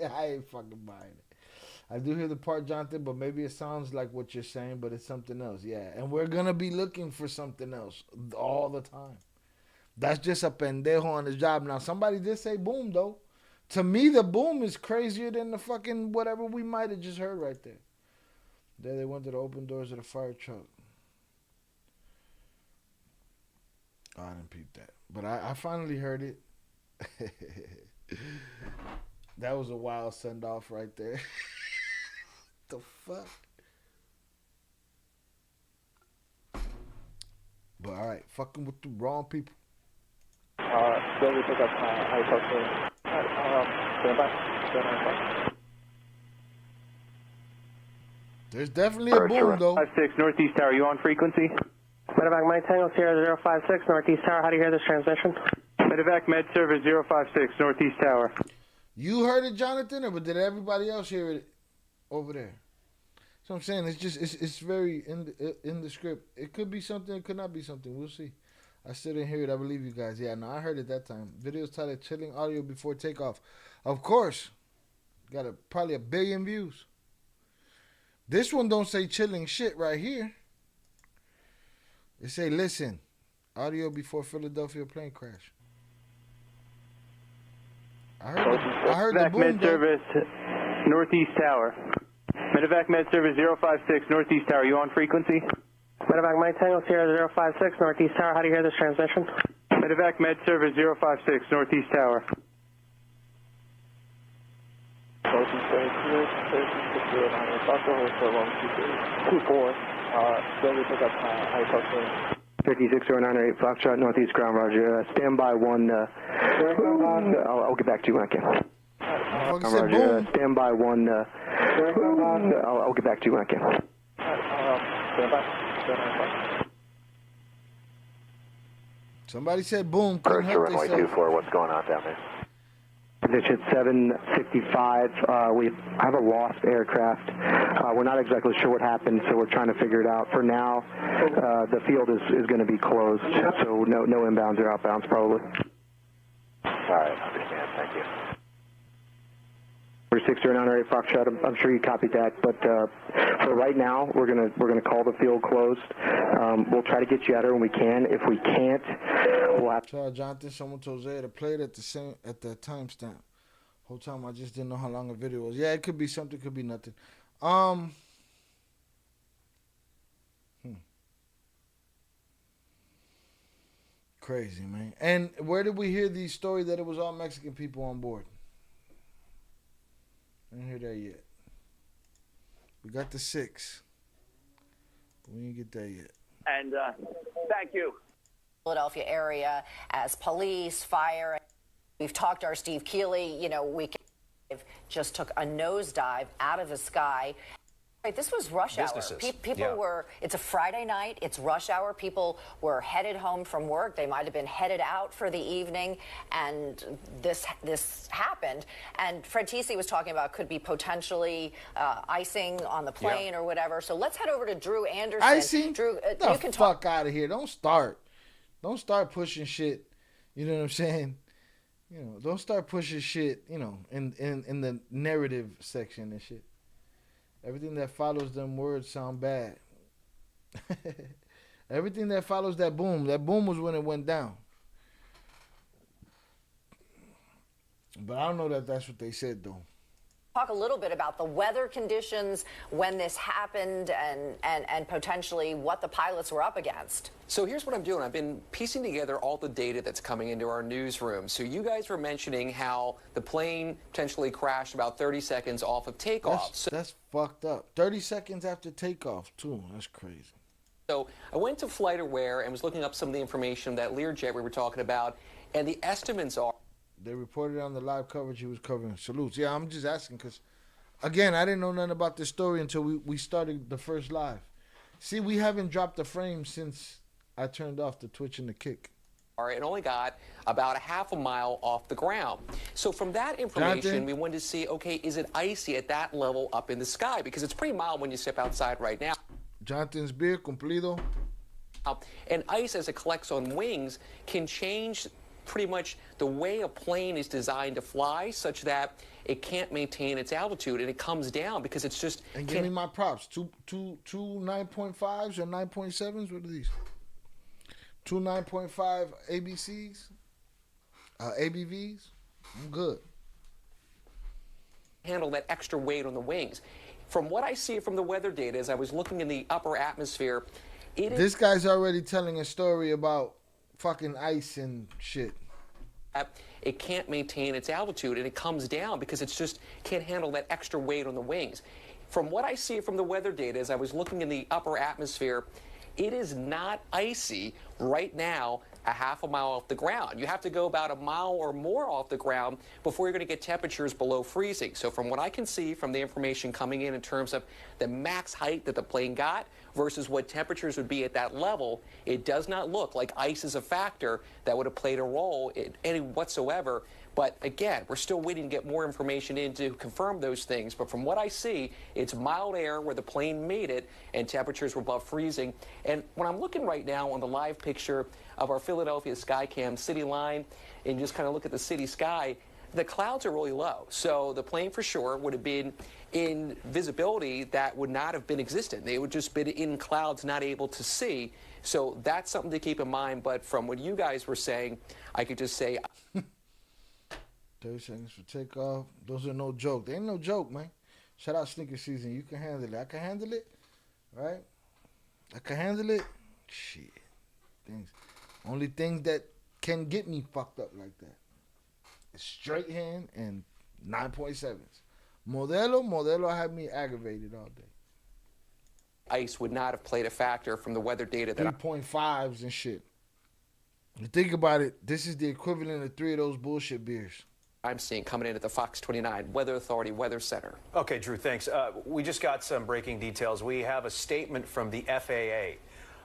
I ain't fucking buying it. I do hear the part, Jonathan, but maybe it sounds like what you're saying, but it's something else. Yeah, and we're gonna be looking for something else all the time. That's just a pendejo on his job. Now, somebody did say boom, though. To me, the boom is crazier than the fucking whatever we might have just heard right there. There they went to the open doors of the fire truck. Oh, I didn't peep that. But I finally heard it. That was a wild send off right there. The fuck? But all right, fucking with the wrong people. Then we pick up high talk. Stand by. There's definitely a boom though. 56 Northeast Tower, you on frequency? Medevac Mike Tango Sierra 056 Northeast Tower. How do you hear this transmission? Medevac Med Service 056 Northeast Tower. You heard it, Jonathan, or did everybody else hear it over there? So I'm saying it's just it's very in the script. It could be something, it could not be something. We'll see. I still didn't hear it. I believe you guys. Yeah, no, I heard it that time. Videos titled "Chilling Audio Before Takeoff." Of course, got probably 1 billion views. This one don't say chilling shit right here. It say, "Listen, audio before Philadelphia plane crash." I heard the boom. Med Service Northeast Tower. Medevac Med Service 056 Northeast Tower. You on frequency? Medevac Mike Tango Sierra 056 Northeast Tower. How do you hear this transmission? Medevac Med Service 056 Northeast Tower. Then we pick up high talk. 560908 Foxtrot Northeast Ground, Roger. Stand by one. I'll get back to you when I can. Roger. Stand by one. I'll get back to you when I can. Stand by. Somebody said boom. Approach to runway 24. What's going on down there? Position 765. We have a lost aircraft. We're not exactly sure what happened, so we're trying to figure it out. For now, the field is going to be closed, so no inbounds or outbounds probably. All right, understand. Thank you. 6098 Foxtrot. I'm sure you copied that, but for right now, we're gonna call the field closed. We'll try to get you out there when we can. If we can't, we'll have. Jonathan, someone told Zay to play it at the timestamp. Whole time I just didn't know how long a video was. Yeah, it could be something, could be nothing. Crazy, man. And where did we hear the story that it was all Mexican people on board? I didn't hear that yet. We got the 6. We didn't get that yet. And thank you. Philadelphia area as police, fire. We've talked to our Steve Keeley. You know, we just took a nosedive out of the sky. Right, this was rush hour. People were, it's a Friday night, it's rush hour. People were headed home from work. They might have been headed out for the evening, and this happened. And Fred Tisi was talking about could be potentially icing on the plane or whatever. So let's head over to Drew Anderson. Icing? Drew, you can fuck out of here. Don't start pushing shit. You know what I'm saying? You know, don't start pushing shit, you know, in the narrative section and shit. Everything that follows them words sound bad. Everything that follows that boom was when it went down. But I don't know that that's what they said, though. Talk a little bit about the weather conditions when this happened and potentially what the pilots were up against. So here's what I'm doing. I've been piecing together all the data that's coming into our newsroom. So you guys were mentioning how the plane potentially crashed about 30 seconds off of takeoff. That's fucked up. 30 seconds after takeoff, too. That's crazy. So I went to FlightAware and was looking up some of the information that Learjet we were talking about, and the estimates are. They reported on the live coverage he was covering. Salutes. Yeah, I'm just asking because, again, I didn't know nothing about this story until we started the first live. See, we haven't dropped a frame since I turned off the Twitch and the Kick. It only got about a half a mile off the ground. So from that information, Jonathan, we wanted to see, okay, is it icy at that level up in the sky? Because it's pretty mild when you step outside right now. Jonathan's beer, cumplido. And ice, as it collects on wings, can change pretty much the way a plane is designed to fly, such that it can't maintain its altitude and it comes down because it's just. And give me my props. Two 9.5s or 9.7s. What are these? 2 9.5 ABCs, ABVs. I'm good. Handle that extra weight on the wings. From what I see from the weather data, as I was looking in the upper atmosphere, this guy's already telling a story about fucking ice and shit. it can't maintain its altitude, and it comes down because it's just can't handle that extra weight on the wings. From what I see from the weather data, as I was looking in the upper atmosphere, it is not icy right now a half a mile off the ground. You have to go about a mile or more off the ground before you're going to get temperatures below freezing. So from what I can see from the information coming in terms of the max height that the plane got versus what temperatures would be at that level, it does not look like ice is a factor that would have played a role in any whatsoever. But again, we're still waiting to get more information in to confirm those things. But from what I see, it's mild air where the plane made it and temperatures were above freezing. And when I'm looking right now on the live picture of our Philadelphia Skycam city line and just kind of look at the city sky, the clouds are really low. So the plane for sure would have been in visibility that would not have been existent. They would just been in clouds, not able to see. So that's something to keep in mind. But from what you guys were saying, I could just say 30 seconds for takeoff. Those are no joke. They ain't no joke, man. Shout out sneaker season. You can handle it. I can handle it, right? I can handle it. Shit. Things. Only thing that can get me fucked up like that is straight hand and 9.7s. Modelo had me aggravated all day. Ice would not have played a factor from the weather data that 3.5s and shit. You think about it, this is the equivalent of 3 of those bullshit beers I'm seeing coming in at the Fox 29 Weather Authority Weather Center. Okay, Drew, thanks. We just got some breaking details. We have a statement from the FAA,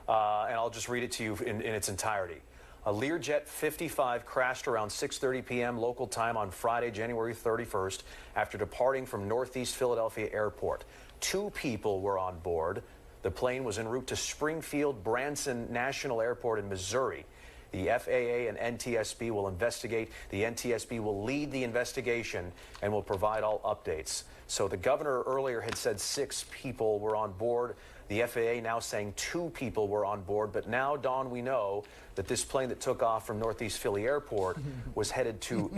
and I'll just read it to you in its entirety. A Learjet 55 crashed around 6:30 p.m. local time on Friday, January 31st, after departing from Northeast Philadelphia Airport. 2 people were on board. The plane was en route to Springfield Branson National Airport in Missouri. The FAA and NTSB will investigate. The NTSB will lead the investigation and will provide all updates. So the governor earlier had said 6 people were on board. The FAA now saying 2 people were on board. But now, Dawn, we know that this plane that took off from Northeast Philly Airport was headed to...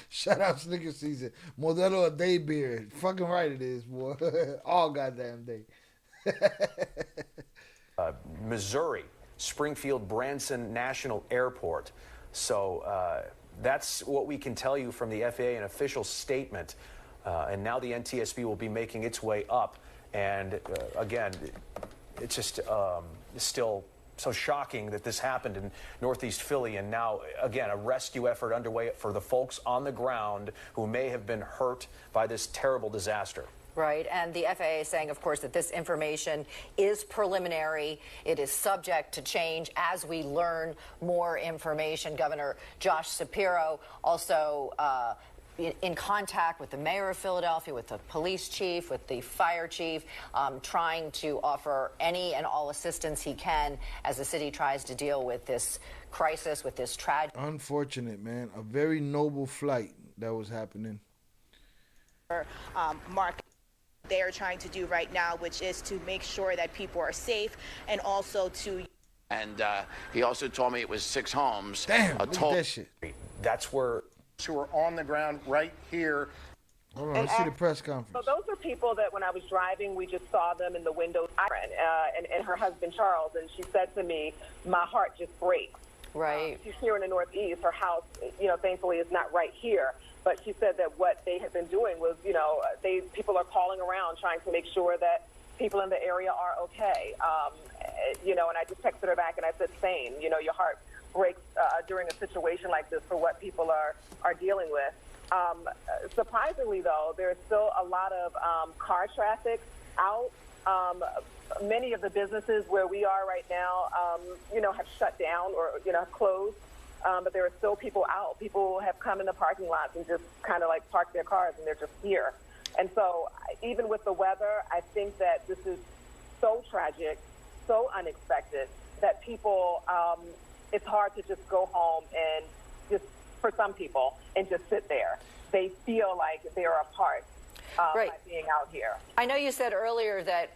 Shout out sneaker season. Modelo a day beer. Fucking right it is, boy. All goddamn day. Missouri. Springfield Branson National Airport. So that's what we can tell you from the FAA, an official statement. And now the NTSB will be making its way up. And again, it's just still so shocking that this happened in Northeast Philly. And now, again, a rescue effort underway for the folks on the ground who may have been hurt by this terrible disaster. Right, and the FAA is saying, of course, that this information is preliminary. It is subject to change as we learn more information. Governor Josh Shapiro also in contact with the mayor of Philadelphia, with the police chief, with the fire chief, trying to offer any and all assistance he can as the city tries to deal with this crisis, with this tragedy. Unfortunate, man. A very noble flight that was happening. Mark, they are trying to do right now, which is to make sure that people are safe and also to... And he also told me it was 6 homes. Damn, look at that shit. That's where... Who are on the ground right here. Hold on, let's see the press conference. So those are people that when I was driving, we just saw them in the windows. And her husband, Charles, and she said to me, my heart just breaks. Right. She's here in the Northeast. Her house, thankfully is not right here. But she said that what they had been doing was, people are calling around trying to make sure that people in the area are okay. And I just texted her back and I said, same. Your heart breaks during a situation like this for what people are dealing with. Surprisingly, though, there's still a lot of car traffic out. Many of the businesses where we are right now, have shut down or, have closed. But there are still people out. People have come in the parking lots and just kind of like parked their cars and they're just here. And so even with the weather, I think that this is so tragic, so unexpected that people, it's hard to just go home and just, for some people, and just sit there. They feel like they're a part by being out here. I know you said earlier that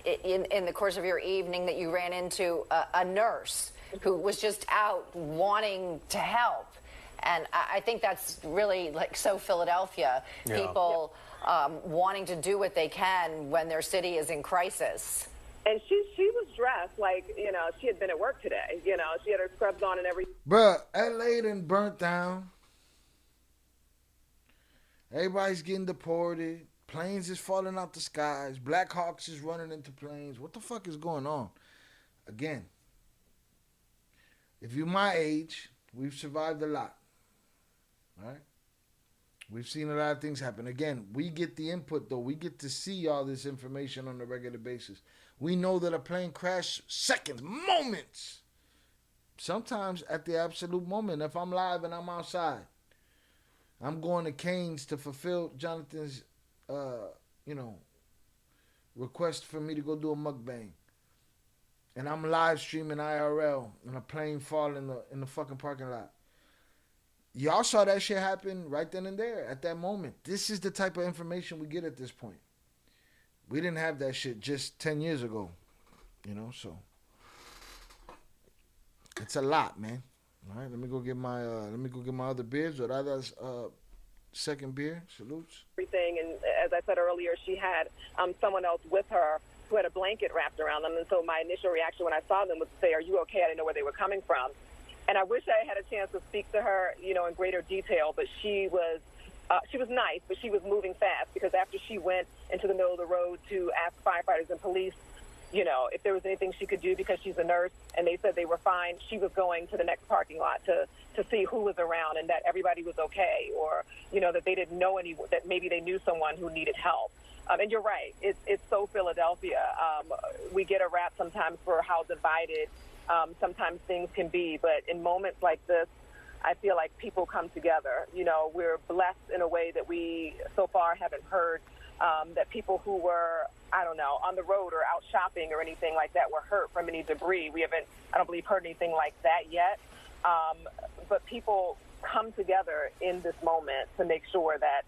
in the course of your evening that you ran into a nurse who was just out wanting to help. And I think that's really like so Philadelphia, people wanting to do what they can when their city is in crisis. And she was dressed like, she had been at work today. She had her scrubs on and everything. Bruh, L.A. done burnt down. Everybody's getting deported. Planes is falling out the skies. Black Hawks is running into planes. What the fuck is going on? Again, if you're my age, we've survived a lot. All right? We've seen a lot of things happen. Again, we get the input, though. We get to see all this information on a regular basis. We know that a plane crashed seconds, moments. Sometimes at the absolute moment. If I'm live and I'm outside, I'm going to Canes to fulfill Jonathan's, request for me to go do a mukbang. And I'm live streaming IRL and a plane fall in the fucking parking lot. Y'all saw that shit happen right then and there at that moment. This is the type of information we get at this point. We didn't have that shit just 10 years ago, so it's a lot, man. All right, let me go get my other beers. Zoraya's second beer. Salutes. Everything, and as I said earlier, she had someone else with her who had a blanket wrapped around them, and so my initial reaction when I saw them was to say, "Are you okay?" I didn't know where they were coming from. And I wish I had a chance to speak to her, in greater detail, but she was nice, but she was moving fast because after she went into the middle of the road to ask firefighters and police, if there was anything she could do because she's a nurse, and they said they were fine, she was going to the next parking lot to see who was around and that everybody was okay, or, that they didn't know anyone, that maybe they knew someone who needed help. And you're right, it's so Philadelphia. We get a rap sometimes for how divided sometimes things can be, but in moments like this, I feel like people come together. We're blessed in a way that we so far haven't heard that people who were, on the road or out shopping or anything like that were hurt from any debris. We haven't, I don't believe, heard anything like that yet. But people come together in this moment to make sure that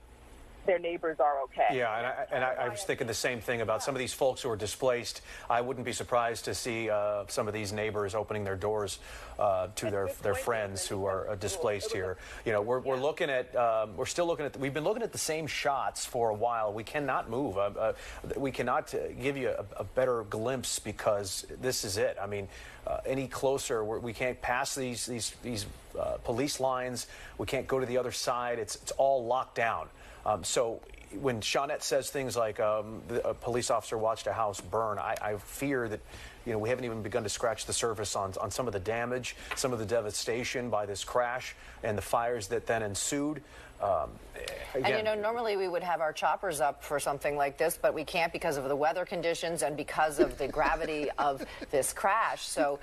their neighbors are okay. Yeah, and I was thinking the same thing about some of these folks who are displaced. I wouldn't be surprised to see some of these neighbors opening their doors to their friends who are displaced here. We're looking at, we've been looking at the same shots for a while. We cannot move. We cannot give you a better glimpse because this is it. I mean, any closer, we can't pass these police lines. We can't go to the other side. It's all locked down. So when Shawnette says things like a police officer watched a house burn, I fear that we haven't even begun to scratch the surface on some of the damage, some of the devastation by this crash and the fires that then ensued. And normally we would have our choppers up for something like this, but we can't because of the weather conditions and because of the gravity of this crash. So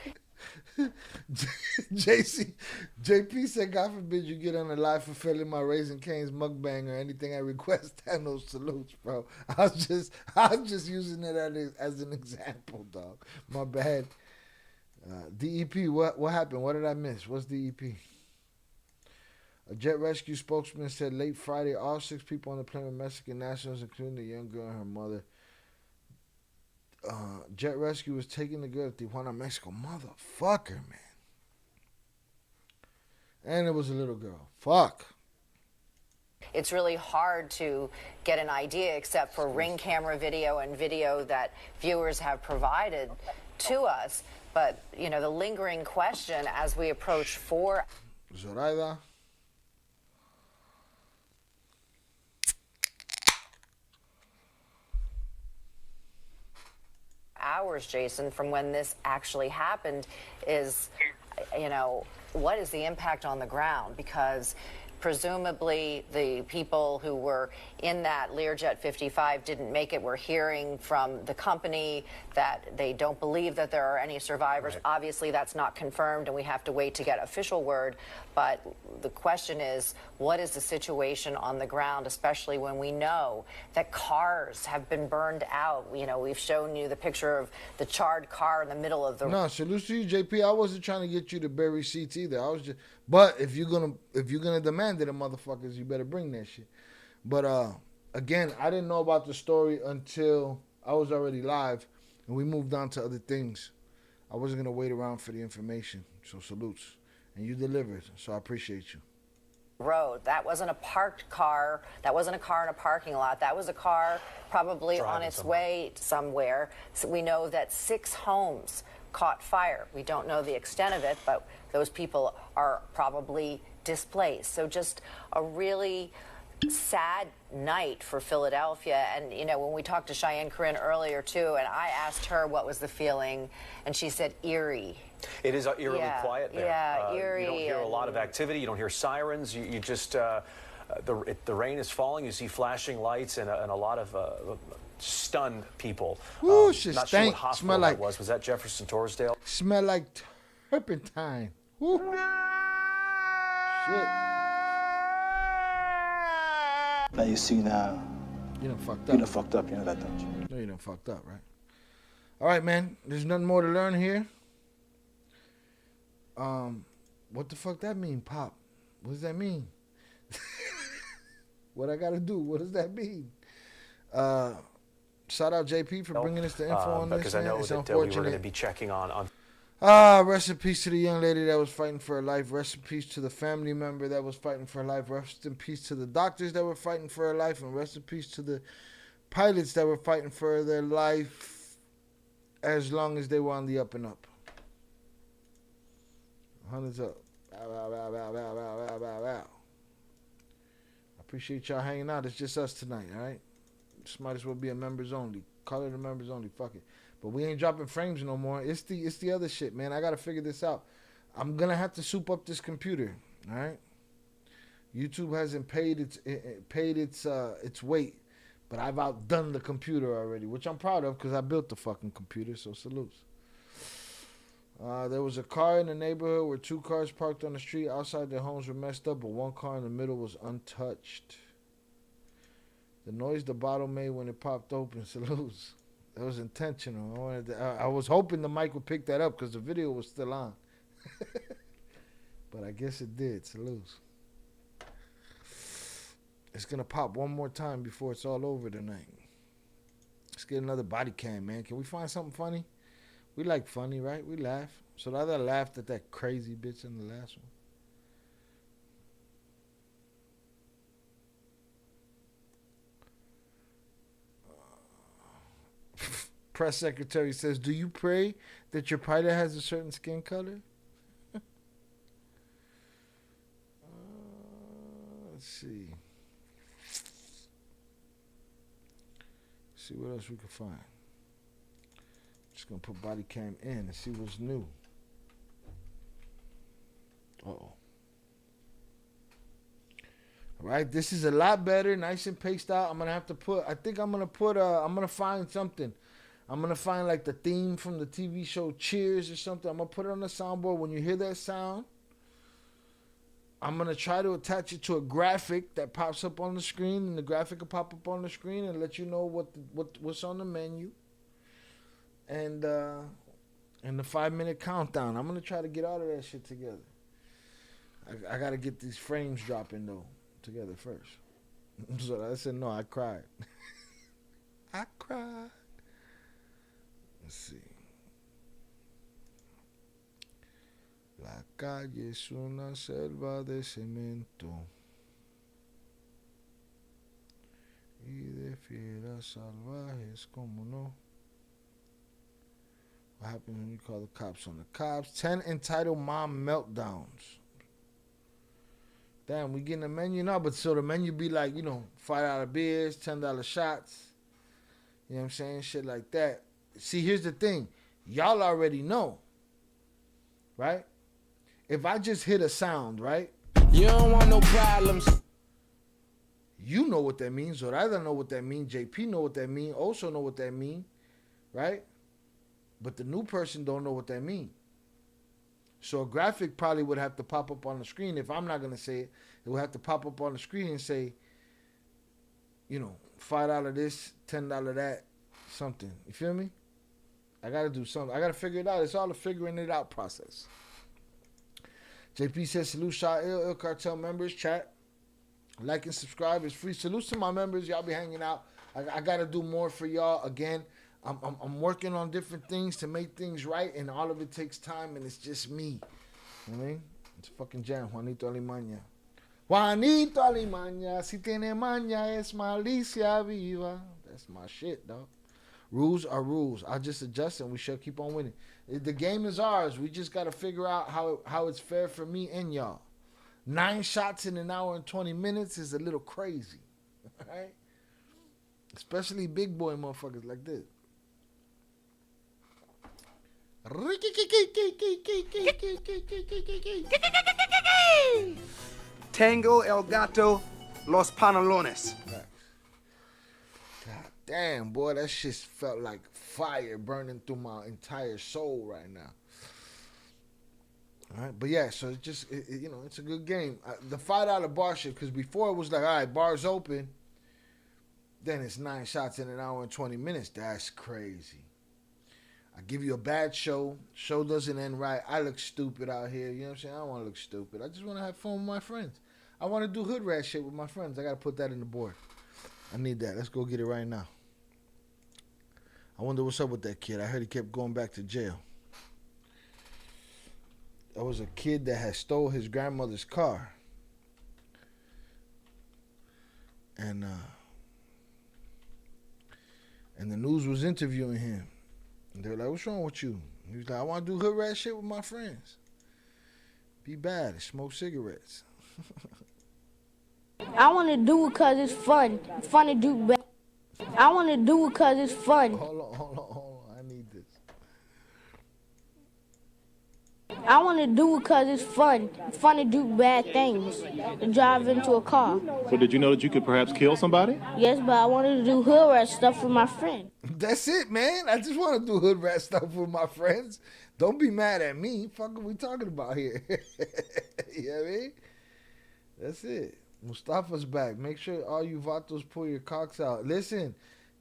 JP said, "God forbid you get on the live fulfilling my Raising Cane's mukbang or anything I request." Thanos salutes, bro. I was just using it as an example, dog. My bad. DEP, what happened? What did I miss? What's DEP? A jet rescue spokesman said late Friday, all 6 people on the plane were Mexican nationals, including the young girl and her mother. Jet rescue was taking the girl to Tijuana, Mexico. Motherfucker, man. And it was a little girl. Fuck. it's really hard to get an idea except for Ring camera video and video that viewers have provided to us. But, you know, the lingering question as we approach 4 Zoraida. hours, Jason, from when this actually happened is, you know, what is the impact on the ground? Because presumably the people who were in that Learjet 55 didn't make it. We're hearing from the company that they don't believe that there are any survivors. Right. Obviously, that's not confirmed, and we have to wait to get official word. But the question is, what is the situation on the ground, especially when we know that cars have been burned out? You know, we've shown you the picture of the charred car in the middle of the... No, salute to you, JP. I wasn't trying to get you to bury seats either. I was just... But if you're gonna demand it, motherfuckers, you better bring that shit. But again, I didn't know about the story until I was already live, and we moved on to other things. I wasn't gonna wait around for the information. So salutes, and you delivered. So I appreciate you. Road. That wasn't a parked car. That wasn't a car in a parking lot. That was a car probably on its way somewhere. So we know that 6 homes caught fire. We don't know the extent of it, but those people are probably displaced. So just a really sad night for Philadelphia. And, you know, when we talked to Cheyenne Corinne earlier, too, and I asked her what was the feeling, and she said eerie. It is eerily quiet there. Yeah, eerie. You don't hear a lot of activity. You don't hear sirens. You just, the rain is falling. You see flashing lights and a lot of stunned people. Ooh, shit not stank. sure what hospital Smell like, that was. Was that Jefferson Torresdale? Smell like turpentine. Woo. Shit. Now you see now. You done fucked up. You done fucked up, you know that, don't you? No, you done fucked up, right? All right, man. There's nothing more to learn here. What the fuck that mean, Pop? What does that mean? What I gotta do? What does that mean? Shout out JP for bringing us the info on this. Because I know that we were going to be checking on. Rest in peace to the young lady that was fighting for her life. Rest in peace to the family member that was fighting for her life. Rest in peace to the doctors that were fighting for her life. And rest in peace to the pilots that were fighting for their life as long as they were on the up and up. Hundreds up. Bow, bow, bow, bow, bow, bow, bow, bow, bow. I appreciate y'all hanging out. It's just us tonight, all right? This might as well be a members only. Call it a members only. Fuck it. But we ain't dropping frames no more. It's the other shit, man. I gotta figure this out. I'm gonna have to soup up this computer. All right. YouTube hasn't paid its weight, but I've outdone the computer already, which I'm proud of because I built the fucking computer. So salutes. There was a car in the neighborhood where two cars parked on the street outside their homes were messed up, but one car in the middle was untouched. The noise the bottle made when it popped open. Salutes. That was intentional. I was hoping the mic would pick that up because the video was still on. But I guess it did. Salutes. It's going to pop one more time before it's all over tonight. Let's get another body cam, man. Can we find something funny? We like funny, right? We laugh. So I laughed at that crazy bitch in the last one. Press secretary says, do you pray that your pilot has a certain skin color? Let's see. See what else we can find. Just gonna put body cam in and see what's new. Uh-oh. All right, this is a lot better, nice and paced out. I'm gonna find something. I'm going to find like the theme from the TV show Cheers or something. I'm going to put it on the soundboard. When you hear that sound, I'm going to try to attach it to a graphic that pops up on the screen. And the graphic will pop up on the screen and let you know what's on the menu. And the 5-minute countdown. I'm going to try to get all of that shit together. I got to get these frames dropping, though, together first. So I said, no, I cried. I cried. Let's see. La calle es una selva de cemento y de fieras salvajes, como no. What happens when you call the cops on the cops? 10 entitled mom meltdowns. Damn, we getting a menu now, but so the menu be like, you know, $5 beers, $10 shots. You know what I'm saying? Shit like that. See, here's the thing. Y'all already know, right? If I just hit a sound, right? You don't want no problems. You know what that means. Zoraida know what that means. JP know what that means. Also know what that means, right? But the new person don't know what that means. So a graphic probably would have to pop up on the screen. If I'm not going to say it, it would have to pop up on the screen and say, you know, $5 this, $10 that, something. You feel me? I got to do something. I got to figure it out. It's all a figuring it out process. JP says, salute, Shah Il Cartel members, chat. Like and subscribe. It's free. Salutes to my members. Y'all be hanging out. I got to do more for y'all. Again, I'm working on different things to make things right, and all of it takes time, and it's just me. You know what I mean? It's fucking jam. Juanito Alimaña. Juanito Alimaña. Si tiene maña es malicia viva. That's my shit, dog. Rules are rules. I'll just adjust and we shall keep on winning. The game is ours. We just got to figure out how it's fair for me and y'all. 9 shots in an hour and 20 minutes is a little crazy. Right? Especially big boy motherfuckers like this. Tango el gato los pantalones. God damn, boy, that shit felt like fire burning through my entire soul right now. All right, but yeah, so it's just you know, it's a good game. The $5 bar shit, because before it was like, all right, bars open, then it's 9 shots in an hour and 20 minutes. That's crazy. I give you a bad show doesn't end right. I look stupid out here. You know what I'm saying? I don't want to look stupid. I just want to have fun with my friends. I want to do hood rat shit with my friends. I got to put that in the board. I need that. Let's go get it right now. I wonder what's up with that kid. I heard he kept going back to jail. There was a kid that had stole his grandmother's car. And the news was interviewing him. And they were like, what's wrong with you? He was like, I want to do hood rat shit with my friends. Be bad and smoke cigarettes. I want to do it because it's fun. It's fun to do bad. I want to do it because it's fun. Hold on. I need this. I want to do it because it's fun. It's fun to do bad things. To drive into a car. So did you know that you could perhaps kill somebody? Yes, but I wanted to do hood rat stuff with my friend. That's it, man. I just want to do hood rat stuff with my friends. Don't be mad at me. Fuck are we talking about here? You know what I mean? That's it. Mustafa's back. Make sure all you vatos pull your cocks out. Listen,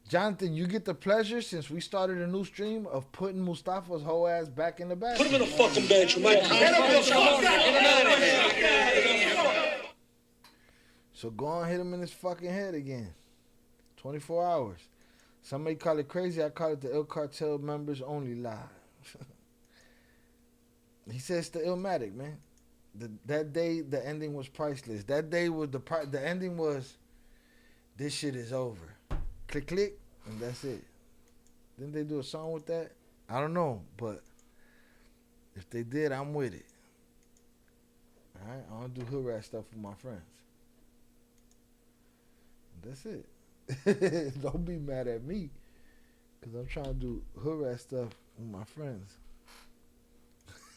Jonathan, you get the pleasure, since we started a new stream, of putting Mustafa's whole ass back in the bag. Put him in a fucking bench, you might. So go on, hit him in his fucking head again. 24 hours. Some may call it crazy. I call it the Il Cartel members only live. He says the Illmatic, man. That day, the ending was priceless. That day was the ending was, this shit is over. Click, click, and that's it. Didn't they do a song with that? I don't know, but if they did, I'm with it. All right, I want to do hood rat stuff with my friends. That's it. Don't be mad at me, because I'm trying to do hood rat stuff with my friends.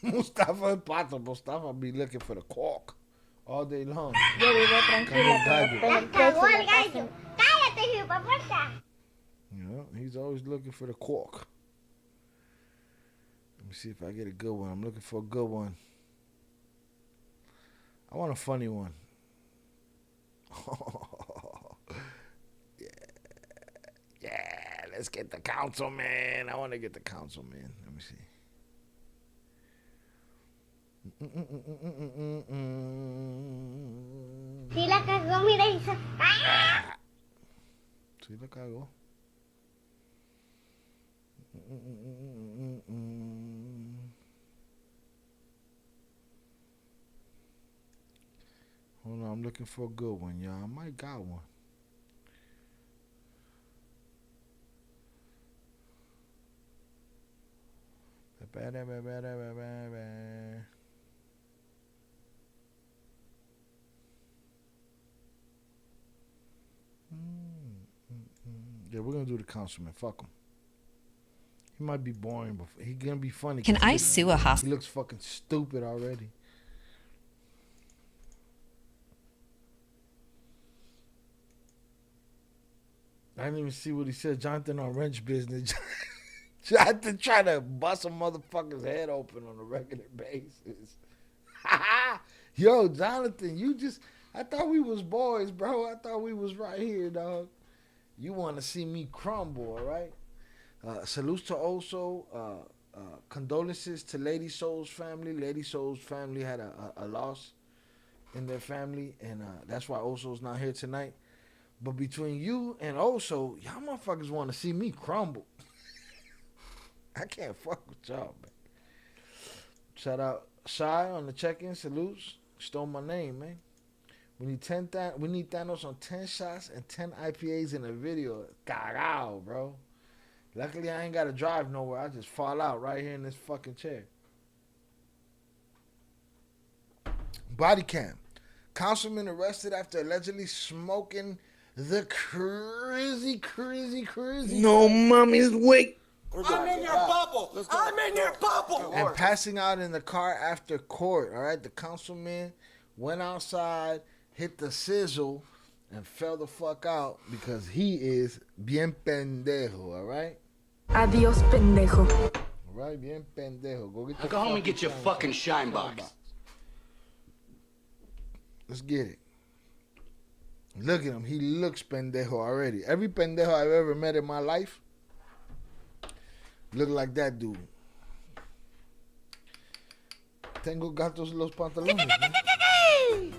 Mustafa be looking for the quark all day long. Yo vivo tranquila. You know, he's always looking for the quark. Let me see if I get a good one. I'm looking for a good one. I want a funny one. Yeah, let's get the councilman. I want to get the councilman. Let me see. Si la cagó, mira, hizo. Sí la cagó. Hold on, I'm looking for a good one, y'all. I might got one. Yeah, we're gonna do the councilman. Fuck him. He might be boring, but he gonna be funny. Can I sue a hospital? He looks fucking stupid already. I didn't even see what he said. Jonathan on wrench business. Jonathan trying to bust a motherfucker's head open on a regular basis. Yo, Jonathan, I thought we was boys, bro. I thought we was right here, dog. You want to see me crumble, all right? Salutes to Oso. Condolences to Lady Soul's family. Lady Soul's family had a loss in their family, and that's why Oso's not here tonight. But between you and Oso, y'all motherfuckers want to see me crumble. I can't fuck with y'all, man. Shout out Shy on the check-in. Salutes. Stole my name, man. We need Thanos on 10 shots and 10 IPAs in a video. Cagao, bro. Luckily, I ain't got to drive nowhere. I just fall out right here in this fucking chair. Bodycam. Councilman arrested after allegedly smoking the crazy. No mommy's wait. I'm in your bubble. I'm in your bubble. And passing out in the car after court. All right, the councilman went outside, hit the sizzle, and fell the fuck out because he is bien pendejo. All right. Adios, pendejo. All right, bien pendejo. Go home and get your fucking shine box. Let's get it. Look at him. He looks pendejo already. Every pendejo I've ever met in my life look like that dude. Tengo gatos los pantalones. Man.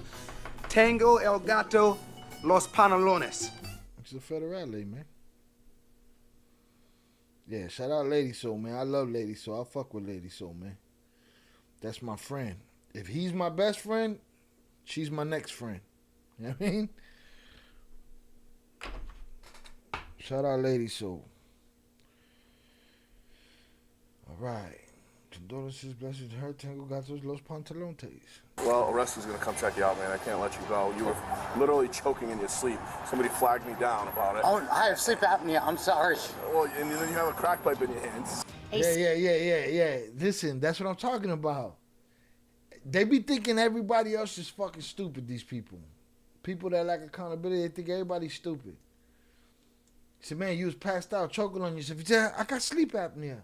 Tango el gato los pantalones. It's a federale, man. Yeah, shout out Lady Soul, man. I love Lady Soul. I fuck with Lady Soul, man. That's my friend. If he's my best friend, she's my next friend. You know what I mean? Shout out Lady Soul. All right. Condolences, blessings to her. Tango gatos los pantalones. Well, Rusty's gonna come check you out, man. I can't let you go. You were literally choking in your sleep. Somebody flagged me down about it. Oh, I have sleep apnea. I'm sorry. Well, and then you have a crack pipe in your hands. Yeah. Listen, that's what I'm talking about. They be thinking everybody else is fucking stupid, these people. People that lack accountability, they think everybody's stupid. He said, man, you was passed out, choking on yourself. He said, I got sleep apnea.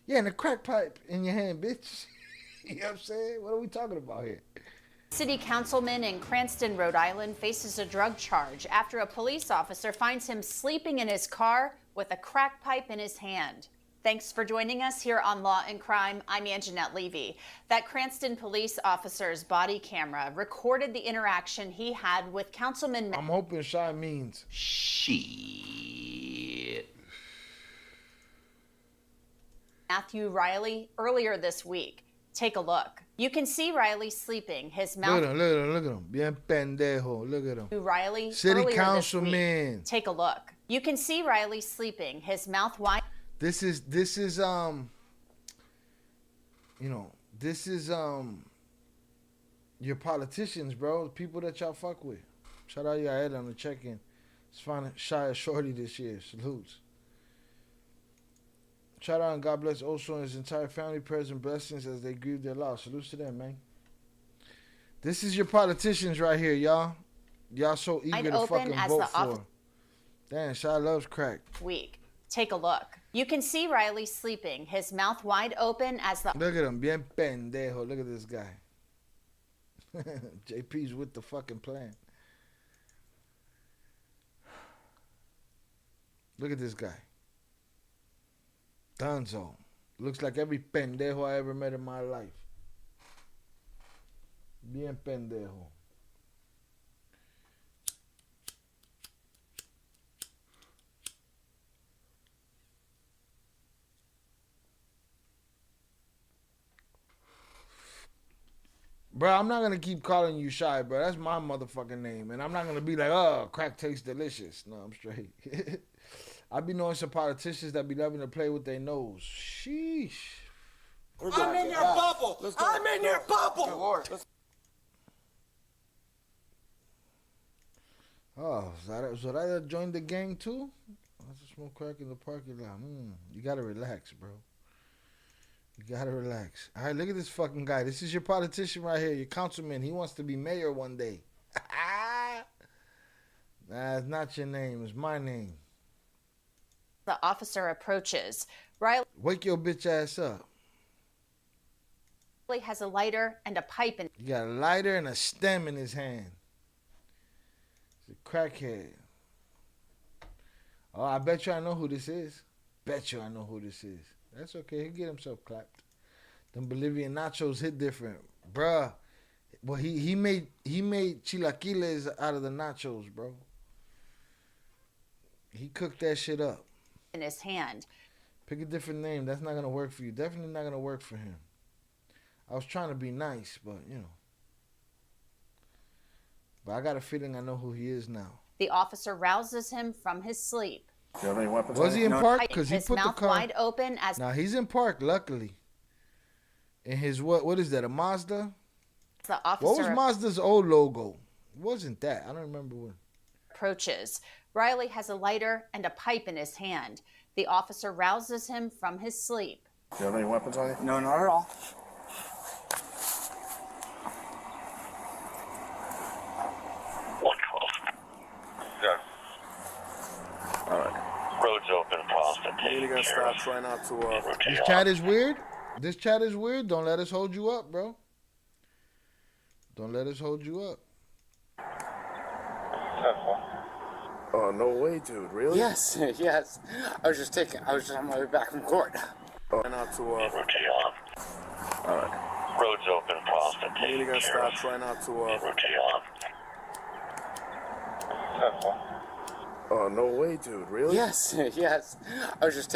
Yeah, and a crack pipe in your hand, bitch. You know what I'm saying? What are we talking about here? City councilman in Cranston, Rhode Island, faces a drug charge after a police officer finds him sleeping in his car with a crack pipe in his hand. Thanks for joining us here on Law and Crime. I'm Anjanette Levy. That Cranston police officer's body camera recorded the interaction he had with Councilman. I'm hoping Shy means shit. Matthew Riley earlier this week. Take a look. You can see Riley sleeping. His mouth. Look at him. Bien pendejo. Look at him. Riley City earlier councilman. This week. Take a look. You can see Riley sleeping. His mouth wide. This is your politicians, bro. The people that y'all fuck with. Shout out your head on the check-in. Let's find Shy a shorty this year. Salutes. Shout out and God bless Oso and his entire family, prayers and blessings as they grieve their loss. Salutes to them, man. This is your politicians right here, y'all. Y'all so eager to fucking vote for. Damn, Shy loves crack. Week. Take a look. You can see Riley sleeping, his mouth wide open as the. Look at him, bien pendejo. Look at this guy. JP's with the fucking plan. Look at this guy. Dunzo. Looks like every pendejo I ever met in my life. Bien pendejo. Bro, I'm not going to keep calling you Shy, bro. That's my motherfucking name. And I'm not going to be like, oh, crack tastes delicious. No, I'm straight. I be knowing some politicians that be loving to play with their nose. Sheesh. I'm in your bubble. I'm in your bubble. Oh, should I join the gang too? I just smoke crack in the parking lot. You got to relax, bro. You got to relax. All right, look at this fucking guy. This is your politician right here, your councilman. He wants to be mayor one day. Nah, it's not your name. It's my name. The officer approaches. Riley. Wake your bitch ass up. Riley has a lighter and a pipe in. He got a lighter and a stem in his hand. He's a crackhead. Oh, I bet you I know who this is. Bet you I know who this is. That's okay. He'll get himself clapped. Them Bolivian nachos hit different. Bruh. Well, he made chilaquiles out of the nachos, bro. He cooked that shit up. In his hand. Pick a different name. That's not going to work for you. Definitely not going to work for him. I was trying to be nice, but, you know. But I got a feeling I know who he is now. The officer rouses him from his sleep. Do you have any weapons? Was he in park? Because he put the car wide open as. Now he's in park, luckily. And his what is that? A Mazda? The officer. What was Mazda's old logo? It wasn't that. I don't remember when. Approaches. Riley has a lighter and a pipe in his hand. The officer rouses him from his sleep. Do you have any weapons on you? No, not at all. All right. Roads open, Boston. You gotta stop. Try not to. This chat is weird. This chat is weird. Don't let us hold you up, bro. Don't let us hold you up. Oh, no way, dude. Really? Yes, yes. I was just on my way back from court. Oh, not to. All right. Roads open, Boston. You gotta stop. Try not to. Oh, no way, dude. Really? Yes, yes. I was just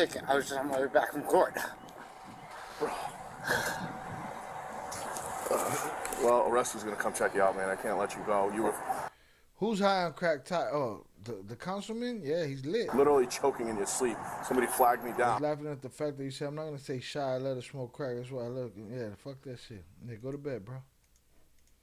on my way back from court. Bro. Well, a rescue's gonna come check you out, man. I can't let you go. You were. Who's high on crack tie? Oh, the councilman? Yeah, he's lit. Literally choking in your sleep. Somebody flagged me I down. was laughing at the fact that you said, I'm not going to say shy, let her smoke crack. That's why I look. Yeah, fuck that shit. Yeah, go to bed, bro.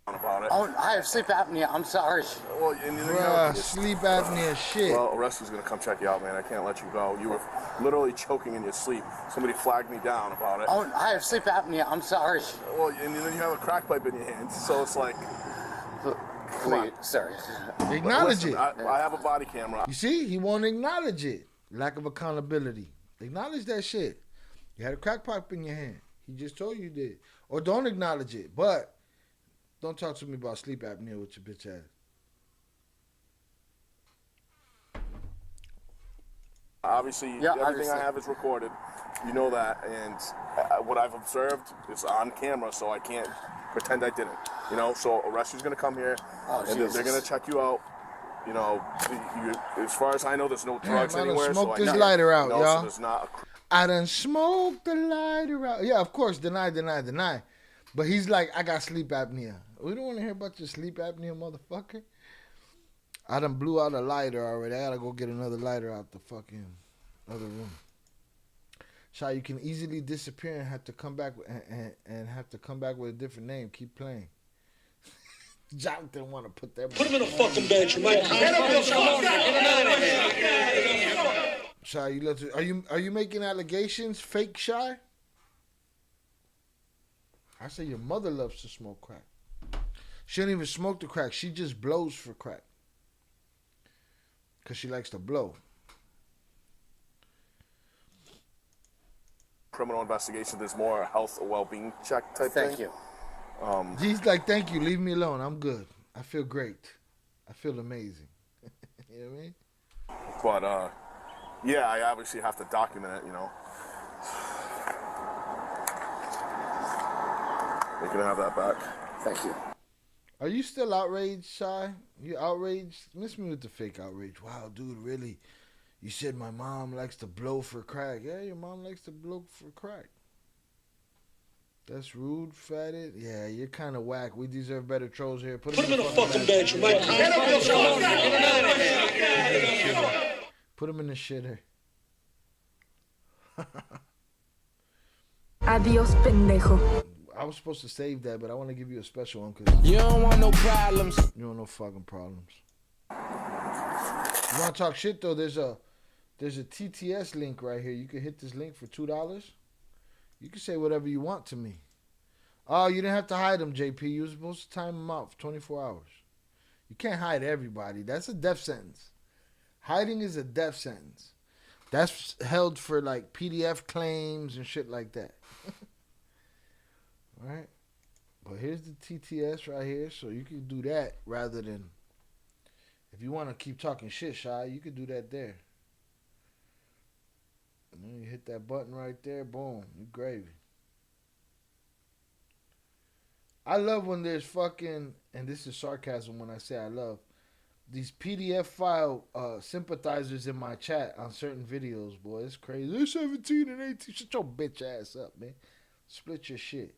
About it. Oh, I have sleep apnea. I'm sorry. Well, and you know, sleep apnea shit. Well, a rescue's gonna come check you out, man. I can't let you go. You were literally choking in your sleep. Somebody flagged me down about it. Oh, I have sleep apnea. I'm sorry. Well, and then you have a crack pipe in your hand, so it's like. Please, sorry. Acknowledge it. I have a body camera. You see, he won't acknowledge it. Lack of accountability. Acknowledge that shit. You had a crack pipe in your hand. He just told you did. Or don't acknowledge it, but don't talk to me about sleep apnea with your bitch ass. Obviously, everything I have is recorded. You know that, and what I've observed is on camera, so I can't pretend I didn't. You know, so a rescue's gonna come here, and they're gonna check you out. You know, as far as I know, there's no drugs anywhere. Smoke so this lighter out, y'all. So there's not I done smoked the lighter out. Yeah, of course, deny. But he's like, I got sleep apnea. We don't want to hear about your sleep apnea, motherfucker. I done blew out a lighter already. I gotta go get another lighter out the fucking other room. Shy, you can easily disappear and have to come back and have to come back with a different name. Keep playing. Jonathan want to put that. Put him in a fucking bench, man. Shy, are you making allegations? Fake Shy? I say your mother loves to smoke crack. She don't even smoke the crack. She just blows for crack. Because she likes to blow. criminal investigation. There's more a health or well-being check type thing. Thank you. He's like, thank you. Leave me alone. I'm good. I feel great. I feel amazing. You know what I mean? But, yeah, I obviously have to document it, you know. You can have that back. Thank you. Are you still outraged, Shy? You outraged? Miss me with the fake outrage. Wow, dude, really? You said my mom likes to blow for crack. Yeah, your mom likes to blow for crack. That's rude, fatted. Yeah, you're kind of whack. We deserve better trolls here. Put him in a fucking bench, man. Put him in the shitter. Adios, pendejo. I was supposed to save that, but I want to give you a special one because you don't want no problems. You don't want no fucking problems. You want to talk shit though? There's a TTS link right here. You can hit this link for $2. You can say whatever you want to me. Oh, you didn't have to hide them, JP. You were supposed to time them out for 24 hours. You can't hide everybody. That's a death sentence. Hiding is a death sentence. That's held for like PDF claims and shit like that. All right? But here's the TTS right here. So you can do that rather than, if you want to keep talking shit, Shy, you can do that there. And then you hit that button right there, boom, you gravy. I love when there's fucking, and this is sarcasm when I say I love, these PDF file sympathizers in my chat on certain videos, boy. It's crazy. They're 17 and 18. Shut your bitch ass up, man. Split your shit.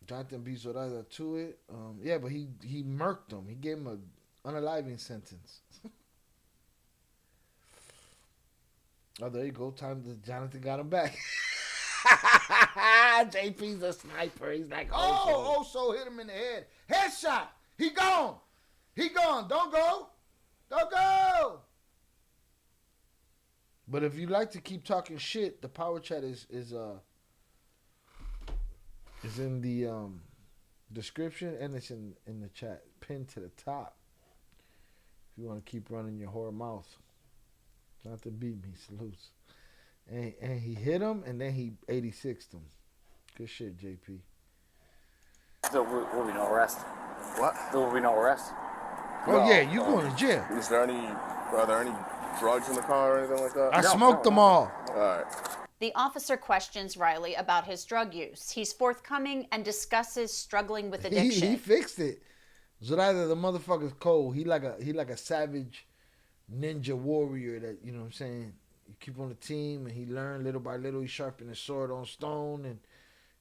Jonathan B. Zoraida to it. Yeah, but he murked him. He gave him an unaliving sentence. Oh, there you go. Jonathan got him back. JP's a sniper. He's like, so hit him in the head. Headshot. He gone. He gone. Don't go. Don't go. But if you like to keep talking shit, the power chat is in the description, and it's in the chat, pinned to the top. If you want to keep running your whore mouth. Not to beat me, salutes. And he hit him, and then he 86'd him. Good shit, JP. There will be no arrest. What? There will be no arrest. Oh, yeah, you going to jail. Are there any drugs in the car or anything like that? I smoked them all. All right. The officer questions Riley about his drug use. He's forthcoming and discusses struggling with addiction. He fixed it. Zoraida, the motherfucker's cold. He like a savage ninja warrior that, you know what I'm saying, you keep on the team, and he learned little by little. He sharpened his sword on stone and,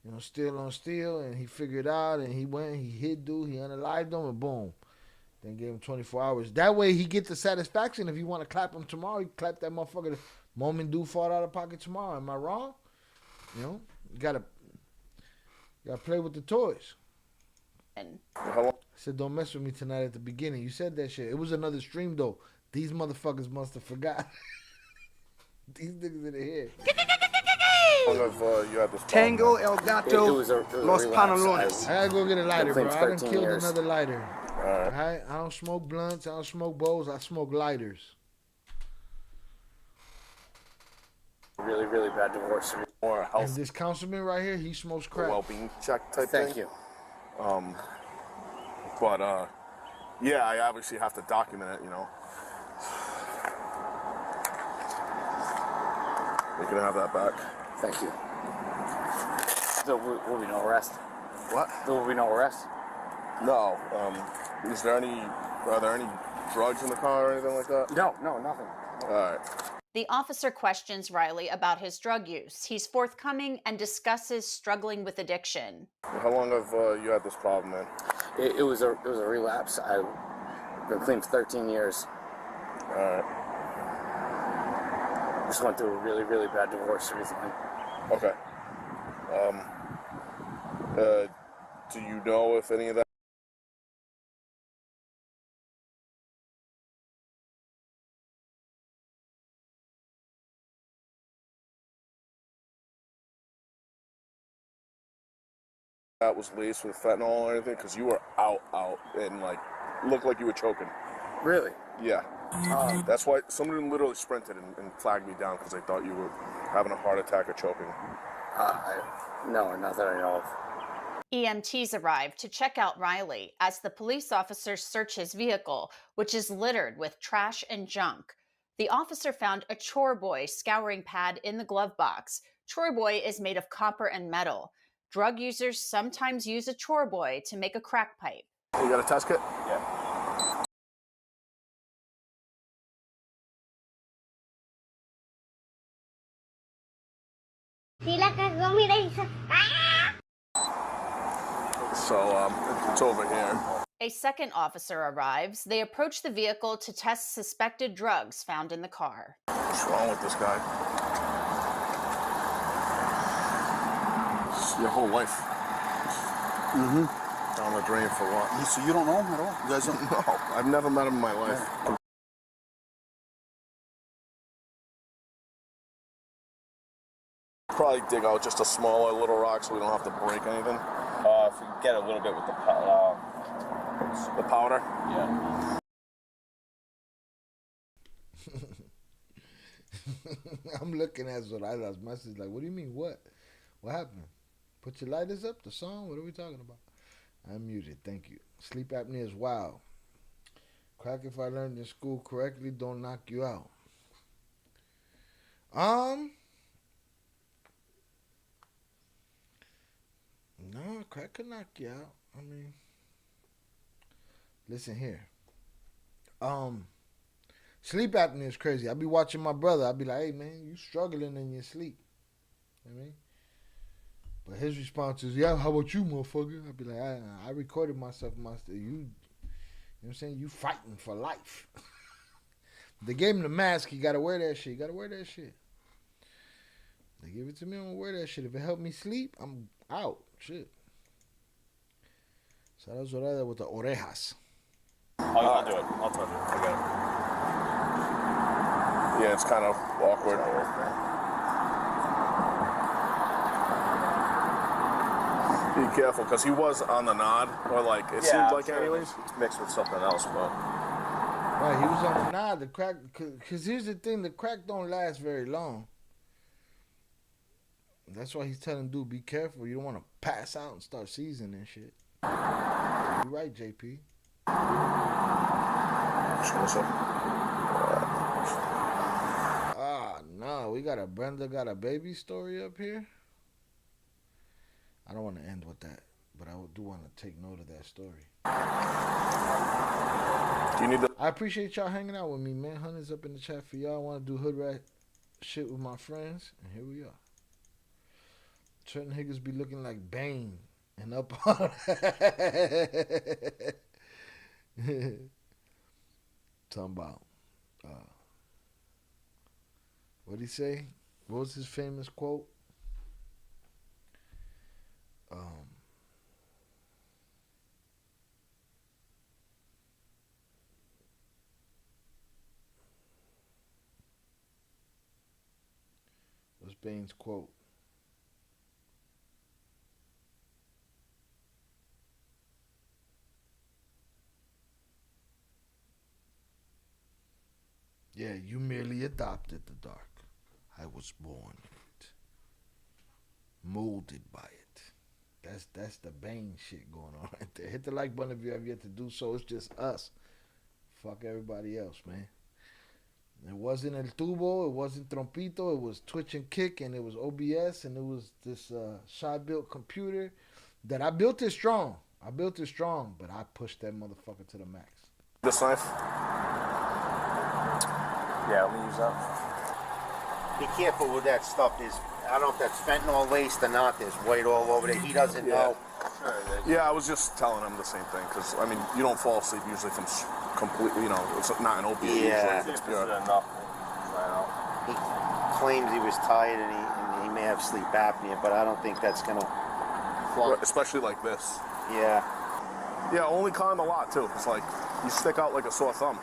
you know, steel on steel, and he figured out, and he went, he hit dude, he unalived him, and boom. Then gave him 24 hours. That way he get the satisfaction. If you want to clap him tomorrow, you clap that motherfucker the moment dude fall out of pocket tomorrow. Am I wrong? You know, you gotta play with the toys. And I said, don't mess with me tonight at the beginning. You said that shit. It was another stream, though. These motherfuckers must have forgot. These niggas in the head. You had this Tango El Gato Los Pantalones. I gotta go get a lighter, bro. I done killed years. another lighter. All right. I don't smoke blunts. I don't smoke bowls. I smoke lighters. Really, really bad divorce. More health. And this councilman right here, he smokes crack. Well-being check type Thank thing. you. But yeah, I obviously have to document it, you know. You can have that back. Thank you. There will be no arrest. What? There will be no arrest. No. Are there any drugs in the car or anything like that? No, nothing. All right. the officer questions Riley about his drug use. He's forthcoming and discusses struggling with addiction. How long have you had this problem, man? It was a relapse. I've been clean for 13 years. All right. Just went through a really, really bad divorce recently. Okay. Do you know if any of that was laced with fentanyl or anything? Because you were out, and like looked like you were choking. Really? Yeah. That's why someone literally sprinted and flagged me down because they thought you were having a heart attack or choking. No, not that I know of. EMTs arrived to check out Riley as the police officers search his vehicle, which is littered with trash and junk. The officer found a chore boy scouring pad in the glove box. Chore boy is made of copper and metal. Drug users sometimes use a chore boy to make a crack pipe. You got a test kit? Yeah. So, it's over here. A second officer arrives. They approach the vehicle to test suspected drugs found in the car. What's wrong with this guy? It's your whole life. Mm-hmm. Down the drain for what? So you don't know him at all? You guys don't? No, I've never met him in my life. Yeah. Probably dig out just a smaller little rock so we don't have to break anything. If we get a little bit with the powder? Yeah. I'm looking at Zoraida's message like, what do you mean, what? What happened? Put your lighters up, the song? What are we talking about? I'm muted, thank you. Sleep apnea is wild. Crack, if I learned in school correctly, don't knock you out. No, crack could knock you out. I mean, listen here. Sleep apnea is crazy. I be watching my brother. I be like, hey, man, you struggling in your sleep. You know what I mean? But his response is, yeah, how about you, motherfucker? I be like, I recorded myself. You know what I'm saying? You fighting for life. They gave him the mask. He got to wear that shit. You got to wear that shit. They give it to me. I'm going to wear that shit. If it help me sleep, I'm out. Shit. Shout out Zoraida with the orejas. I'll do it. I'll touch it. I got it. Yeah, it's kind of awkward. Be careful, because he was on the nod, or like, it seemed like anyways. It's mixed with something else, but... Right, he was on the nod. The crack, because here's the thing, the crack don't last very long. That's why he's telling dude, be careful. You don't want to pass out and start seizing and shit. You're right, JP. No, we got a Brenda got a baby story up here. I don't want to end with that, but I do want to take note of that story. Do you need the... I appreciate y'all hanging out with me, man. Hunter's up in the chat for y'all. I want to do hood rat shit with my friends, and here we are. Certain niggas be looking like Bane and up on talking about what'd he say? What was his famous quote? What's Bane's quote? Yeah, you merely adopted the dark. I was born in it. Molded by it. That's the Bane shit going on right there. Hit the like button if you have yet to do so. It's just us. Fuck everybody else, man. It wasn't El Tubo, it wasn't Trompito, it was Twitch and Kick, and it was OBS, and it was this shy-built computer that I built it strong. But I pushed that motherfucker to the max. This knife? Yeah, let me use that. Be careful with that stuff. I don't know if that's fentanyl laced or not. There's white all over there. He doesn't know. Yeah, I was just telling him the same thing, because, I mean, you don't fall asleep usually from completely, you know, it's not an opiate usually. It's pure. He claims he was tired and he may have sleep apnea, but I don't think that's going to... Especially like this. Yeah. Yeah, only climb a lot, too. It's like, you stick out like a sore thumb.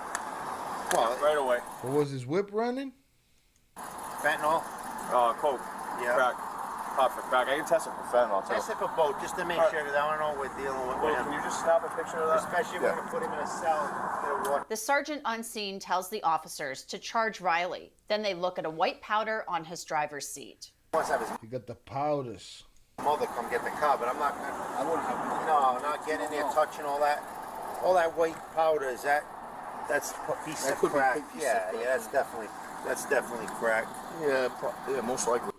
Well, right away. What was his whip running? Fentanyl? Coke. Yeah. Crack. Pop for crack. I can test it for fentanyl, too. Test it for both, just to make sure, because I don't know what we're dealing with. Well, can you just snap a picture of that? Especially if we're going to put him in a cell. The sergeant on scene tells the officers to charge Riley. Then they look at a white powder on his driver's seat. He got the powders. Mother come get the car, but I'm not going to... No, not getting there, touching all that. All that white powder, is that's a piece of crack. Yeah, that's definitely crack. Yeah, most likely.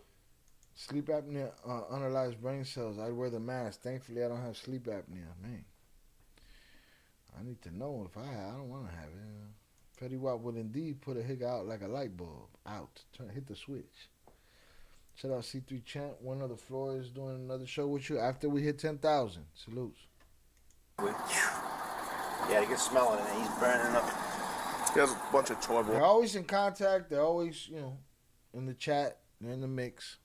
Sleep apnea, underlies brain cells. I'd wear the mask. Thankfully, I don't have sleep apnea. Man, I need to know if I don't want to have it. Fetty Wap would indeed put a hick out like a light bulb. Out. Hit the switch. Shout out C3 Champ. One of the floor is doing another show with you after we hit 10,000. Salutes. Yeah, you can smell it. He's burning up. He has a bunch of trouble. They're always in contact. They're always, in the chat. They're in the mix.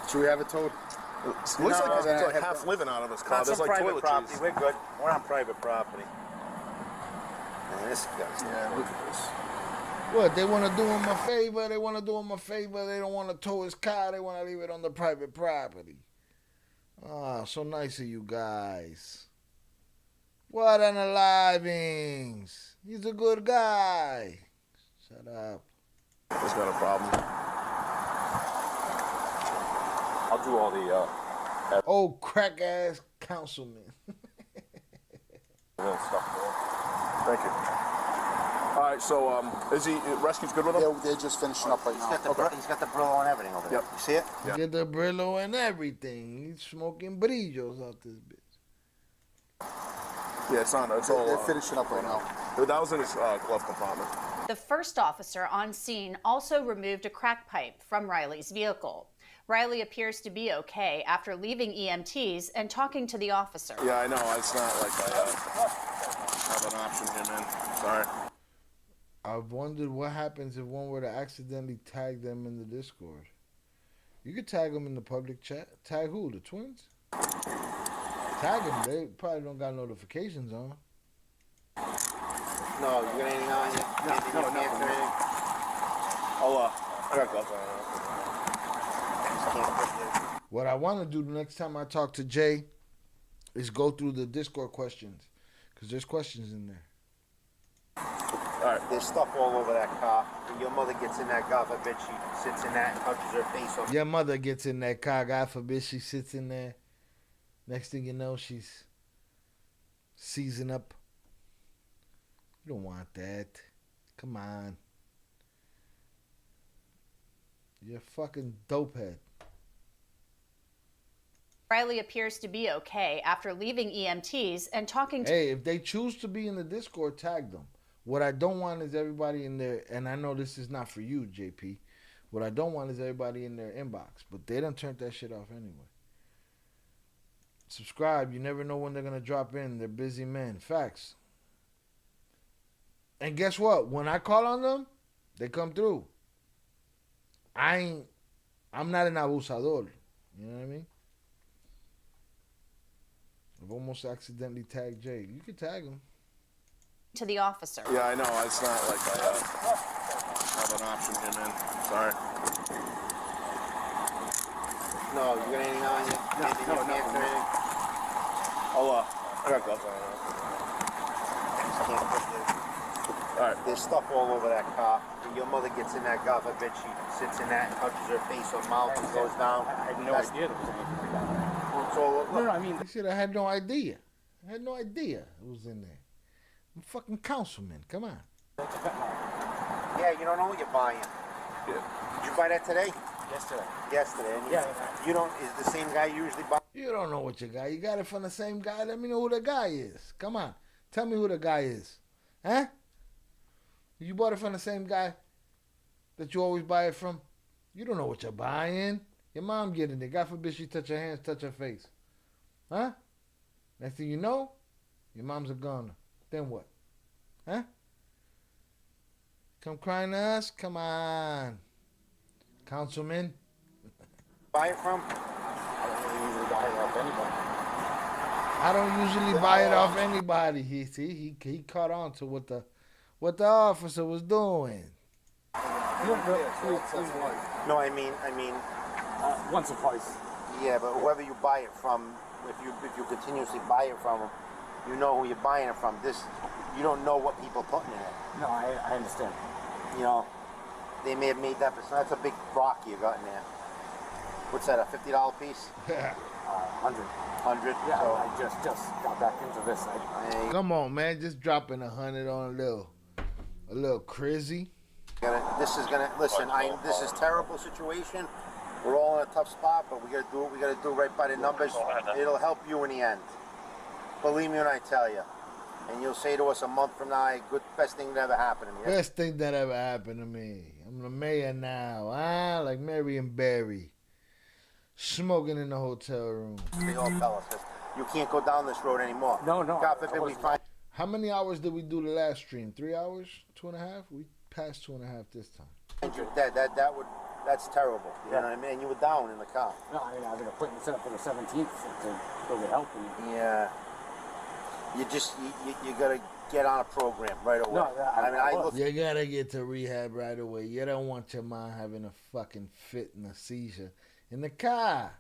Should we have it towed? It looks like he's like half living out of his car. There's like private property. toiletries. We're good. We're on private property. And this guy's... Yeah, look at this. What, they want to do him a favor? They don't want to tow his car. They want to leave it on the private property. Ah, so nice of you guys. What an alivings. He's a good guy. Shut up. He's got a problem. I'll do all the, old crack-ass councilman. Thank you. All right, so, is rescue's good with him? Yeah, they're just finishing up right now. He's got the Brillo and everything over there. Yep. You see it? Yeah. Get the Brillo and everything. He's smoking brillos out this bitch. Yeah, it's on. It's all. They're finishing up right now. That was in his glove compartment. The first officer on scene also removed a crack pipe from Riley's vehicle. Riley appears to be okay after leaving EMTs and talking to the officer. Yeah, I know. It's not like I have an option here, man. Sorry. I've wondered what happens if one were to accidentally tag them in the Discord. You could tag them in the public chat. Tag who? The twins? Tag tag them. They probably don't got notifications on. No, you got anything on you? No, nothing. I got gloves on. What I want to do the next time I talk to Jay is go through the Discord questions, because there's questions in there. Alright. There's stuff all over that car. When your mother gets in that car, I bet she sits in that and touches her face on. Your mother gets in that car, God forbid she sits in there. Next thing you know, she's seizing up. You don't want that. Come on. You're a fucking dopehead. Riley appears to be okay after leaving EMTs and talking to... Hey, if they choose to be in the Discord, tag them. What I don't want is everybody in there, and I know this is not for you, JP. What I don't want is everybody in their inbox, but they done turned that shit off anyway. Subscribe. You never know when they're going to drop in. They're busy men. Facts. And guess what? When I call on them, they come through. I'm not an abusador. You know what I mean? I've almost accidentally tagged Jay. You could tag him. To the officer. Yeah, I know. It's not like I have an option here, man. Sorry. No, you got anything on you? No, nothing. I got gloves on. Alright. There's stuff all over that car. When your mother gets in that car, I bet she sits in that and touches her face or mouth and goes down. I had no idea there was anything like that. So, No, I mean... He said I had no idea. I had no idea it was in there. I'm a fucking councilman. Come on. Yeah, you don't know what you're buying. Yeah. Did you buy that today? Yesterday. And you don't, is the same guy you usually buy? You don't know what you got. You got it from the same guy. Let me know who the guy is. Come on. Tell me who the guy is. Huh? You bought it from the same guy that you always buy it from? You don't know what you're buying. Your mom getting it. God forbid she touch her hands, touch her face. Huh? Next thing you know, your mom's a goner. Then what? Huh? Come crying to us? Come on. Councilman. Buy it from? I don't usually buy it off anybody. He caught on to what the officer was doing. No, I mean. Once or twice. Yeah, but whoever you buy it from, if you continuously buy it from them, you know who you're buying it from. You don't know what people are putting in it. No, I understand. You know, they may have made that, but that's a big rock you got in there. What's that, a $50 piece? 100. 100? Yeah, so, I just got back into this. Come on, man, just dropping 100 on a little crazy. This is gonna listen. This is a terrible situation. We're all in a tough spot, but we gotta do what we gotta do right by the numbers. It'll help you in the end. Believe me when I tell you. And you'll say to us a month from now, best thing that ever happened to me. Best thing that ever happened to me. I'm the mayor now, like Marion Barry. Smoking in the hotel room. They all tell us this. You can't go down this road anymore. No. God forbid we find. How many hours did we do the last stream? 3 hours? 2.5? We passed 2.5 this time. That's terrible. You know what I mean? You were down in the car. No, I have an appointment set up for the 17th to go get help. Yeah. You gotta get on a program right away. No, you gotta get to rehab right away. You don't want your mom having a fucking fit and a seizure in the car.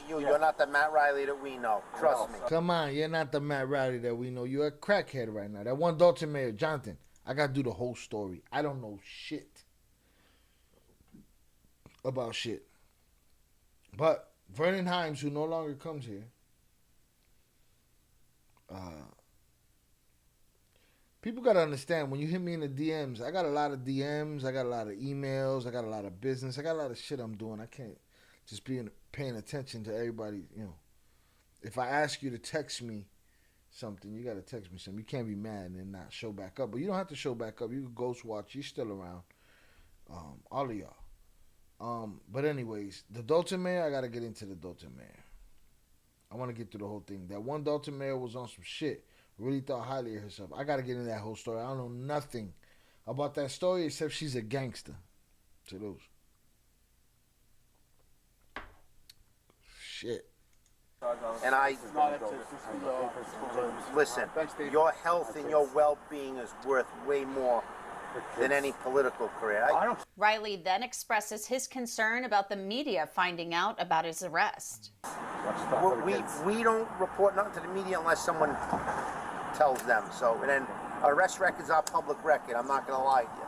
You're not the Matt Riley that we know. Trust me. Come on, you're not the Matt Riley that we know. You're a crackhead right now. That one Dalton Mayor, Jonathan, I gotta do the whole story. I don't know shit about shit. But Vernon Himes, who no longer comes here, people gotta understand, when you hit me in the DMs, I got a lot of DMs, I got a lot of emails, I got a lot of business, I got a lot of shit I'm doing. I can't just be paying attention to everybody, you know. If I ask you to text me something, you gotta text me something. You can't be mad and then not show back up. But you don't have to show back up. You can ghost watch. You're still around. All of y'all. But anyways, the Dalton Mayor, I gotta get into the Dalton Mayor. I want to get through the whole thing. That one Dalton Mayor was on some shit. Really thought highly of herself. I gotta get into that whole story. I don't know nothing about that story except she's a gangster. To those. Shit. And listen, your health and your well-being is worth way more than any political career. Riley then expresses his concern about the media finding out about his arrest. We don't report nothing to the media unless someone tells them. So, and then arrest records are public record. I'm not going to lie to you.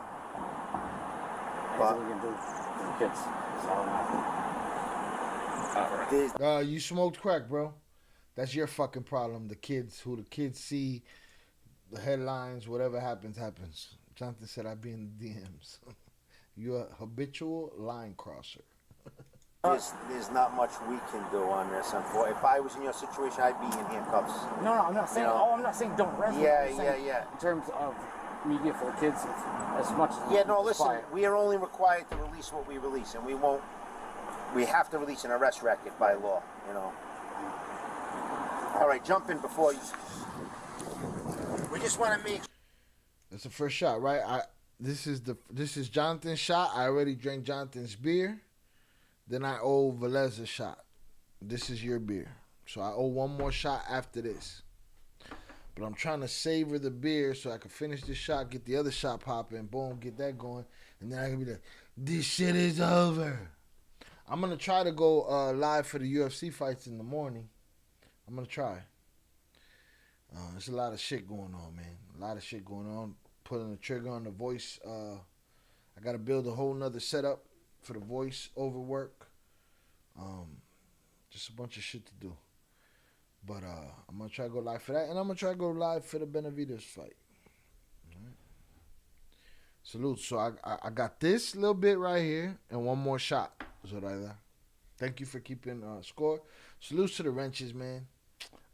But we can do for the kids. You smoked crack, bro. That's your fucking problem. The kids, who the kids see, the headlines, whatever happens, happens. Jonathan said I'd be in the DMs. You're a habitual line crosser. There's not much we can do on this. Unfortunately, if I was in your situation, I'd be in handcuffs. No, I'm not saying. I'm not saying don't arrest. Yeah. In terms of media for the kids, as much as listen. We are only required to release what we release, and we won't. We have to release an arrest record by law. All right, jump in before you. We just want to make. That's the first shot, right? This is Jonathan's shot. I already drank Jonathan's beer. Then I owe Velez a shot. This is your beer. So I owe one more shot after this. But I'm trying to savor the beer so I can finish this shot, get the other shot popping, boom, get that going. And then I can be like, this shit is over. I'm going to try to go live for the UFC fights in the morning. I'm going to try. There's a lot of shit going on, man. A lot of shit going on. Pulling the trigger on the voice. I got to build a whole nother setup for the voice over work. Just a bunch of shit to do. But I'm going to try to go live for that. And I'm going to try to go live for the Benavidez fight. All right. Salute. So I got this little bit right here and one more shot. Zoraida. Thank you for keeping score. Salute to the wrenches, man.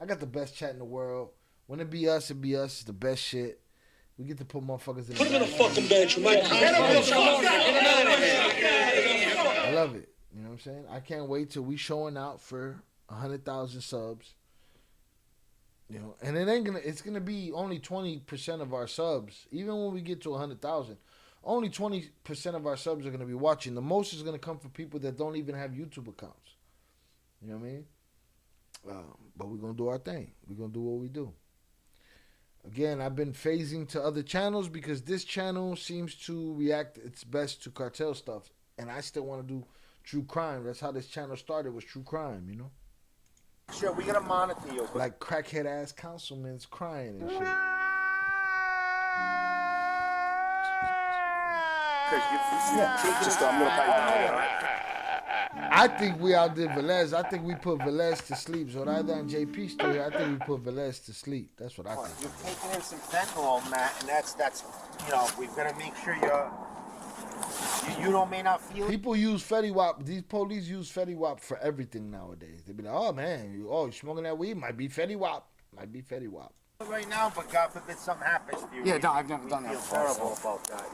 I got the best chat in the world. When it be us, It's the best shit. We get to put motherfuckers in Put him in a fucking bench, Mike. I love it. You know what I'm saying? I can't wait till we showing out for 100,000 subs. And it's gonna be only 20% of our subs. Even when we get to 100,000, only 20% of our subs are gonna be watching. The most is gonna come from people that don't even have YouTube accounts. You know what I mean? But we're gonna do our thing. We're gonna do what we do. Again, I've been phasing to other channels because this channel seems to react its best to cartel stuff. And I still want to do true crime. That's how this channel started, was true crime, Sure, we gotta monitor you. Like crackhead ass councilmen's crying and shit. I think we outdid Velez. I think we put Velez to sleep. Zoraida and JP still here. I think we put Velez to sleep. That's what I think. You're taking in some fentanyl, Matt, and that's we've got to make sure you may not feel it. People use Fetty Wap. These police use Fetty Wap for everything nowadays. They be like, oh man, you smoking that weed? Might be Fetty Wap. Right now, but God forbid something happens to you. Yeah, no, I've never done that. I feel terrible about that,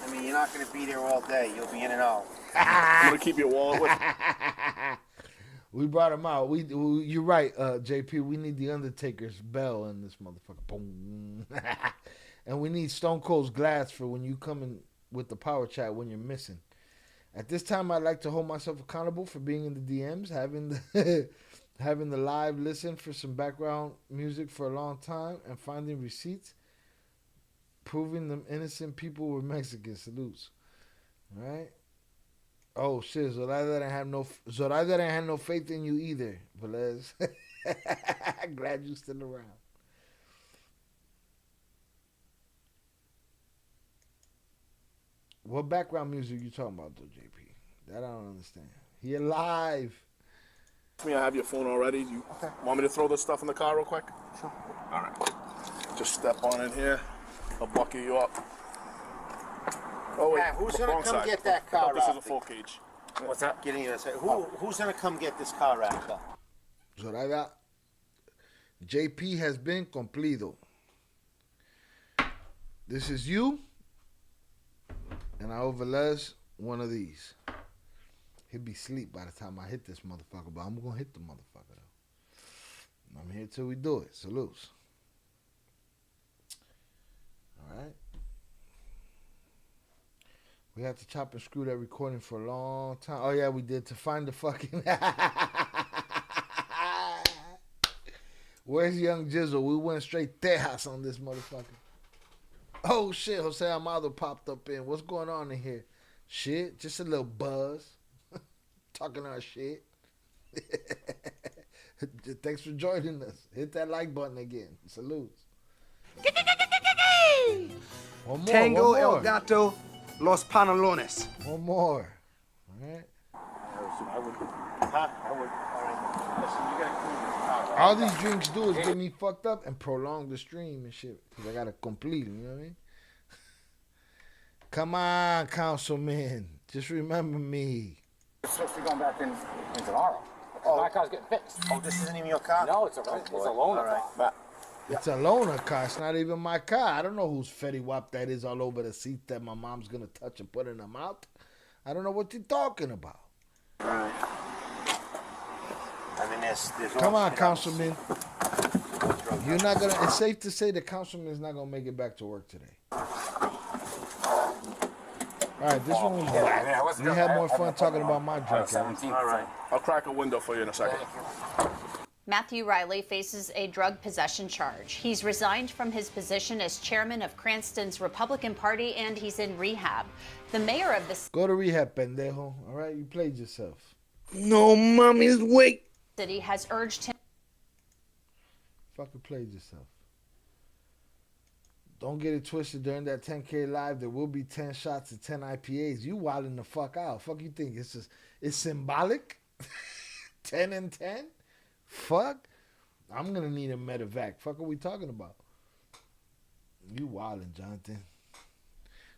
I mean, you're not going to be there all day. You'll be in and out. I'm going to keep your wallet with We brought him out. You're right, JP. We need the Undertaker's bell in this motherfucker. Boom. And we need Stone Cold's glass for when you come in with the power chat when you're missing. At this time, I'd like to hold myself accountable for being in the DMs, having the live listen for some background music for a long time, and finding receipts proving them innocent people were Mexican. Salutes. All right. Oh shit, Zoraida didn't have no faith in you either, Velez. Glad you still around. What background music you talking about though, JP? That I don't understand. He alive. I have your phone already. You want me to throw this stuff in the car real quick? Sure. All right. Just step on in here. I'll bucket you up. Oh wait, who's gonna come get that car? This is a full cage. What's that? Getting you who's gonna come get this car out? Zoraida, JP has been cumplido. This is you, and I overless one of these. He'll be asleep by the time I hit this motherfucker, but I'm gonna hit the motherfucker though. I'm here till we do it. Salutes. All right. We had to chop and screw that recording for a long time. Oh, yeah, we did. To find the fucking... Where's Young Jizzle? We went straight Tejas on this motherfucker. Oh, shit. Jose Amado popped up in. What's going on in here? Shit. Just a little buzz. Talking our shit. Thanks for joining us. Hit that like button again. Salutes. One more. Tango one more. El Gato, Los Pantalones. One more. All right. All these drinks do is get me fucked up and prolong the stream and shit. Because I got to complete them, you know what I mean? Come on, councilman. Just remember me. It's supposed to be going back in tomorrow. My car's getting fixed. Oh, this isn't even your car? No, it's a loaner car. It's a loaner car. It's not even my car. I don't know whose Fetty Wap that is all over the seat that my mom's going to touch and put in her mouth. I don't know what you're talking about. Right. I mean, there's Come on, councilman. You're not going to... It's safe to say the councilman's not going to make it back to work today. All right, this one was black. We had more fun talking about my drink. All right. I'll crack a window for you in a second. Matthew Riley faces a drug possession charge. He's resigned from his position as chairman of Cranston's Republican Party, and he's in rehab. The mayor of the Go to rehab, pendejo. All right, you played yourself. No, mommy's wait. city has urged him. Fucking played yourself. Don't get it twisted. During that 10K live, there will be 10 shots of 10 IPAs. You wilding the fuck out. Fuck you think it's symbolic? 10 and 10? Fuck. I'm gonna need a medevac. Fuck are we talking about? You wilding, Jonathan.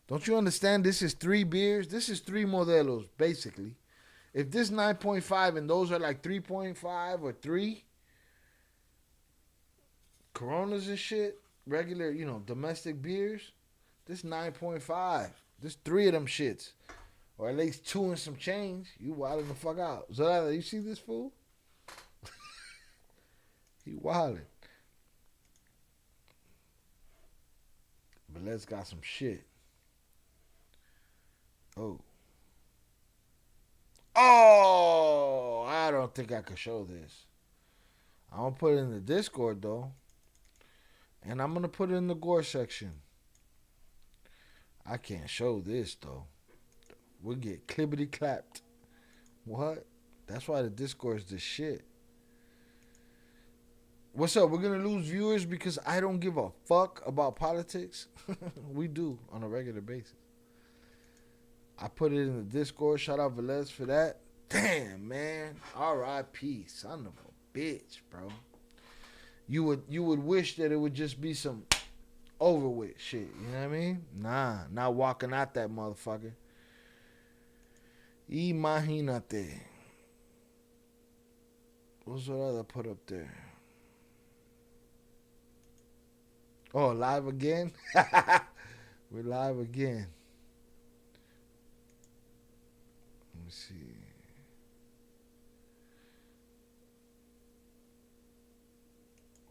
Don't you understand? This is 3 beers. This is 3 modelos, basically. If this 9.5 and those are like 3.5 or 3 Coronas and shit, regular, domestic beers, this 9.5. This 3 of them shits. Or at least 2 and some change. You wilding the fuck out. Zola, you see this fool? He wilding. But let's got some shit. Oh, I don't think I could show this. I'm going to put it in the Discord, though. And I'm going to put it in the gore section. I can't show this, though. We'll get clippity clapped. What? That's why the Discord is the shit. What's up? We're going to lose viewers because I don't give a fuck about politics? We do on a regular basis. I put it in the Discord. Shout out Velez for that. Damn, man. R.I.P. Son of a bitch, bro. You would wish that it would just be some over with shit. You know what I mean? Nah, not walking out that motherfucker. Imagínate. What's what other put up there? Oh, live again? We're live again. Let me see.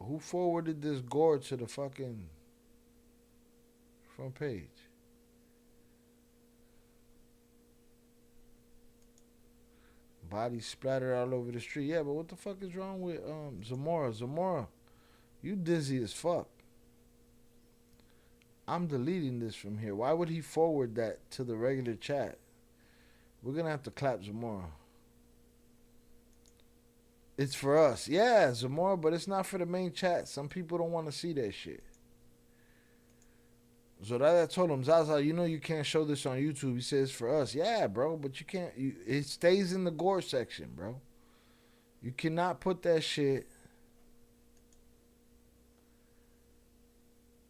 Who forwarded this gore to the fucking front page? Bodies splattered all over the street. Yeah, but what the fuck is wrong with Zamora? Zamora, you dizzy as fuck. I'm deleting this from here. Why would he forward that to the regular chat? We're going to have to clap Zamora. It's for us. Yeah, Zamora, but it's not for the main chat. Some people don't want to see that shit. Zorada told him, Zaza, you can't show this on YouTube. He says for us. Yeah, bro, but you can't. It stays in the gore section, bro. You cannot put that shit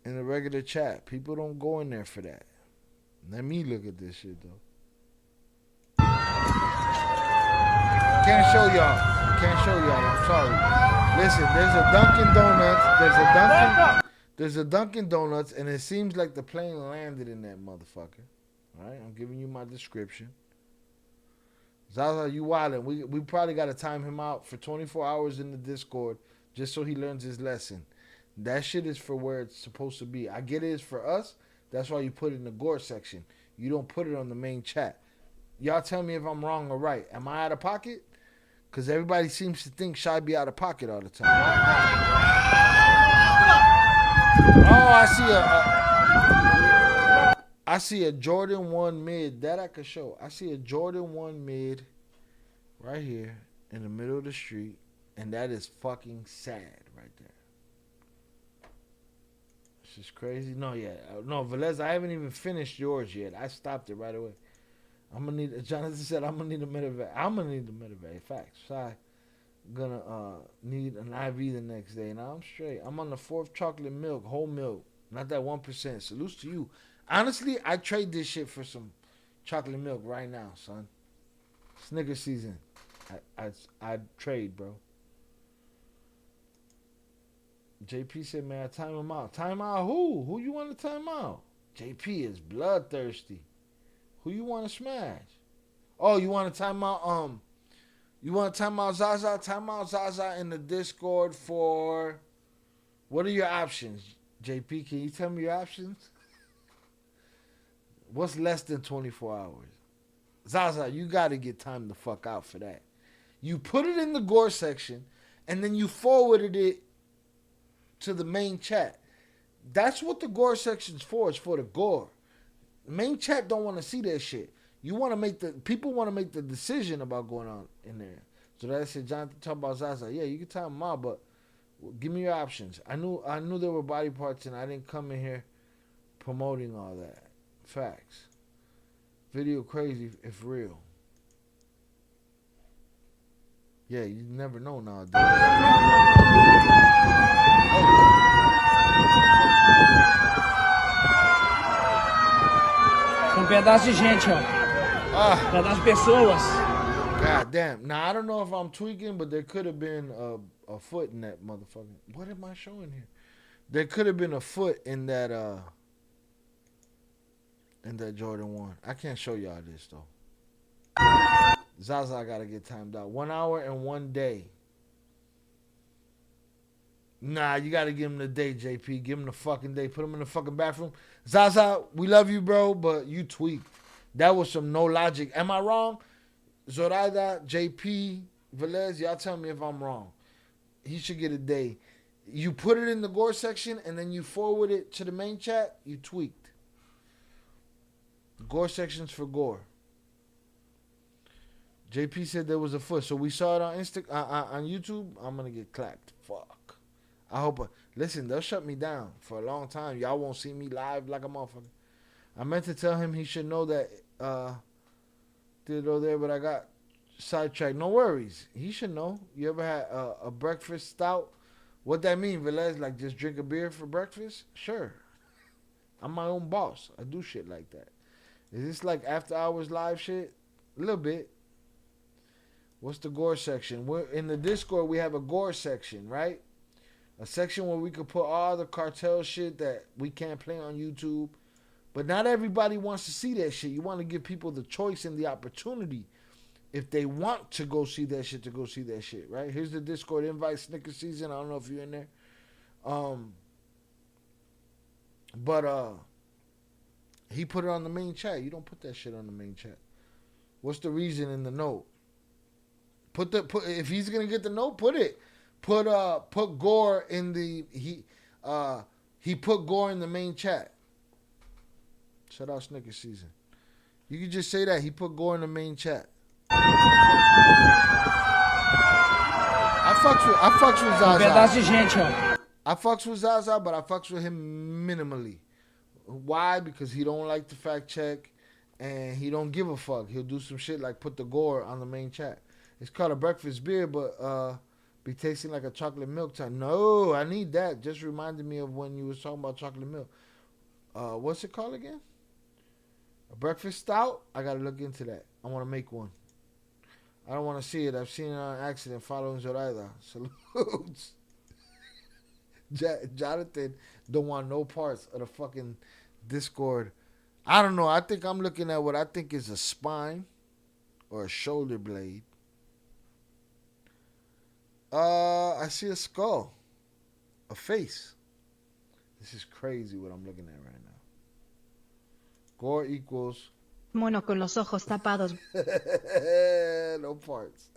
in the regular chat. People don't go in there for that. Let me look at this shit, though. Can't show y'all. I'm sorry. Listen, there's a Dunkin' Donuts. There's a Dunkin' Donuts, and it seems like the plane landed in that motherfucker. All right, I'm giving you my description. Zaza, you wildin'. We probably got to time him out for 24 hours in the Discord just so he learns his lesson. That shit is for where it's supposed to be. I get it is for us. That's why you put it in the gore section. you don't put it on the main chat. Y'all tell me if I'm wrong or right. Am I out of pocket? Because everybody seems to think Shy be out of pocket all the time. Oh, I see a Jordan 1 mid. That I could show. I see a Jordan 1 mid right here in the middle of the street. And that is fucking sad right there. This is crazy. No, Velez, I haven't even finished yours yet. I stopped it right away. I'm gonna need. Jonathan said I'm gonna need a medevac. I'm gonna need a medevac. Facts. So I'm gonna need an IV the next day. Now I'm straight. I'm on the 4th chocolate milk, whole milk, not that 1%. Salutes to you. Honestly, I trade this shit for some chocolate milk right now, son. Snickers season. I trade, bro. JP said, man, I time him out. Time out who? Who you want to time out? JP is bloodthirsty. Who you want to smash? Oh, you want to time out, you want to time out Zaza? Time out Zaza in the Discord for, what are your options? JP, can you tell me your options? What's less than 24 hours? Zaza, you got to get time the fuck out for that. You put it in the gore section, and then you forwarded it to the main chat. That's what the gore section's for. It's for the gore. The main chat don't want to see that shit. You want to make people want to make the decision about going on in there. So that I said, Jonathan, talk about Zaza. Yeah, you can time them out, but give me your options. I knew there were body parts, and I didn't come in here promoting all that. Facts. Video crazy if real. Yeah, you never know nowadays. São pedaços de gente, ó. Pedaços de pessoas. God damn. Now, I don't know if I'm tweaking, but there could have been a foot in that motherfucker. What am I showing here? There could have been a foot in that Jordan 1. I can't show y'all this, though. Zaza got to get timed out. 1 hour and 1 day. Nah, you got to give him the day, JP. Give him the fucking day. Put him in the fucking bathroom. Zaza, we love you, bro, but you tweaked. That was some no logic. Am I wrong? Zoraida, JP, Velez, y'all tell me if I'm wrong. He should get a day. You put it in the gore section and then you forward it to the main chat, you tweaked. Gore section's for gore. JP said there was a foot, so we saw it on on YouTube. I'm gonna get clapped. Fuck. I hope. Listen, they'll shut me down for a long time. Y'all won't see me live like a motherfucker. I meant to tell him he should know that. Did go there, but I got sidetracked. No worries. He should know. You ever had a breakfast stout? What that mean, Velez? Like just drink a beer for breakfast? Sure. I'm my own boss. I do shit like that. Is this like after hours live shit? A little bit. What's the gore section? We're in the Discord. We have a gore section, right? A section where we could put all the cartel shit that we can't play on YouTube. But not everybody wants to see that shit. You want to give people the choice and the opportunity, if they want to go see that shit, to go see that shit, right? Here's the Discord invite, Snickers season. I don't know if you're in there. But he put it on the main chat. You don't put that shit on the main chat. What's the reason in the note? Put if he's gonna get the note, put it. Put gore in the he put gore in the main chat. Shout out Snickers season. You can just say that he put gore in the main chat. I fucks with Zaza. I fucks with Zaza, but I fucks with him minimally. Why? Because he don't like to fact check, and he don't give a fuck. He'll do some shit like put the gore on the main chat. It's called a breakfast beer, but be tasting like a chocolate milk time. No, I need that. Just reminded me of when you was talking about chocolate milk. What's it called again? A breakfast stout? I gotta look into that. I want to make one. I don't want to see it. I've seen it on accident following Zoraida. Salutes. Jonathan don't want no parts of the fucking Discord. I don't know. I think I'm looking at what I think is a spine or a shoulder blade. I see a skull. A face. This is crazy what I'm looking at right now. Gore equals mono con los ojos tapados. no parts.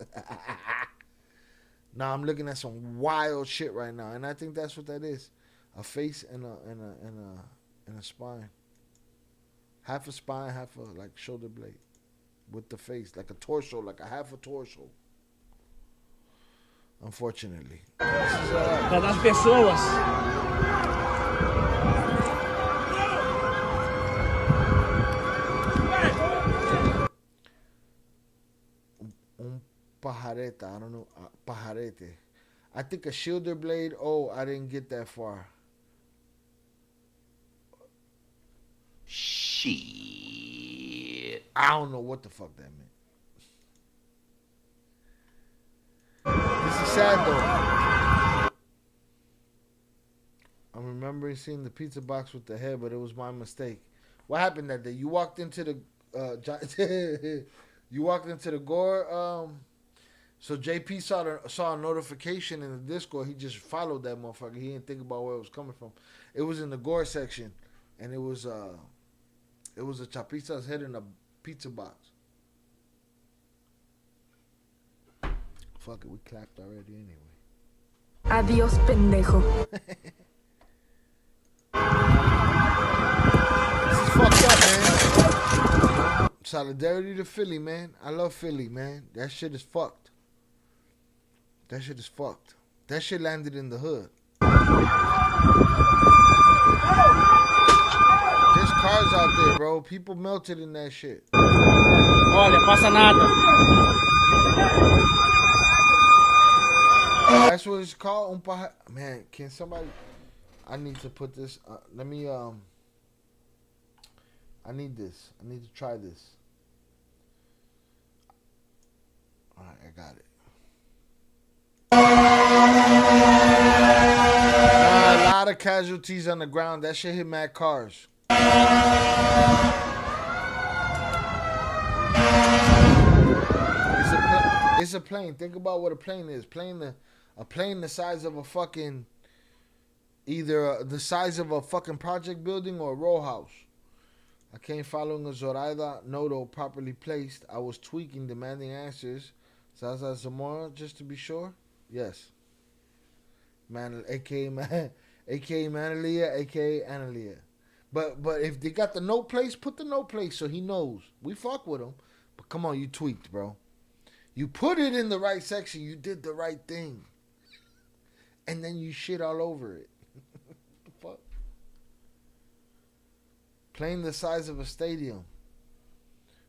Now I'm looking at some wild shit right now, and I think that's what that is: a face and a spine. Half a spine, half a like shoulder blade, with the face like a torso, like a half a torso. Unfortunately, Das pessoas. Pajareta, I don't know, pajarete. I think a shoulder blade. Oh, I didn't get that far. Shit. I don't know what the fuck that meant. This is sad though. I'm remembering seeing the pizza box with the head, but it was my mistake. What happened that day? You walked into the you walked into the Gore. So JP saw a notification in the Discord. He just followed that motherfucker. He didn't think about where it was coming from. It was in the Gore section, and it was a chapiza's head in a pizza box. Fuck it, we clapped already anyway. Adiós, pendejo. This is fucked up, man. Solidarity to Philly, man. I love Philly, man. That shit is fucked. That shit is fucked. That shit landed in the hood. There's cars out there, bro. People melted in that shit. Olha, passa nada. That's what it's called. Man, can somebody... I need to put this... let me... I need this. I need to try this. Alright, I got it. A lot of casualties on the ground. That shit hit mad cars. It's a plane. Think about what a plane is. A plane the size of a fucking... Either the size of a fucking project building or a row house. I came following a Zoraida Nodo properly placed. I was tweaking, demanding answers. Zaza Zamora, just to be sure? Yes. Man, aka Manalia, aka Analia. But if they got the no place, put the no place so he knows. We fuck with him. But come on, you tweaked, bro. You put it in the right section. You did the right thing. And then you shit all over it. What the fuck? Plane the size of a stadium.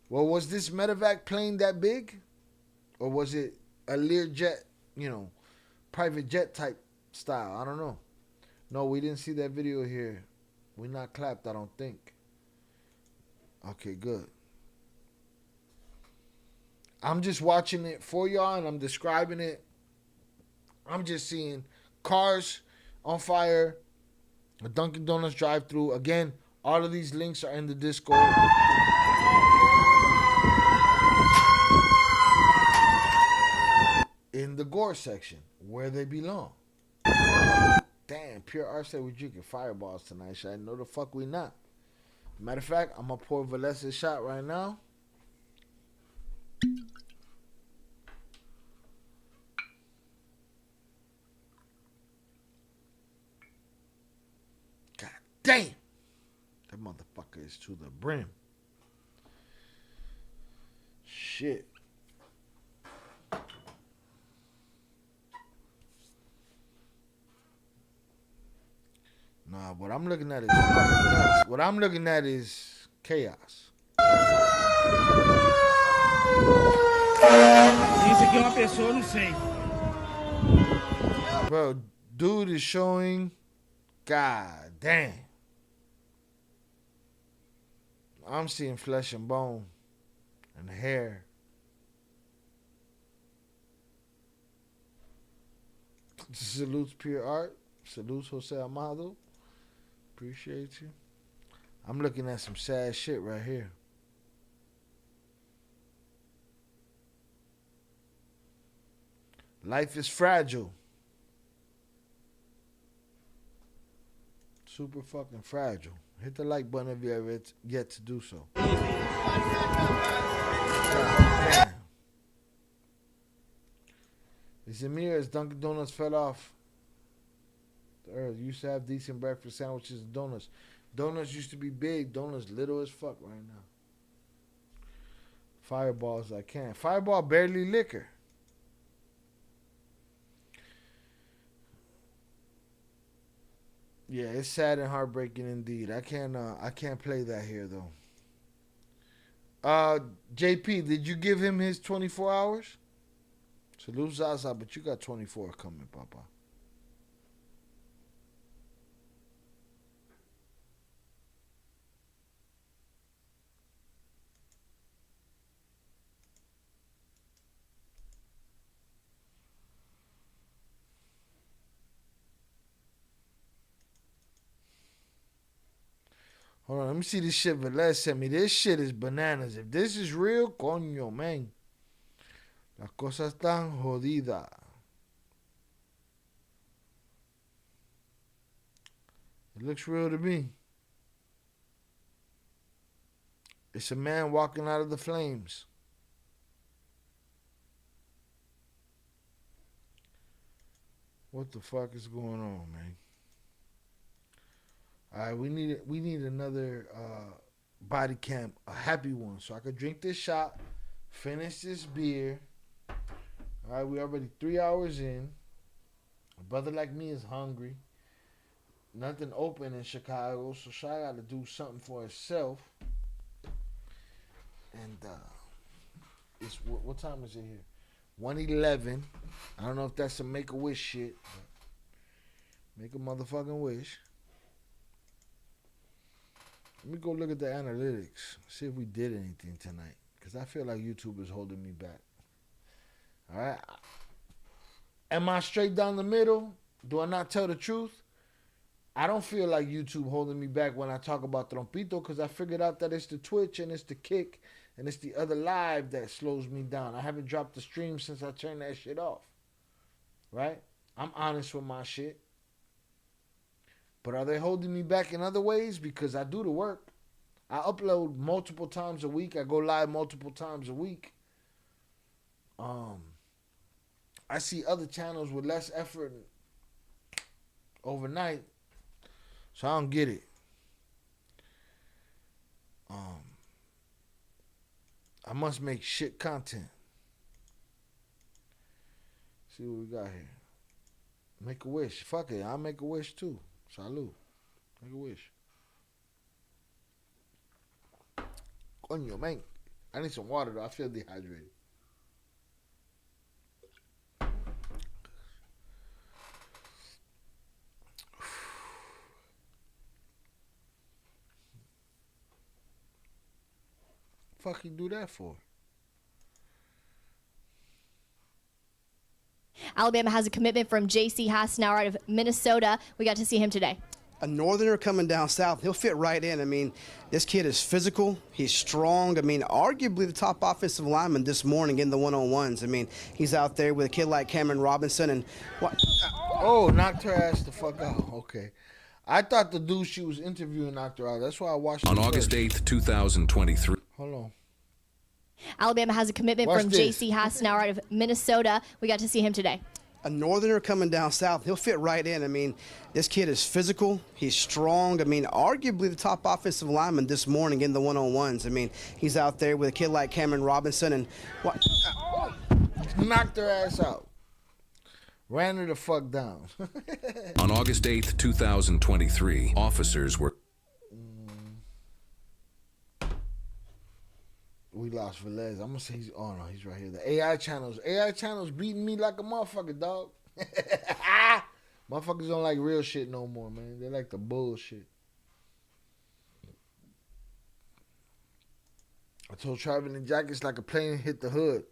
Well, was this medevac plane that big? Or was it a Learjet, private jet type style? I don't know. No, we didn't see that video here. We not clapped, I don't think. Okay, good. I'm just watching it for y'all and I'm describing it. I'm just seeing cars on fire, a Dunkin' Donuts drive-thru. Again, all of these links are in the Discord. In the Gore section, where they belong. Damn, Pure Art said we drinking fireballs tonight, Shay. No, the fuck we not. Matter of fact, I'm gonna pour Valessa a shot right now. God damn, that motherfucker is to the brim. Shit. Nah, what I'm looking at is fucking nuts. What I'm looking at is chaos. Isso aqui é uma pessoa, não sei. Bro, dude is showing. God damn. I'm seeing flesh and bone and hair. Salutes Pure Art. Salutes Jose Amado. Appreciate you. I'm looking at some sad shit right here. Life is fragile. Super fucking fragile. Hit the like button if you ever yet to do so. Is it me or as Dunkin' Donuts fell off the earth? Used to have decent breakfast sandwiches and donuts. Donuts used to be big. Donuts little as fuck right now. Fireballs I can. Fireball barely liquor. Yeah, it's sad and heartbreaking indeed. I can't play that here though. JP, did you give him his 24 hours? Salute Zaza, but you got 24 coming, Papa. Hold on, let me see this shit Velez sent me. This shit is bananas. If this is real, coño, man. Las cosas están jodidas. It looks real to me. It's a man walking out of the flames. What the fuck is going on, man? All right, we need another body cam, a happy one, so I could drink this shot, finish this beer. All right, we already 3 hours in. A brother like me is hungry. Nothing open in Chicago, so Shy got to do something for himself. And it's what time is it here? 1:11. I don't know if that's some Make-A-Wish shit. But make a motherfucking wish. Let me go look at the analytics. See if we did anything tonight. Because I feel like YouTube is holding me back. Alright. Am I straight down the middle? Do I not tell the truth? I don't feel like YouTube holding me back when I talk about Trompito because I figured out that it's the Twitch and it's the Kick and it's the other live that slows me down. I haven't dropped the stream since I turned that shit off. Right? I'm honest with my shit. But are they holding me back in other ways? Because I do the work. I upload multiple times a week. I go live multiple times a week. I see other channels with less effort overnight. So I don't get it. I must make shit content. See what we got here. Make a wish. Fuck it. I'll make a wish too. Salud. Make a wish. Coño, man. I need some water though. I feel dehydrated. Fuck you do that for? Alabama has a commitment from J.C. Hassenauer out of Minnesota. We got to see him today. A northerner coming down south, he'll fit right in. I mean, this kid is physical. He's strong. I mean, arguably the top offensive lineman this morning in the one-on-ones. I mean, he's out there with a kid like Cameron Robinson and what? Oh, knocked her ass the fuck out. Okay. I thought the dude she was interviewing knocked her out. That's why I watched on August 8th, 2023. Hold on. Alabama has a commitment from J.C. Hassenauer out of Minnesota. We got to see him today. A northerner coming down south, he'll fit right in. I mean, this kid is physical. He's strong. I mean, arguably the top offensive lineman this morning in the one-on-ones. I mean, he's out there with a kid like Cameron Robinson and what? Knocked her ass out. Ran her the fuck down. On August 8th, 2023, officers were... We lost Velez. I'm going to say he's... Oh, no, he's right here. The AI channels beating me like a motherfucker, dog. Motherfuckers don't like real shit no more, man. They like the bullshit. I told Traveling Jack it's like a plane hit the hood.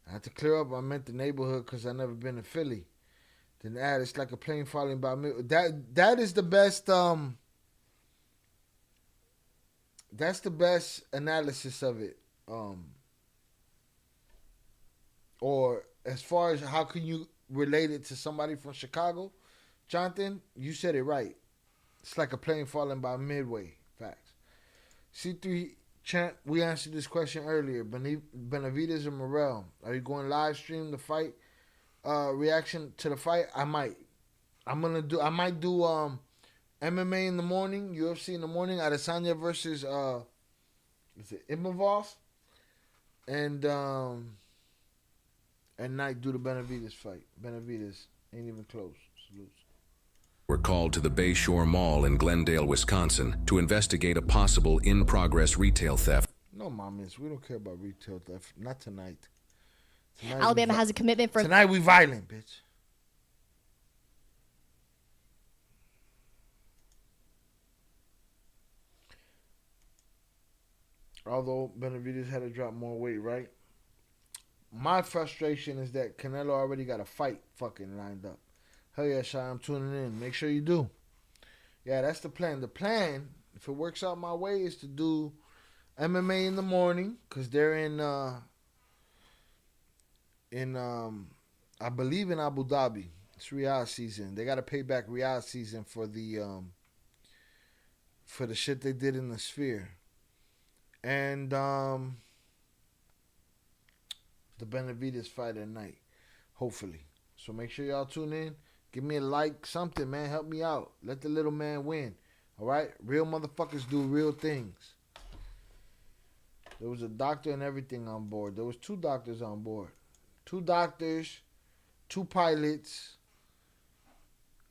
I had to clear up. I meant the neighborhood because I never been in Philly. Then add, it's like a plane falling by me. That is the best... That's the best analysis of it. Or as far as how can you relate it to somebody from Chicago, Jonathan, you said it right. It's like a plane falling by midway. Facts. C3 Champ, we answered this question earlier. Benavidez or Morrell? Are you going live stream the fight? Reaction to the fight? I might. I might do MMA in the morning, UFC in the morning, Adesanya versus is it Imavov? And at night do the Benavidez fight. Benavidez ain't even close. Salutes. Were called to the Bayshore Mall in Glendale, Wisconsin to investigate a possible in-progress retail theft. No, mamas, we don't care about retail theft. Not tonight. Alabama has a commitment for... Tonight we violent, bitch. Although Benavidez had to drop more weight, right? My frustration is that Canelo already got a fight fucking lined up. Hell yeah, Shy, I'm tuning in. Make sure you do. Yeah, that's the plan. The plan, if it works out my way, is to do MMA in the morning, because they're in I believe in Abu Dhabi. It's Riyadh season. They got to pay back Riyadh season for the shit they did in the Sphere. And the Benavidez fight at night, hopefully. So make sure y'all tune in. Give me a like, something, man. Help me out. Let the little man win. All right? Real motherfuckers do real things. There was a doctor and everything on board. There was 2 doctors on board. 2 doctors, 2 pilots,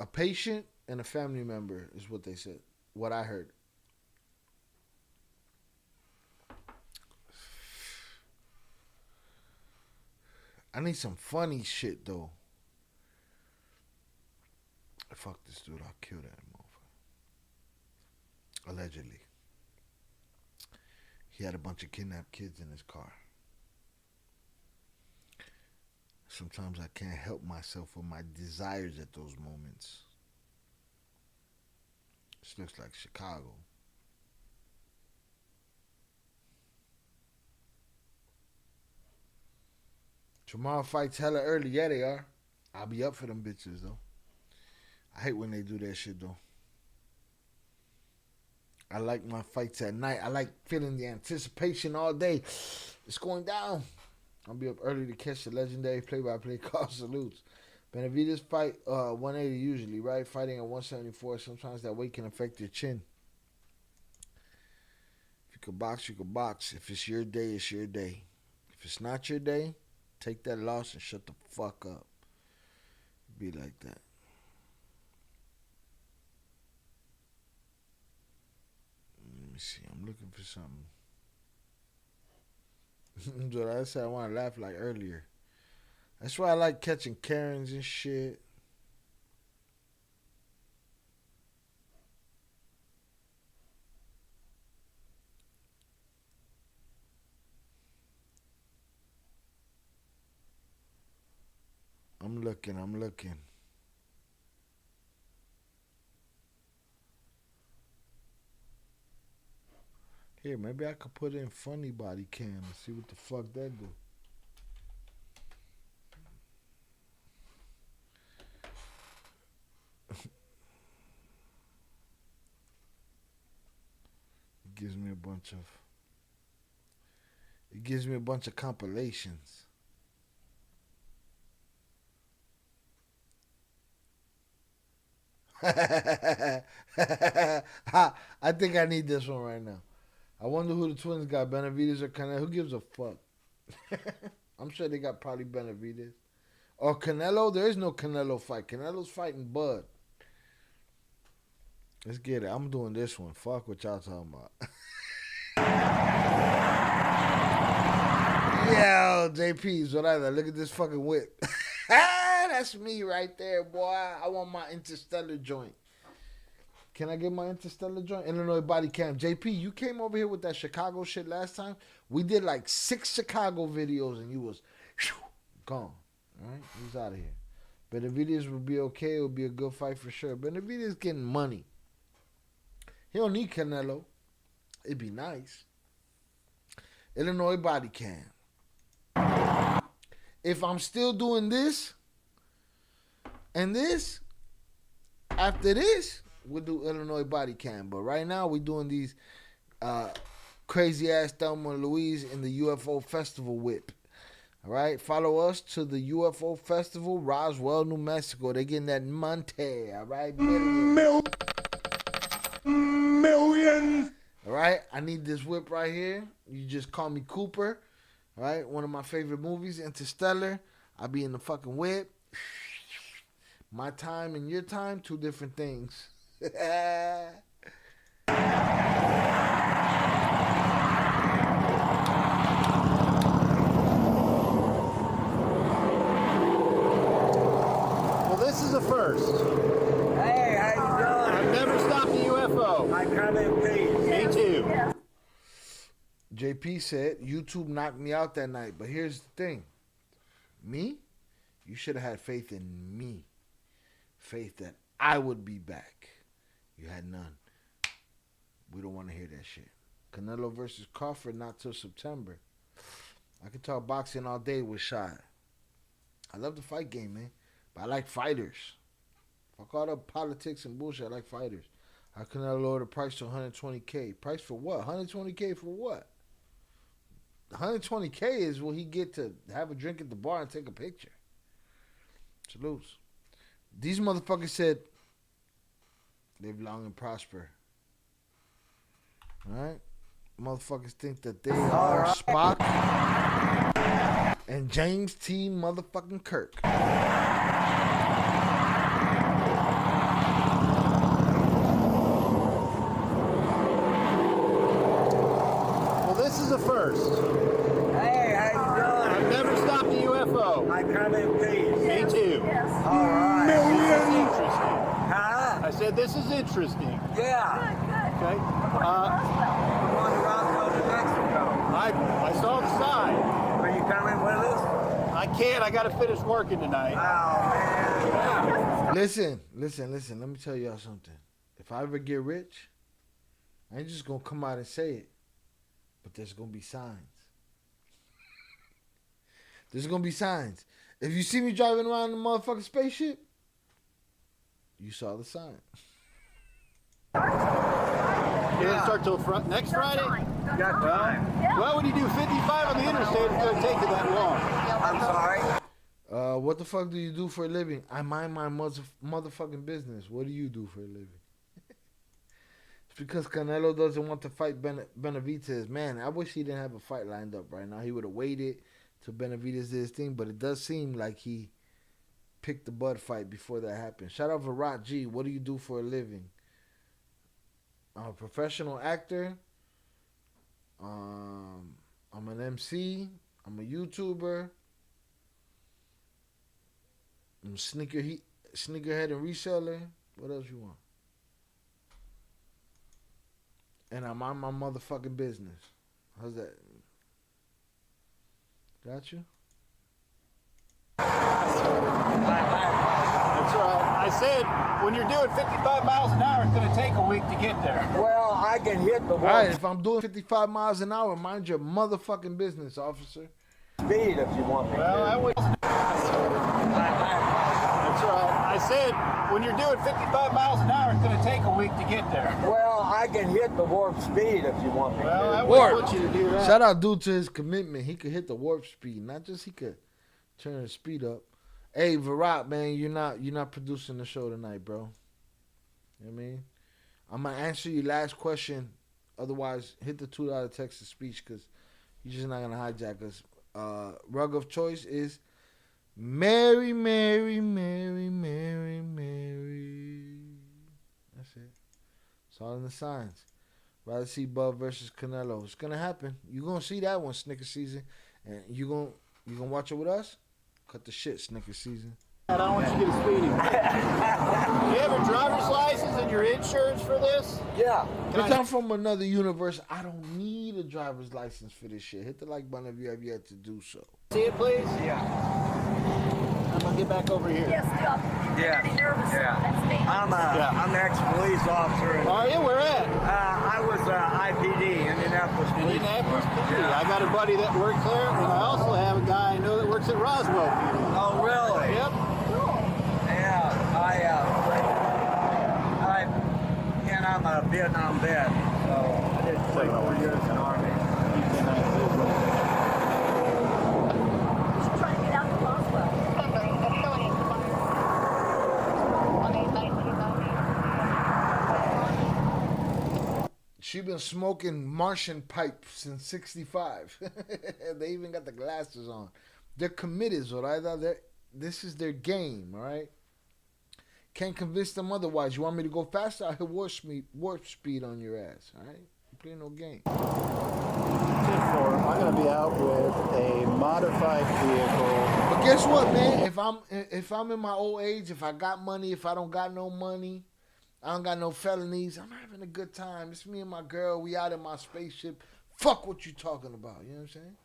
a patient, and a family member is what they said. What I heard. I need some funny shit, though. Fuck this dude. I'll kill that motherfucker. Allegedly. He had a bunch of kidnapped kids in his car. Sometimes I can't help myself with my desires at those moments. This looks like Chicago. Tomorrow fights hella early. Yeah, they are. I'll be up for them bitches, though. I hate when they do that shit, though. I like my fights at night. I like feeling the anticipation all day. It's going down. I'll be up early to catch the legendary play-by-play call. Salutes. Benavidez fight 180 usually, right? Fighting at 174. Sometimes that weight can affect your chin. If you could box, you could box. If it's your day, it's your day. If it's not your day, take that loss and shut the fuck up. Be like that. Let me see. I'm looking for something. So I said I want to laugh like earlier. That's why I like catching Karens and shit. I'm looking. Here, maybe I could put in funny body cam and see what the fuck that do. It gives me a bunch of compilations. I think I need this one right now. I wonder who the twins got, Benavidez or Canelo. Who gives a fuck? I'm sure they got probably Benavidez. Or Canelo. There is no Canelo fight. Canelo's fighting Bud. Let's get it. I'm doing this one. Fuck what y'all talking about. Yo, JP's whatever. Look at this fucking whip. That's me right there, boy. I want my interstellar joint. Can I get my interstellar joint? Illinois Bodycam. JP, you came over here with that Chicago shit last time. We did like 6 Chicago videos and you was gone. All right? He's out of here. Benavidez will be okay. It will be a good fight for sure. Benavidez getting money. He don't need Canelo. It'd be nice. Illinois Bodycam. If I'm still doing this and this, after this, we'll do Illinois body cam. But right now, we're doing these crazy ass Thelma and Louise in the UFO Festival whip. All right, follow us to the UFO Festival, Roswell, New Mexico. They're getting that monte. All right, millions. All right, I need this whip right here. You just call me Cooper. All right, one of my favorite movies, Interstellar. I'll be in the fucking whip. My time and your time, two different things. This is a first. Hey, how you doing? I've never stopped a UFO. I kind of please. Me too. JP said, YouTube knocked me out that night. But here's the thing. Me? You should have had faith in me. Faith that I would be back. You had none. We don't want to hear that shit. Canelo versus Crawford, not till September. I could talk boxing all day with Shot. I love the fight game, man. I like fighters. Fuck all the politics and bullshit. I like fighters. How can I lower the price to $120K? Price for what? $120K for what? $120K is what he get to have a drink at the bar and take a picture. Salutes. These motherfuckers said, live long and prosper. Alright? Motherfuckers think that they are Spock and James T. motherfucking Kirk. This is a first. Hey, how you doing? I've never stopped a UFO. I kind of please. Me too. All right. This is interesting. Huh? I said this is interesting. Yeah. Okay. We're going to Roswell, New Mexico. I saw the sign. Are you coming with us? I can't. I got to finish working tonight. Oh, man. Listen. Let me tell y'all something. If I ever get rich, I ain't just going to come out and say it. But there's going to be signs. There's going to be signs. If you see me driving around in the motherfucking spaceship, you saw the sign. You didn't start till next Friday? Got time. Well, when you do 55 on the interstate, it's going to take you that long. I'm sorry. What the fuck do you do for a living? I mind my motherfucking business. What do you do for a living? Because Canelo doesn't want to fight Benavidez. Man, I wish he didn't have a fight lined up right now. He would have waited till Benavidez did his thing, but it does seem like he picked the Bud fight before that happened. Shout out to Rock G. What do you do for a living? I'm a professional actor. I'm an MC. I'm a YouTuber. I'm a sneakerhead and reseller. What else you want? And I'm on my motherfucking business. How's that? Got you? That's right. I said, when you're doing 55 miles an hour, it's going to take a week to get there. Well, I can hit the All right, if I'm doing 55 miles an hour, mind your motherfucking business, officer. speed if you want me to. Well, I would. That's right. I said, when you're doing 55 miles an hour, it's going to take a week to get there. Well, I can hit the warp speed if you want me to. Well, I wouldn't want you to do that. Shout out dude to his commitment. He could hit the warp speed. Not just he could turn the speed up. Hey, Virat, man, you're not producing the show tonight, bro. You know what I mean? I'm going to answer your last question. Otherwise, hit the $2 text to speech because you're just not going to hijack us. Rug of choice is Mary, Mary, Mary, Mary, Mary. That's it. It's all in the signs. Rather see Bud versus Canelo. It's going to happen. You're going to see that one, Snicker season. And you gonna watch it with us? Cut the shit, Snicker season. I don't want you to get a speeding. Do you have a driver's license and your insurance for this? Yeah. Because I'm from another universe. I don't need a driver's license for this shit. Hit the like button if you have yet to do so. See it, please? Yeah. I'm going to get back over here. Yeah. I'm an ex-police officer. Are you? Where at? I was IPD, Indianapolis Police. Indianapolis PD. I got a buddy that works there, and I also have a guy I know that works at Roswell PD. Oh, really? Yep. Yeah, I'm a Vietnam vet, so I did 24 years in the Army. Trying to get out to Roswell. She been smoking Martian pipe since '65. They even got the glasses on. They're committed, Zoraida. This is their game, all right? Can't convince them otherwise. You want me to go faster? I hit warp speed on your ass, all right? You play no game. I'm going to be out with a modified vehicle. But guess what, man? If I'm in my old age, if I got money, if I don't got no money, I don't got no felonies, I'm having a good time. It's me and my girl. We out in my spaceship. Fuck what you talking about. You know what I'm saying?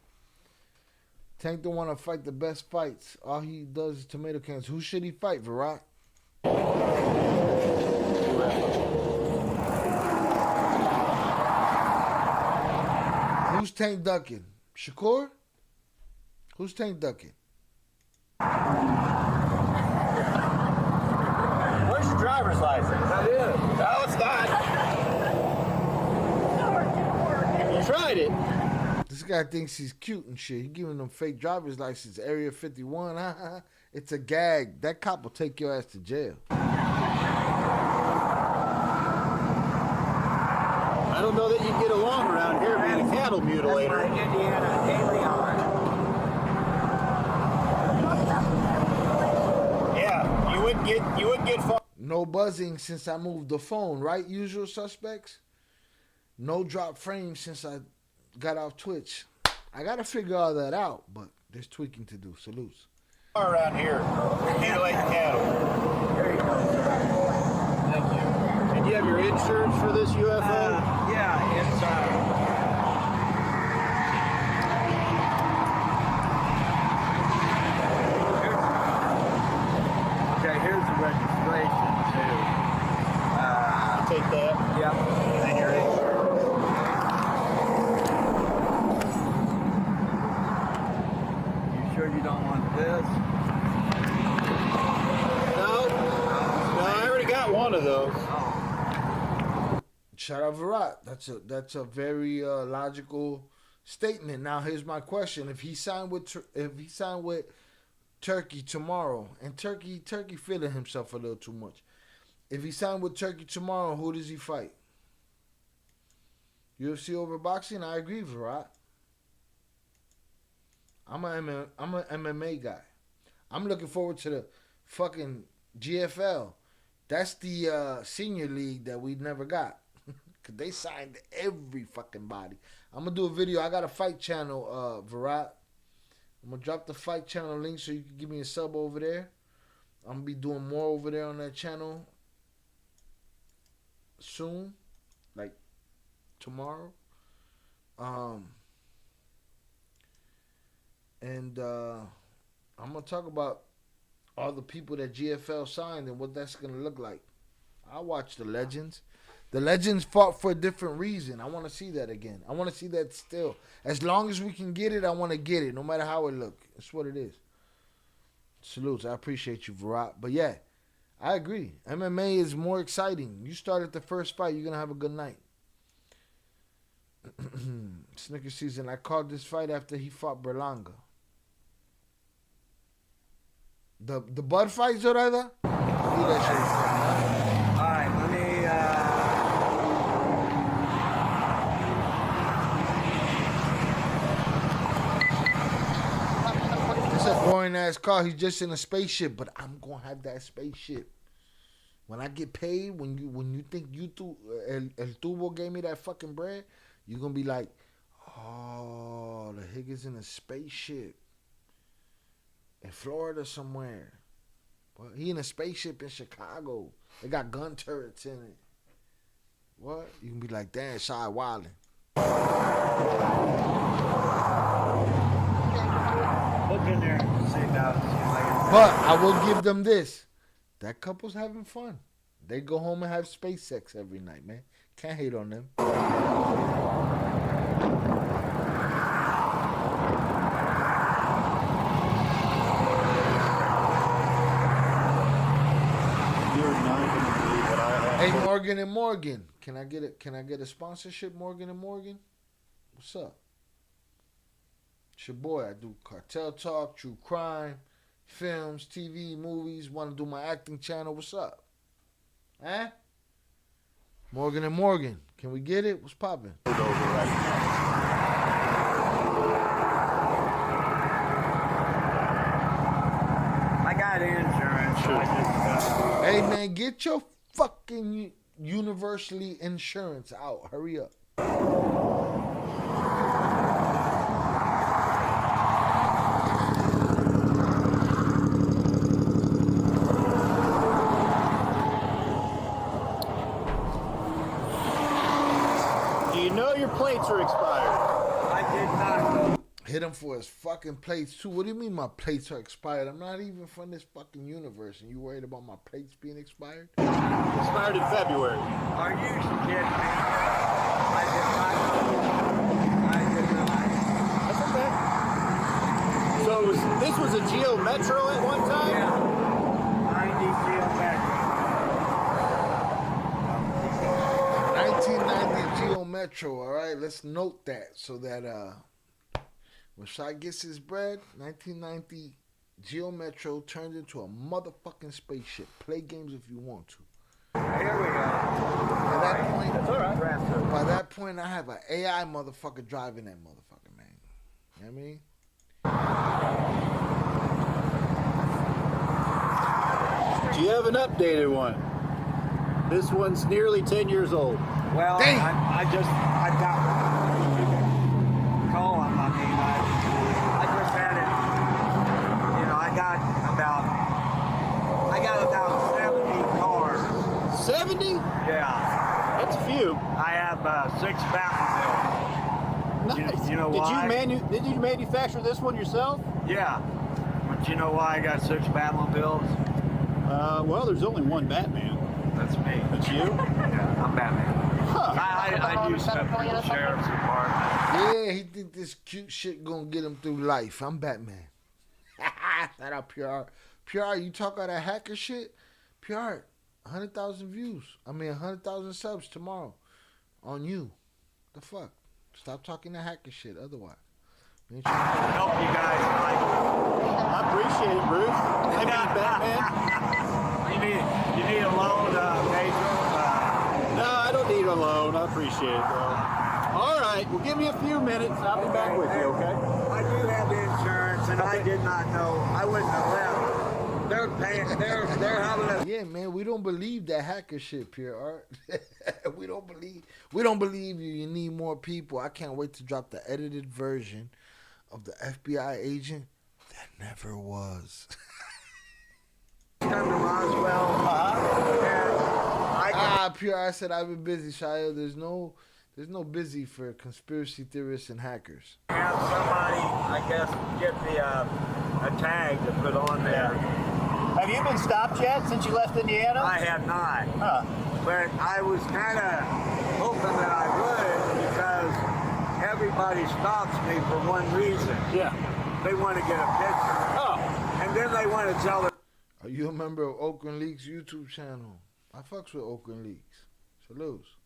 Tank don't want to fight the best fights. All he does is tomato cans. Who should he fight, Virat? Who's Tank ducking? Shakur? Who's Tank ducking? Where's your driver's license? That is. No, it's not. You tried it. This guy thinks he's cute and shit. He giving them fake driver's license. Area 51. It's a gag. That cop will take your ass to jail. I don't know that you get along around here being a cattle mutilator. That's my Indiana alien. Yeah, you wouldn't get far. No buzzing since I moved the phone, right? Usual suspects. No drop frames since I got off Twitch. I gotta figure all that out, but there's tweaking to do. Salutes. Around here, mutilating cattle. There you go. Thank you. And do you have your insurance for this UFO? Yeah, it's okay, here's the registration too. Take that. Yep. And your insurance. You sure you don't want this? No, I already got one of those. Shout out Virat. That's a very logical statement. Now here's my question: if he signed with Turkey tomorrow, and Turkey feeling himself a little too much. If he signed with Turkey tomorrow, who does he fight? UFC over boxing? I agree, Virat. I'm an MMA guy. I'm looking forward to the fucking GFL. That's the senior league that we never got. Cause they signed every fucking body. I'm gonna do a video. I got a fight channel, Virat. I'm gonna drop the fight channel link so you can give me a sub over there. I'm gonna be doing more over there on that channel soon, like tomorrow. And I'm gonna talk about all the people that GFL signed and what that's gonna look like. I watch the Legends. The Legends fought for a different reason. I want to see that again. I want to see that still. As long as we can get it, I want to get it, no matter how it look. It's what it is. Salutes. I appreciate you, Virat. But yeah, I agree. MMA is more exciting. You start at the first fight, you're going to have a good night. Snickers season. I called this fight after he fought Berlanga. The Bud fight, Zoraida? All right, let me... It's a boring ass car. He's just in a spaceship, but I'm gonna have that spaceship. When I get paid, when you think El Tubo gave me that fucking bread, you're gonna be like, oh, the Higgins in a spaceship in Florida somewhere. Well, he in a spaceship in Chicago. They got gun turrets in it. What? You can be like, damn, Shy Wildin'. Look in there. But I will give them this. That couple's having fun. They go home and have space sex every night, man. Can't hate on them. Hey, Morgan and Morgan, can I get a sponsorship, Morgan and Morgan? What's up? It's your boy. I do cartel talk, true crime, films, TV, movies. Want to do my acting channel? What's up? Huh? Morgan and Morgan, can we get it? What's poppin'? I got insurance. Hey man, get your fucking universally insurance out. Hurry up. Do you know your plates are expired? I did not know. Hit him for his fucking plates too. What do you mean my plates are expired? I'm not even from this fucking universe, and you worried about my plates being expired? Expired in February. Are you kidding me? I did not know. I did not. That's okay. So this was a Geo Metro at one time? Yeah. 90 Geo Metro. 1990 Geo Metro. All right, let's note that so that when Shy gets his bread, 1990 Geo Metro turned into a motherfucking spaceship. Play games if you want to. Here we go. By that point, That's all right. by that point, I have an AI motherfucker driving that motherfucker, man. You know what I mean? Do you have an updated one? This one's nearly 10 years old. Well, I got call him. I just had it. You know, I got about 70 cars. 70? Yeah. That's a few. I have 6 Batmobiles. Nice. You know why? Did you manufacture this one yourself? Yeah. But you know why I got 6 Batmobiles? Well, there's only one Batman. That's me. That's you? Yeah, I'm Batman. Huh. I do stuff for the sheriff's department. Yeah, he think this cute shit gonna get him through life. I'm Batman. Shout out PR. PR, you talk all that hacker shit? PR, 100,000 views. 100,000 subs tomorrow on you. The fuck? Stop talking that hacker shit otherwise. Help you guys. I appreciate it, Bruce. I mean, Batman. You need a loan, Major? No, I don't need a loan. I appreciate it, though. All right, well, give me a few minutes. I'll be back with you, okay? I do have insurance, and I did not know. I wouldn't have left. They're paying. They're having a. Yeah, man, we don't believe that hacker shit, Pure Art. we don't believe you. You need more people. I can't wait to drop the edited version of the FBI agent that never was. Come to Roswell. Pure Art said I've been busy, Shia. There's no busy for conspiracy theorists and hackers. Have somebody, I guess, get the a tag to put on there. Have you been stopped yet since you left Indiana? I have not. Huh. But I was kind of hoping that I would because everybody stops me for one reason. Yeah. They want to get a picture. Oh. And then they want to tell their... Are you a member of Oakland Leaks YouTube channel? I fucks with Oakland Leaks. Salutes.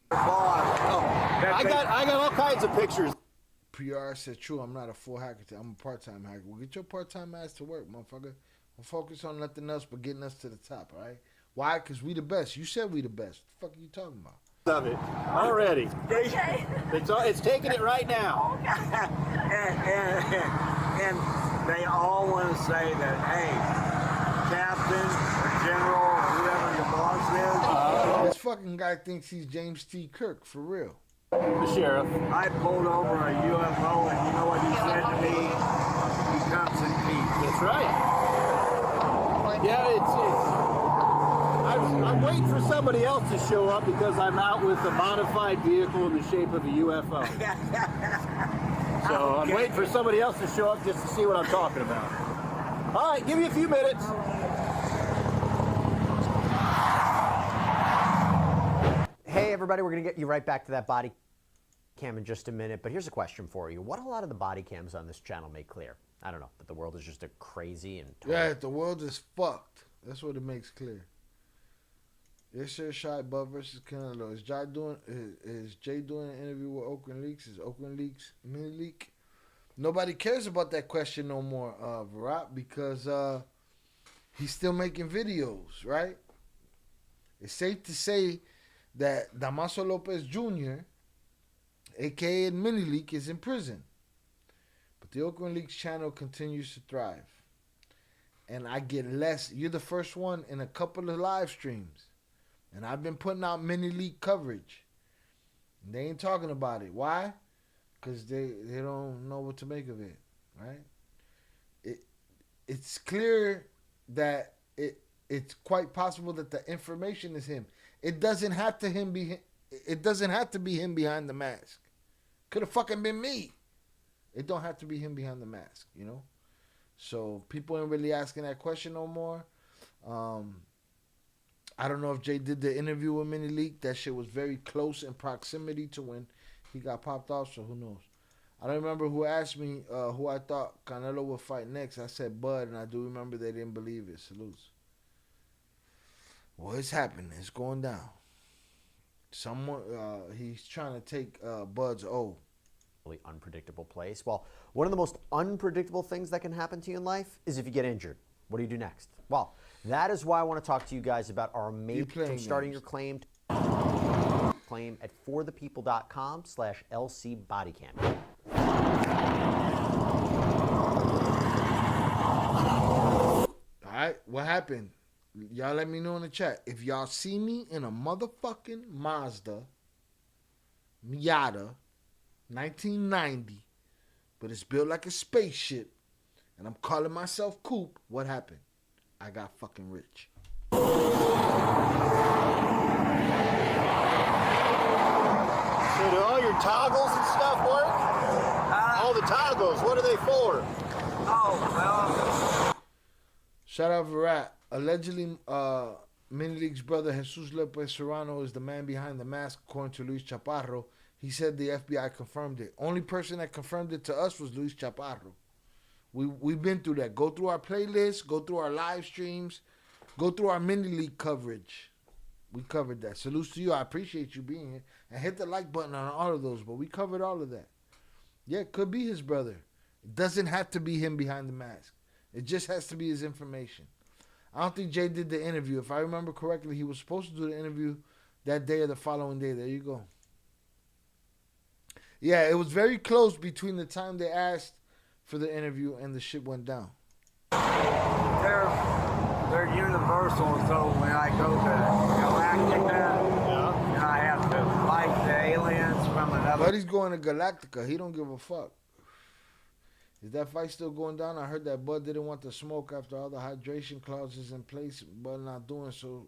I got all kinds of pictures. PR said, true, I'm not a full hacker. I'm a part-time hacker. Well, get your part-time ass to work, motherfucker. We'll focus on nothing else but getting us to the top, all right? Why? Because we the best. You said we the best. What the fuck are you talking about? Of it already. Okay. It's taking it right now. and they all want to say that, hey, captain or general or whoever your boss is. This fucking guy thinks he's James T. Kirk, for real. The sheriff. I pulled over a UFO and you know what he said to me? He comes in peace. That's right. Yeah, I'm waiting for somebody else to show up because I'm out with a modified vehicle in the shape of a UFO. So I'm waiting for somebody else to show up just to see what I'm talking about. All right, give me a few minutes. Hey everybody, we're going to get you right back to that body cam in just a minute, but here's a question for you. What a lot of the body cams on this channel make clear? I don't know, that the world is just a crazy and Yeah, the world is fucked. That's what it makes clear. Yes, sir. Shot Bud versus Canelo. Is Jay doing an interview with Oakland Leaks? Is Oakland Leaks mini leak? Nobody cares about that question no more, Virat, because he's still making videos, right? It's safe to say that Damaso Lopez Jr., a.k.a. Mini Leak, is in prison. But the Oakland Leaks channel continues to thrive. And I get less. You're the first one in a couple of live streams. And I've been putting out Mini Leak coverage. And they ain't talking about it. Why? Because they don't know what to make of it, right? It's clear that it's quite possible that the information is him. It doesn't have to be him behind the mask. Could have fucking been me. It don't have to be him behind the mask, you know? So people ain't really asking that question no more. I don't know if Jay did the interview with Mini Leak. That shit was very close in proximity to when he got popped off, so who knows? I don't remember who asked me who I thought Canelo would fight next. I said Bud, and I do remember they didn't believe it. Salutes. Well, it's happening. It's going down. Someone, he's trying to take Bud's O. Really unpredictable place. Well, one of the most unpredictable things that can happen to you in life is if you get injured. What do you do next? Well, that is why I want to talk to you guys about our amazing starting your claim at forthepeople.com/LC Bodycam. All right, what happened? Y'all let me know in the chat. If y'all see me in a motherfucking Mazda Miata 1990, but it's built like a spaceship, and I'm calling myself Coop, what happened? I got fucking rich. So do all your toggles and stuff work? All the toggles, what are they for? Oh, well. Shout out Virat. Allegedly, Mini League's brother Jesus Lopez Serrano is the man behind the mask, according to Luis Chaparro. He said the FBI confirmed it. Only person that confirmed it to us was Luis Chaparro. We've been through that. Go through our playlist, go through our live streams, go through our Mini League coverage. We covered that. Salutes to you. I appreciate you being here. And hit the like button on all of those, but we covered all of that. Yeah, it could be his brother. It doesn't have to be him behind the mask. It just has to be his information. I don't think Jay did the interview. If I remember correctly, he was supposed to do the interview that day or the following day. There you go. Yeah, it was very close between the time they asked for the interview and the shit went down. They're universal, so when I go to Galactica, and I have to fight the aliens from another... But he's going to Galactica. He don't give a fuck. Is that fight still going down? I heard that Bud didn't want to smoke after all the hydration clauses in place, but not doing so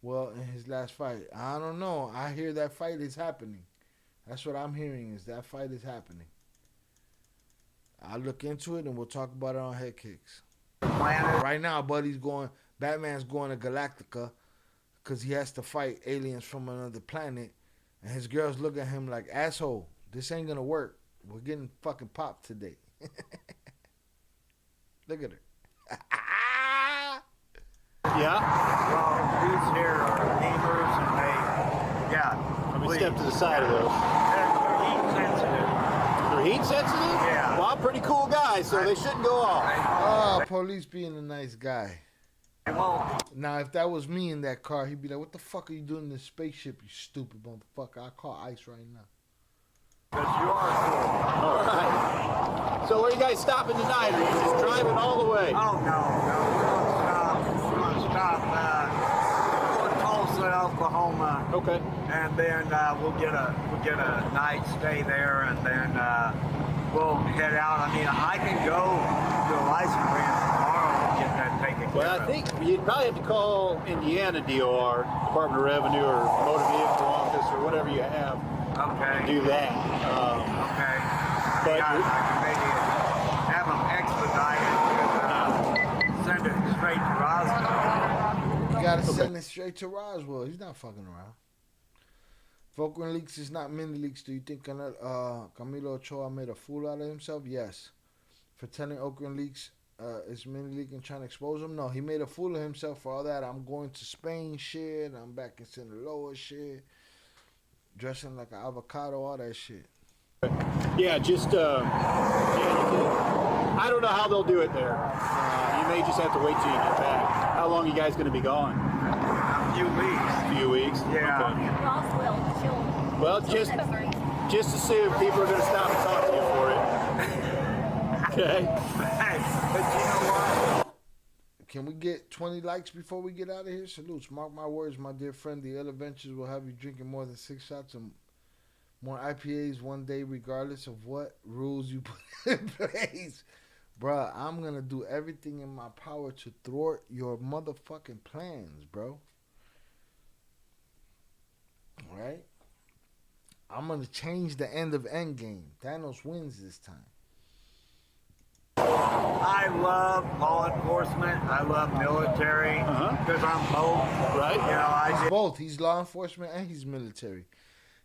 well in his last fight. I don't know. I hear that fight is happening. That's what I'm hearing, is that fight is happening. I'll look into it and we'll talk about it on Head Kicks. Right now, Batman's going to Galactica because he has to fight aliens from another planet, and his girls look at him like, asshole, this ain't gonna work. We're getting fucking popped today. Look at her. Yeah. Well, these here are gamers, and Let me step to the side of those. They're heat sensitive. They're heat sensitive? Yeah. Well, I'm a pretty cool guy, so they shouldn't go off. Oh, police being a nice guy. Now, if that was me in that car, he'd be like, what the fuck are you doing in this spaceship, you stupid motherfucker? I'll call ICE right now. Because you are cool. All right. So where are you guys stopping tonight? Are you just driving all the way? Oh, no. We're going to stop. We're going to Tulsa, Oklahoma. Okay. And then we'll get a night stay there, and then we'll head out. I mean, I can go to a license range tomorrow and get that taken care of. Well, I think you'd probably have to call Indiana DOR, Department of Revenue, or Motor Vehicle Office, or whatever you have. Okay. To do that. Okay. But I can maybe have them expedited and send it straight to Roswell. You gotta send it straight to Roswell. He's not fucking around. If Oakland Leaks is not Mini Leaks, do you think Camilo Ochoa made a fool out of himself? Yes. For telling Oakland Leaks is Minnie Leaking trying to expose him? No, he made a fool of himself for all that. I'm going to Spain shit. I'm back in Sinaloa shit. Dressing like an avocado, all that shit. Yeah, just, I don't know how they'll do it there. You may just have to wait till you get back. How long are you guys going to be gone? A few weeks. A few weeks? Yeah. Okay. Well, just assume people are going to stop and talk to you for it. Okay? Hey, but you know what? Can we get 20 likes before we get out of here? Salutes. Mark my words, my dear friend. The Ill Adventures will have you drinking more than 6 shots and more IPAs one day, regardless of what rules you put in place. Bruh, I'm going to do everything in my power to thwart your motherfucking plans, bro. Alright? I'm going to change the end of Endgame. Thanos wins this time. I love law enforcement. I love military because I'm both. Right? You know, He's both. He's law enforcement and he's military.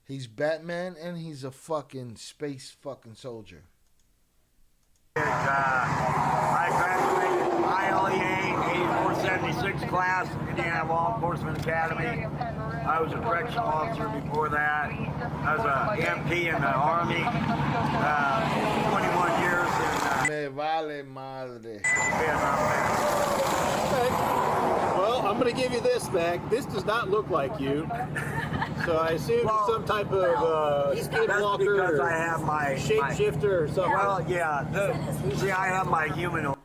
He's Batman and he's a fucking space fucking soldier. I graduated ILEA 8476 class, Indiana Law Enforcement Academy. I was a correctional officer before that. I was a MP in the Army, 21 years in Me vale madre. Vietnam. Okay. Well, I'm going to give you this back. This does not look like you. So I assume it's some type of skinwalker because I have my shapeshifter or something. Well, yeah. See, I have my humanoid.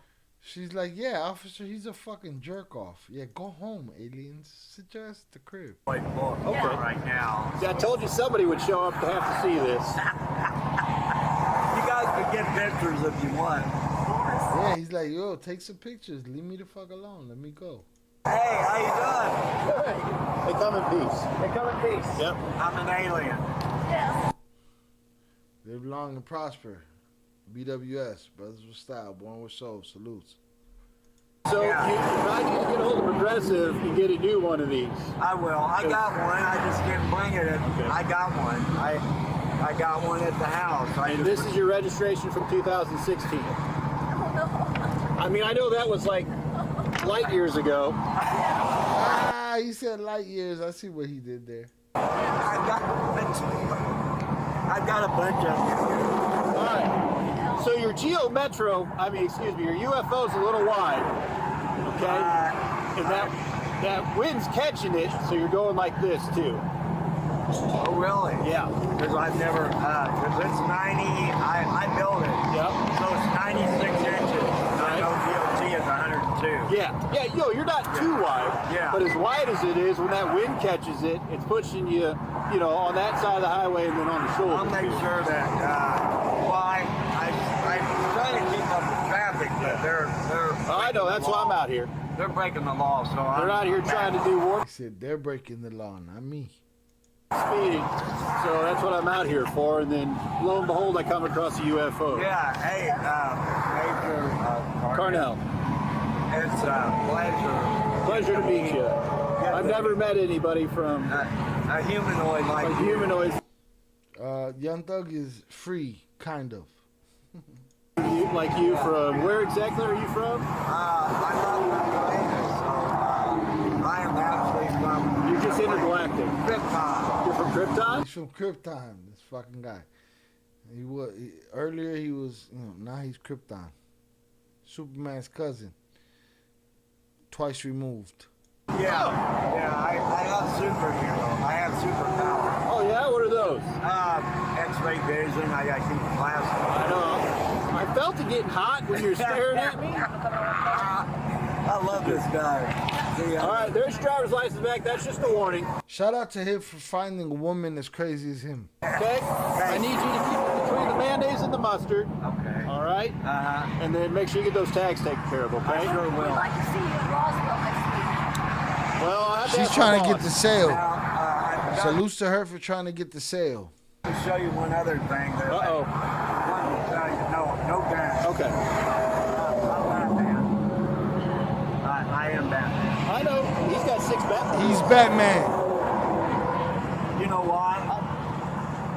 She's like, yeah, officer, he's a fucking jerk off. Yeah, go home, aliens. Sit your ass at the crib. Okay. Right now. See, I told you somebody would show up to have to see this. You guys can get pictures if you want. Yeah, he's like, yo, take some pictures. Leave me the fuck alone. Let me go. Hey, how you doing? Good. They come in peace. They come in peace. Yep. I'm an alien. Live long and prosper. BWS, Brothers with Style, Born with Soul. Salutes. So if I need to get a hold of Progressive, you get a new one of these. I will. I got one. I just didn't bring it. Okay. I got one. I got one at the house. And this is your registration from 2016. I mean, I know that was like light years ago. He said light years. I see what he did there. I got a bunch of them. All right. So your your UFO's a little wide, okay? And that wind's catching it, so you're going like this too. Oh, really? Yeah. Because I've never, because it's 90, I built it. Yep. So it's 96 inches. I know DOT is 102. Yeah. Yeah, you're not too wide. Yeah. But as wide as it is, when that wind catches it, it's pushing you, on that side of the highway and then on the shoulder. I'll make sure that, I'm trying to keep up with traffic, but they're I know, that's why I'm out here. They're breaking the law, so they're out here trying to do work. He said they're breaking the law, not me. Speeding. So that's what I'm out here for, and then lo and behold, I come across a UFO. Yeah, hey, Major Carnell. It's a Pleasure to meet you. I've never met anybody from a humanoid like you. Humanoid. Young Thug is free, kind of. Like you from, where exactly are you from? I'm not Pennsylvania, so I am actually from... You're just intergalactic. Krypton. You're from Krypton? He's from Krypton, this fucking guy. Earlier he was, now he's Krypton. Superman's cousin. Twice removed. Yeah, I have superhero. I have superpower. Oh yeah, what are those? X-ray vision. I got keep plasma. I know. I felt it getting hot when you're staring at me. I love this guy. All right, there's your driver's license back. That's just a warning. Shout out to him for finding a woman as crazy as him. Okay? I need you to keep it between the mayonnaise and the mustard. Okay. All right? And then make sure you get those tags taken care of, okay? I sure will. I'd like to see you in Roswell next week. Well, I'll have to She's ask trying my to get boss. the sale. Now, Salutes to her for trying to get the sale. I'll show you one other thing. That Uh-oh. I wanted to tell you. No gas. Okay. I'm Batman. I am Batman. I know. He's got 6 Batman. He's Batman. You know why?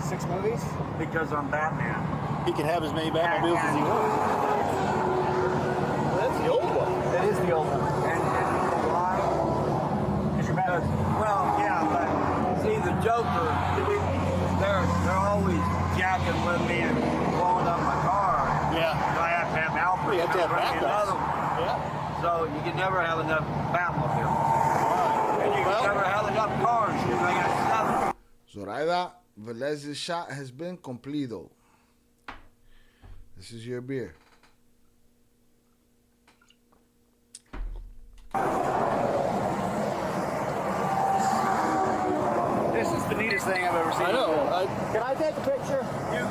6 movies? Because I'm Batman. He can have as many Batmobiles as he wants. Yeah. So you can never have enough Batmobile. And you can never have enough cars because I got 7. Zoraida Velez's shot has been cumplido. This is your beer. This is the neatest thing I've ever seen. I know. Can I take a picture? You can.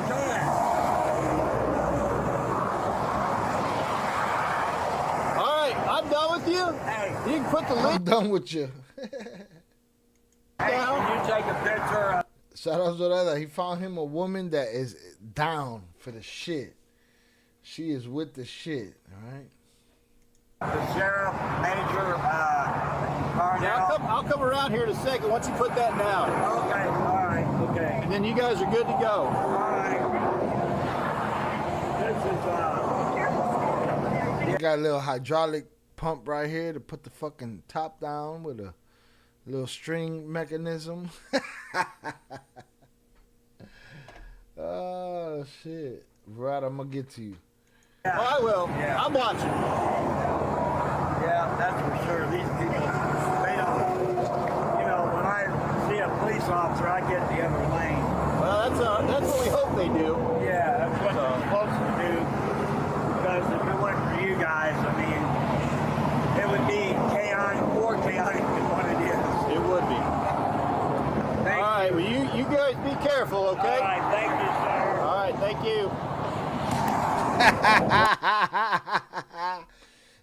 All right, I'm done with you. Hey, you can put the lid. I'm done with you. Hey, can you take a picture? Shout out Zoraida. He found him a woman that is down for the shit. She is with the shit, all right? The sheriff, Major, Cartel. Yeah, I'll come around here in a second once you put that down. Okay, all right, okay. And then you guys are good to go. All right. This is, We got a little hydraulic pump right here to put the fucking top down with a little string mechanism. Oh, shit. Right, I'm going to get to you. Yeah. Well, I will. Yeah. I'm watching. Yeah, that's for sure. These people, they don't, you know, when I see a police officer, I get the other lane. Well, that's what we hope they do. Yeah, that's what they're supposed to do. Because if it weren't for you guys, I mean, it would be chaotic, more chaotic than what it is. It would be. Thank All right, well, you guys be careful, okay? All right, thank you, sir. All right, thank you.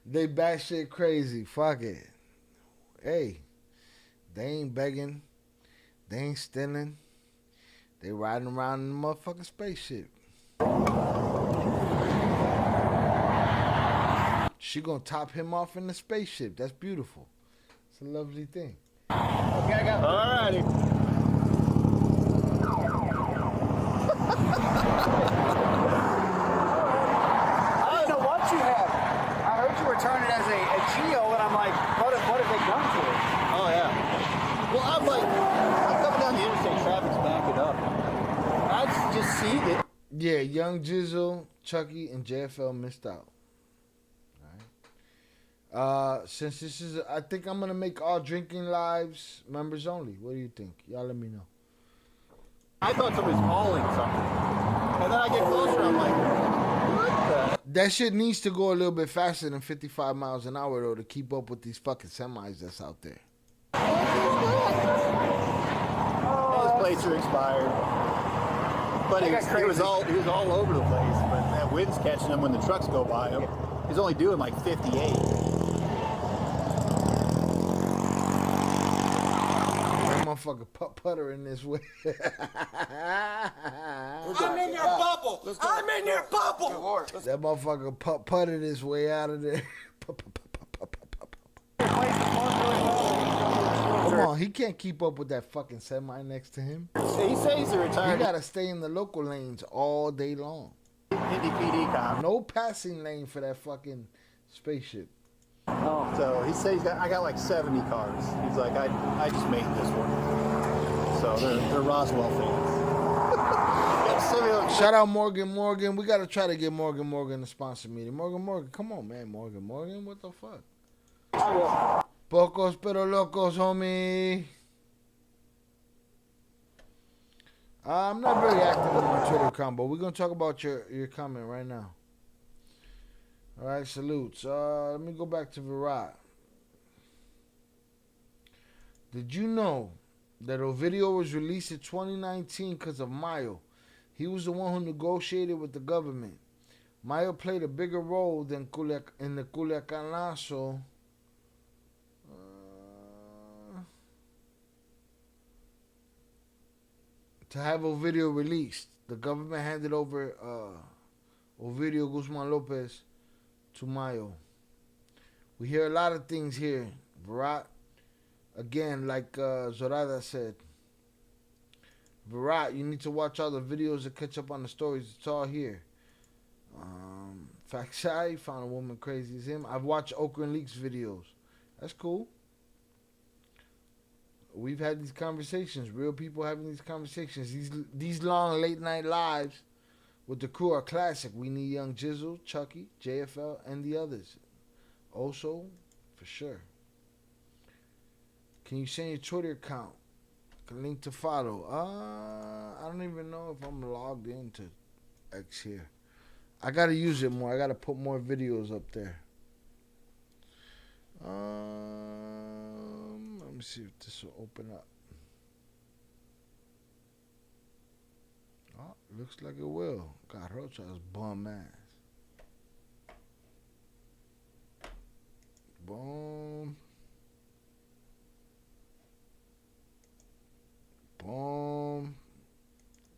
They batshit crazy. Fuck it. Hey, they ain't begging. They ain't stealing. They riding around in the motherfucking spaceship. She gonna top him off in the spaceship. That's beautiful. It's a lovely thing. Okay, I got it. All righty. Turn it as a Geo, and I'm like, what have they done to it? Oh, yeah. Well, I'm coming down the interstate, traffic's backing up. I just see it. Yeah, Young Jizzle, Chucky, and JFL missed out. All right. Since this is, I think I'm going to make all drinking lives members only. What do you think? Y'all let me know. I thought somebody was hauling something. And then I get closer, I'm like, that shit needs to go a little bit faster than 55 miles an hour, though, to keep up with these fucking semis that's out there. His plates are expired. But he was all over the place. But that wind's catching him when the trucks go by him. He's only doing like 58. Motherfucker puttering this way. I'm in your bubble. I'm in your bubble. That motherfucker putted his way out of there. Come on, he can't keep up with that fucking semi next to him. He says he's a retired. He gotta stay in the local lanes all day long. Indy PD cop. No passing lane for that fucking spaceship. Oh. So he says I got like 70 cars. He's like, I just made this one. So they're Roswell fans. Shout out Morgan. We gotta try to get Morgan to sponsor meeting. Morgan, come on, man. Morgan, what the fuck? I will. Pocos pero locos, homie. I'm not really active on my Twitter account, but we're gonna talk about your comment right now. All right, salutes. Let me go back to Virat. Did you know that Ovidio was released in 2019 because of Mayo? He was the one who negotiated with the government. Mayo played a bigger role than in the Culiacanazo. To have Ovidio released, the government handed over Ovidio Guzman Lopez to Mayo. We hear a lot of things here. Virat, again, like Zoraida said, Virat, you need to watch all the videos and catch up on the stories. It's all here. Faxai found a woman crazy as him. I've watched Okra and Leaks videos. That's cool. We've had these conversations. Real people having these conversations. These long late night lives with the crew are classic. We need Young Jizzle, Chucky, JFL, and the others. Also, for sure. Can you send your Twitter account? Link to follow. I don't even know if I'm logged into X here. I gotta use it more. I gotta put more videos up there. Let me see if this will open up. Oh, looks like it will. God, Rocha's bum ass. Boom. Boom.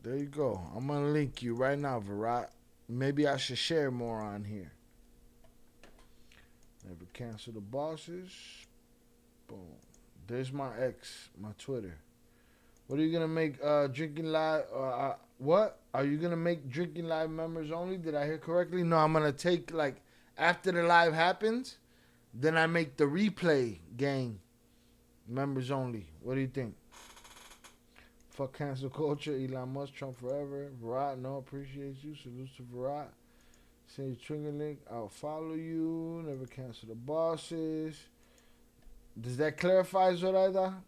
There you go. I'm gonna link you right now, Virat. Maybe I should share more on here. Never cancel the bosses. Boom. There's my X, my Twitter. What are you gonna make drinking live? What are you gonna make drinking live members only? Did I hear correctly? No, I'm gonna take like after the live happens, then I make the replay gang members only. What do you think? Fuck cancel culture. Elon Musk, Trump forever. Virat, no, appreciate you. Salutes to Virat. Send your trigger link. I'll follow you. Never cancel the bosses. Does that clarify, Zoraida?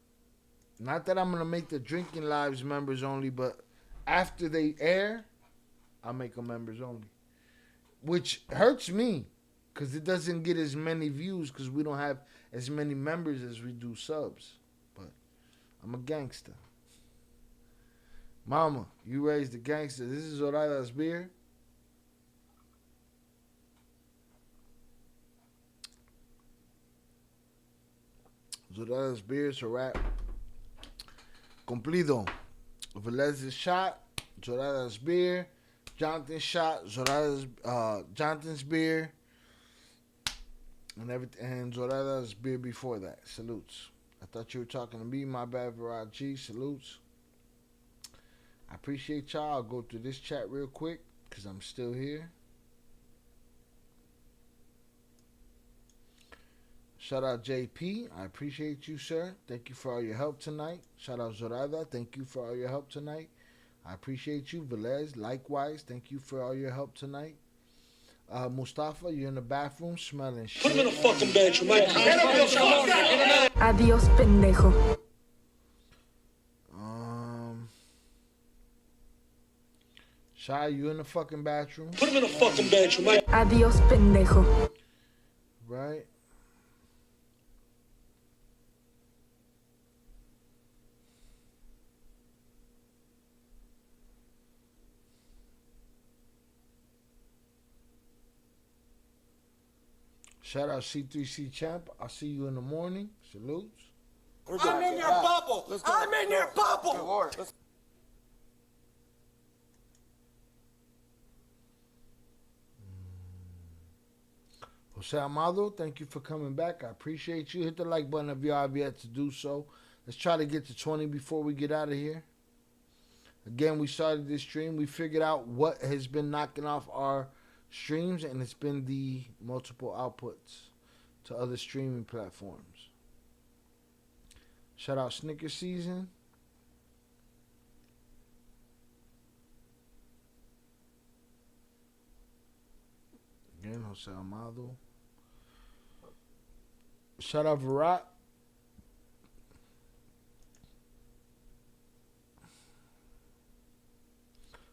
Not that I'm going to make the drinking lives members only, but after they air, I'll make them members only. Which hurts me because it doesn't get as many views because we don't have as many members as we do subs. But I'm a gangster. Mama, you raised the gangster. This is Zoraida's beer. Zoraida's beer is a wrap. Cumplido. Velez's shot. Zoraida's beer. Jonathan's shot. Jonathan's beer. And Zoraida's beer before that. Salutes. I thought you were talking to me. My bad, Virat G. Salutes. I appreciate y'all. I'll go through this chat real quick because I'm still here. Shout out JP. I appreciate you, sir. Thank you for all your help tonight. Shout out Zoraida. Thank you for all your help tonight. I appreciate you. Velez, likewise. Thank you for all your help tonight. Mustafa, you're in the bathroom smelling shit. Put him in the fucking bedroom. Adiós, pendejo. Shy, you in the fucking bathroom? Put him in the fucking bedroom. Adiós, pendejo. Right? Shout out C3C Champ. I'll see you in the morning. Salutes. I'm in your bubble. I'm in your bubble. Jose Amado, thank you for coming back. I appreciate you. Hit the like button if you have yet to do so. Let's try to get to 20 before we get out of here. Again, we started this stream. We figured out what has been knocking off our streams, and it's been the multiple outputs to other streaming platforms. Shout out Snicker Season. Again, Jose Amado. Shout out Virat.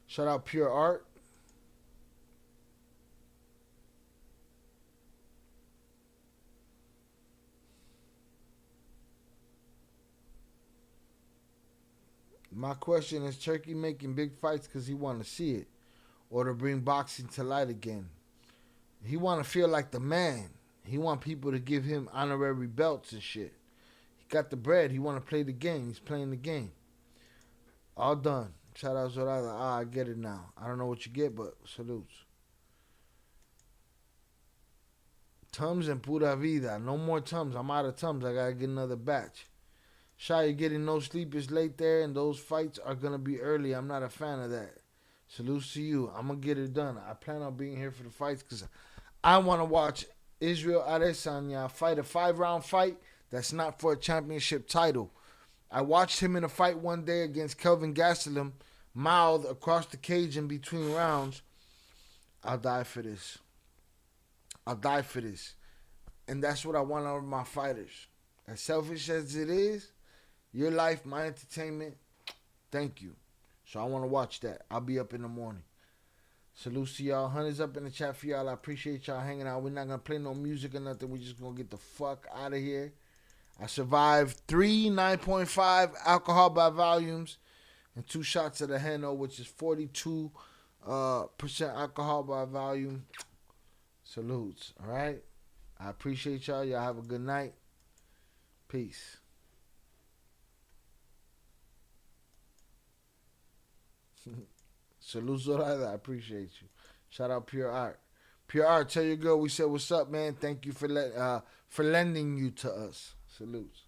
Shout out Pure Art. My question is, Turkey making big fights because he want to see it or to bring boxing to light again? He want to feel like the man. He want people to give him honorary belts and shit. He got the bread. He want to play the game. He's playing the game. All done. Shout out Zoraida. I get it now. I don't know what you get, but salutes. Tums and pura vida. No more Tums. I'm out of Tums. I got to get another batch. Shy, you're getting no sleep. It's late there, and those fights are going to be early. I'm not a fan of that. Salutes to you. I'm going to get it done. I plan on being here for the fights because I want to watch Israel Adesanya fight a 5-round fight that's not for a championship title. I watched him in a fight one day against Kelvin Gastelum, mouthed across the cage in between rounds. I'll die for this. I'll die for this. And that's what I want out of my fighters. As selfish as it is, your life, my entertainment, thank you. So I want to watch that. I'll be up in the morning. Salute to y'all. Hunters up in the chat for y'all. I appreciate y'all hanging out. We're not going to play no music or nothing. We're just going to get the fuck out of here. I survived 3 9.5 alcohol by volumes and 2 shots of the Heno, which is 42% alcohol by volume. Salutes. All right? I appreciate y'all. Y'all have a good night. Peace. Salute Zorada. I appreciate you. Shout out Pure Art. Pure Art, tell your girl we said what's up, man. Thank you for lending you to us. Salutes.